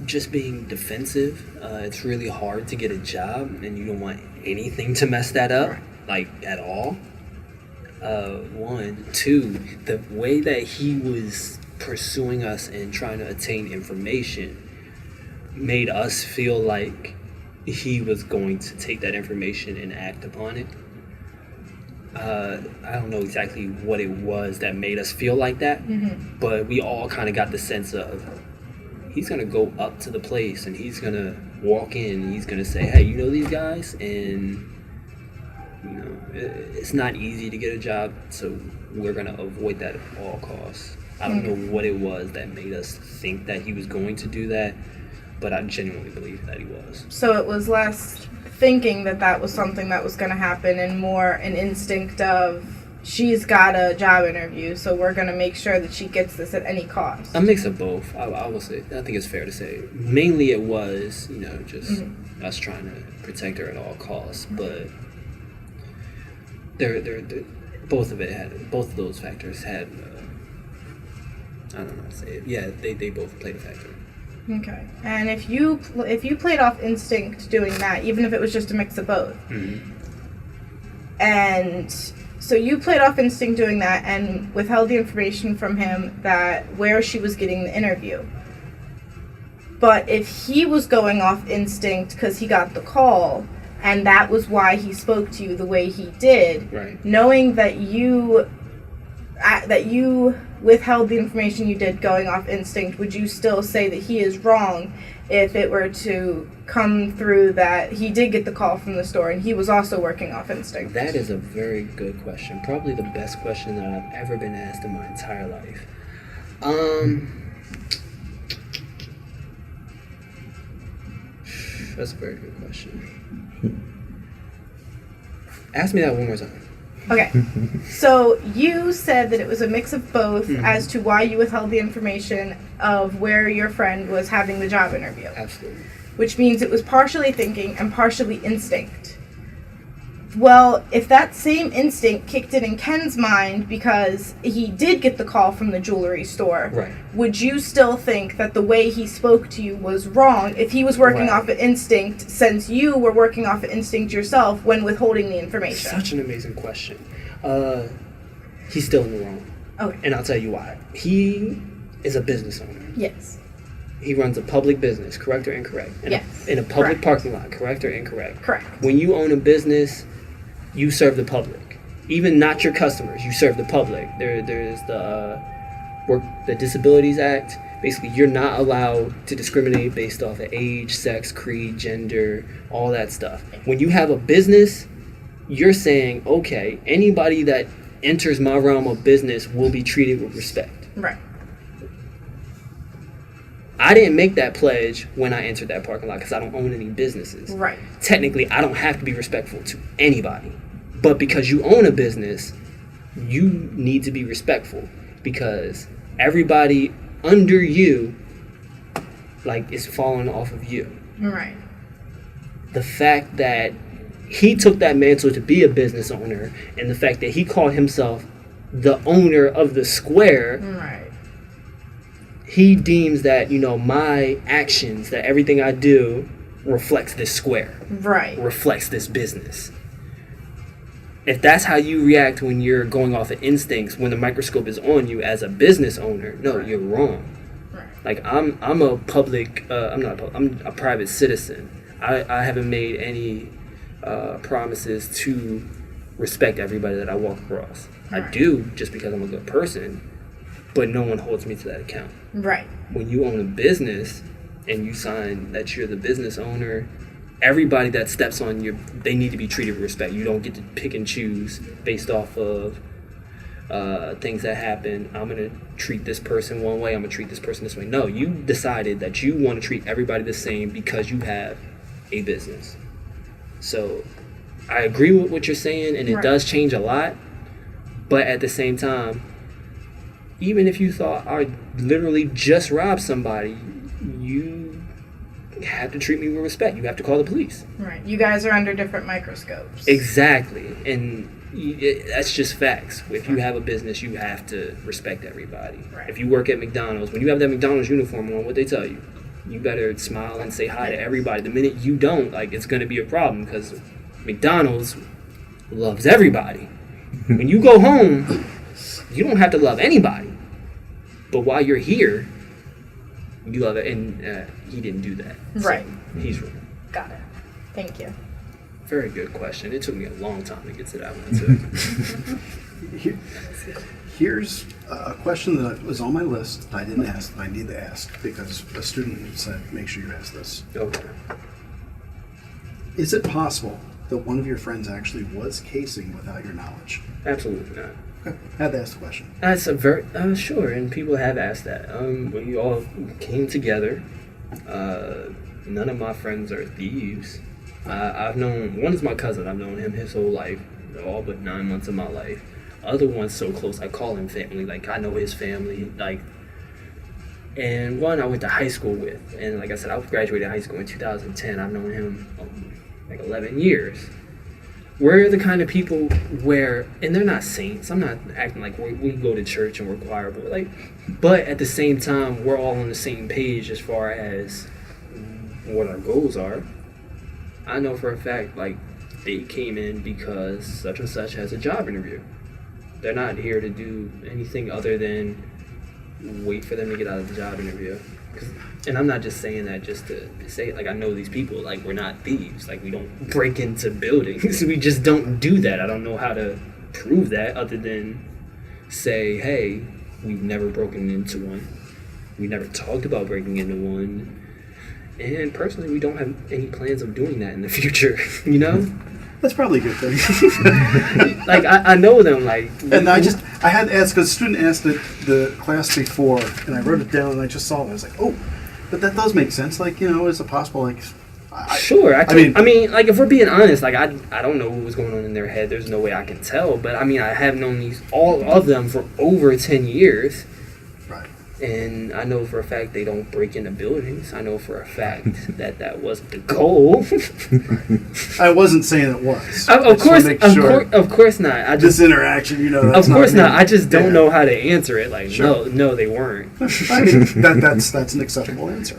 Speaker 6: just being defensive. It's really hard to get a job, and you don't want anything to mess that up, like, at all. One. Two, the way that he was pursuing us and trying to attain information made us feel like he was going to take that information and act upon it. I don't know exactly what it was that made us feel like that, but we all kind of got the sense of he's going to go up to the place and he's going to walk in and he's going to say, hey, you know these guys? And, it's not easy to get a job, so we're going to avoid that at all costs. I don't know what it was that made us think that he was going to do that, but I genuinely believe that he was.
Speaker 7: So it was less thinking that was something that was going to happen and more an instinct of, she's got a job interview, so we're going to make sure that she gets this at any cost.
Speaker 6: A mix of both, I will say. I think it's fair to say. Mainly it was, just us trying to protect her at all costs, but both of those factors had, I don't know how to say it. Yeah, they both played a factor.
Speaker 7: Okay. And if you played off instinct doing that, even if it was just a mix of both, and so you played off instinct doing that and withheld the information from him that where she was getting the interview. But if he was going off instinct because he got the call and that was why he spoke to you the way he did,
Speaker 6: right,
Speaker 7: knowing that you withheld the information you did going off instinct, would you still say that he is wrong if it were to come through that he did get the call from the store and he was also working off instinct?
Speaker 6: That is a very good question. Probably the best question that I've ever been asked in my entire life. That's a very good question. Ask me that one more time.
Speaker 7: Okay. So you said that it was a mix of both as to why you withheld the information of where your friend was having the job interview.
Speaker 6: Absolutely.
Speaker 7: Which means it was partially thinking and partially instinct. Well, if that same instinct kicked in Ken's mind because he did get the call from the jewelry store,
Speaker 6: Right.
Speaker 7: would you still think that the way he spoke to you was wrong if he was working
Speaker 6: Right.
Speaker 7: off of instinct, since you were working off of instinct yourself when withholding the information?
Speaker 6: Such an amazing question. He's still in the wrong.
Speaker 7: Okay.
Speaker 6: And I'll tell you why. He is a business owner.
Speaker 7: Yes.
Speaker 6: He runs a public business, correct or incorrect?
Speaker 7: Yes.
Speaker 6: In a public
Speaker 7: Correct.
Speaker 6: parking lot, correct or incorrect?
Speaker 7: Correct.
Speaker 6: When you own a business, you serve the public. Even not your customers, you serve the public. There's the Disabilities Act. Basically, you're not allowed to discriminate based off of age, sex, creed, gender, all that stuff. When you have a business, you're saying, okay, anybody that enters my realm of business will be treated with respect.
Speaker 7: Right.
Speaker 6: I didn't make that pledge when I entered that parking lot because I don't own any businesses.
Speaker 7: Right.
Speaker 6: Technically, I don't have to be respectful to anybody. But because you own a business, you need to be respectful because everybody under you, like, is falling off of you.
Speaker 7: Right.
Speaker 6: The fact that he took that mantle to be a business owner and the fact that he called himself the owner of the square,
Speaker 7: Right.
Speaker 6: he deems that, my actions, that everything I do reflects this square,
Speaker 7: Right.
Speaker 6: reflects this business. If that's how you react when you're going off of instincts, when the microscope is on you as a business owner, no, you're wrong.
Speaker 7: Right.
Speaker 6: Like, I'm a public, I'm a private citizen. I haven't made any promises to respect everybody that I walk across.
Speaker 7: Right.
Speaker 6: I do just because I'm a good person, but no one holds me to that account.
Speaker 7: Right.
Speaker 6: When you own a business and you sign that you're the business owner, everybody that steps on you, they need to be treated with respect. You don't get to pick and choose based off of things that happen. I'm going to treat this person one way, I'm going to treat this person this way. No, you decided that you want to treat everybody the same because you have a business. So I agree with what you're saying, and it
Speaker 7: Right.
Speaker 6: does change a lot. But at the same time, even if you thought I literally just robbed somebody, you have to treat me with respect. You have to call the police.
Speaker 7: Right. You guys are under different microscopes.
Speaker 6: Exactly. And that's just facts. If you have a business, you have to respect everybody.
Speaker 7: Right.
Speaker 6: If you work at McDonald's, when you have that McDonald's uniform on, what they tell you? You better smile and say hi to everybody. The minute you don't, it's going to be a problem because McDonald's loves everybody. When you go home, you don't have to love anybody. But while you're here, you love it. And he didn't do that.
Speaker 7: Right.
Speaker 6: So he's wrong.
Speaker 7: Got it. Thank you.
Speaker 6: Very good question. It took me a long time to get to that one, too.
Speaker 8: Here's a question that was on my list. I didn't ask, but I need to ask because a student said, make sure you ask this.
Speaker 6: Okay.
Speaker 8: Is it possible that one of your friends actually was casing without your knowledge?
Speaker 6: Absolutely not.
Speaker 8: Okay. I had to ask the question.
Speaker 6: That's a very sure, and people have asked that. When you all came together, none of my friends are thieves. I've known one is my cousin. I've known him his whole life, all but 9 months of my life. Other one's so close, I call him family. Like, I know his family. And one I went to high school with, and like I said, I graduated high school in 2010. I've known him 11 years. We're the kind of people where, and they're not saints. I'm not acting like we go to church and we're choir, but at the same time, we're all on the same page as far as what our goals are. I know for a fact, they came in because such and such has a job interview. They're not here to do anything other than wait for them to get out of the job interview. And I'm not just saying that just to say it. I know these people. We're not thieves. We don't break into buildings. We just don't do that. I don't know how to prove that other than say, hey, we've never broken into one. We never talked about breaking into one. And personally, we don't have any plans of doing that in the future,
Speaker 8: That's probably a good thing.
Speaker 6: I know them,
Speaker 8: And I had to ask, because a student asked it the class before, and I wrote it down, and I just saw it. I was like, oh, but that does make sense. Is it possible,
Speaker 6: Sure, I mean, like if we're being honest, like I don't know what was going on in their head. There's no way I can tell. But I mean, I have known all of them for over 10 years.
Speaker 8: Right.
Speaker 6: And I know for a fact they don't break into buildings. I know for a fact that wasn't the goal.
Speaker 8: I wasn't saying it was.
Speaker 6: Of course not. I just,
Speaker 8: this interaction, that's
Speaker 6: of course not.
Speaker 8: me.
Speaker 6: I just don't know how to answer it. Like,
Speaker 8: Sure.
Speaker 6: no, they weren't.
Speaker 8: I mean, that's an acceptable answer.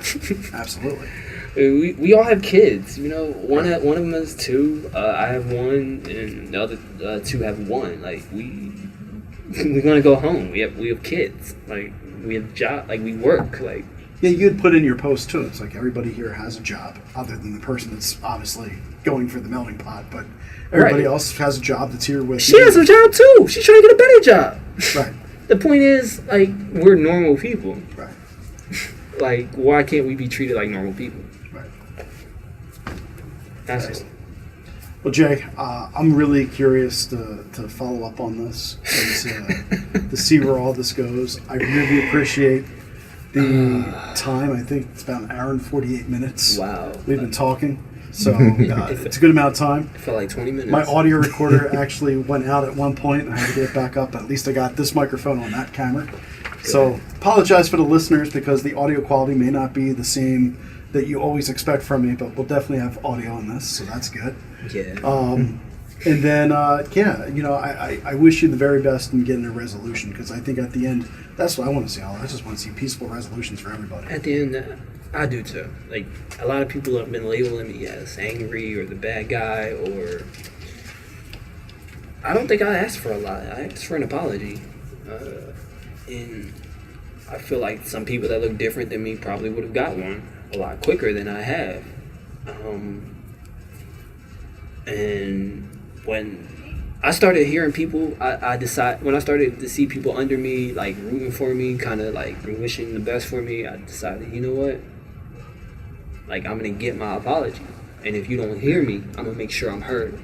Speaker 8: Absolutely.
Speaker 6: We all have kids. One of them has 2. I have 1, and the other 2 have 1. Like we're gonna go home. We have kids. Like we have job. Like we work. Like
Speaker 8: yeah, you had put in your post too. It's like everybody here has a job, other than the person that's obviously going for the melting pot. But everybody else has a job that's here with.
Speaker 6: She has a job too. She's trying to get a better job.
Speaker 8: Right.
Speaker 6: The point is, like, we're normal people.
Speaker 8: Right.
Speaker 6: Like, why can't we be treated like normal people?
Speaker 8: Right.
Speaker 6: That's it.
Speaker 8: Well, Jay, I'm really curious to follow up on this, to see where all this goes. I really appreciate the time. I think it's about an hour and 48 minutes.
Speaker 6: Wow.
Speaker 8: We've been talking, so it's a good amount of time.
Speaker 6: It felt like 20 minutes.
Speaker 8: My audio recorder actually went out at one point, and I had to get it back up. But at least I got this microphone on that camera. Good. So apologize for the listeners because the audio quality may not be the same that you always expect from me, but we'll definitely have audio on this, so that's good.
Speaker 6: Yeah.
Speaker 8: And then, I wish you the very best in getting a resolution, because I think at the end, that's what I want to see. I just want to see peaceful resolutions for everybody.
Speaker 6: At the end, I do too. Like, a lot of people have been labeling me as angry or the bad guy, or... I don't think I asked for a lot. I asked for an apology. And I feel like some people that look different than me probably would have got one a lot quicker than I have. And when I started hearing people, when I started to see people under me, like rooting for me, kind of like wishing the best for me, I decided, you know what? Like, I'm going to get my apology. And if you don't hear me, I'm going to make sure I'm heard.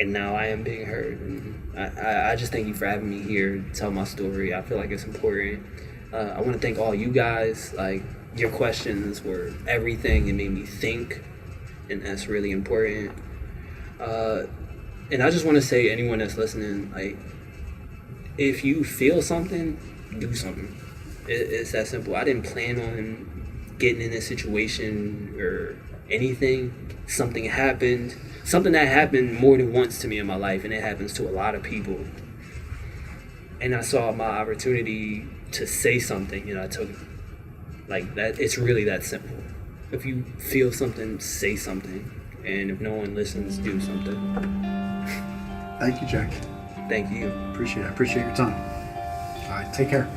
Speaker 6: And now I am being heard. And I just thank you for having me here to tell my story. I feel like it's important. I want to thank all you guys. Like, your questions were everything. It made me think, and that's really important. And I just want to say, anyone that's listening, like, if you feel something, do something. It's that simple. I didn't plan on getting in this situation or anything. Something happened. Something that happened more than once to me in my life, and it happens to a lot of people. And I saw my opportunity to say something, and I took it. Like that, it's really that simple. If you feel something, say something. And if no one listens, do something.
Speaker 8: Thank you, Jack.
Speaker 6: Thank you.
Speaker 8: Appreciate it. I appreciate your time. All right, take care.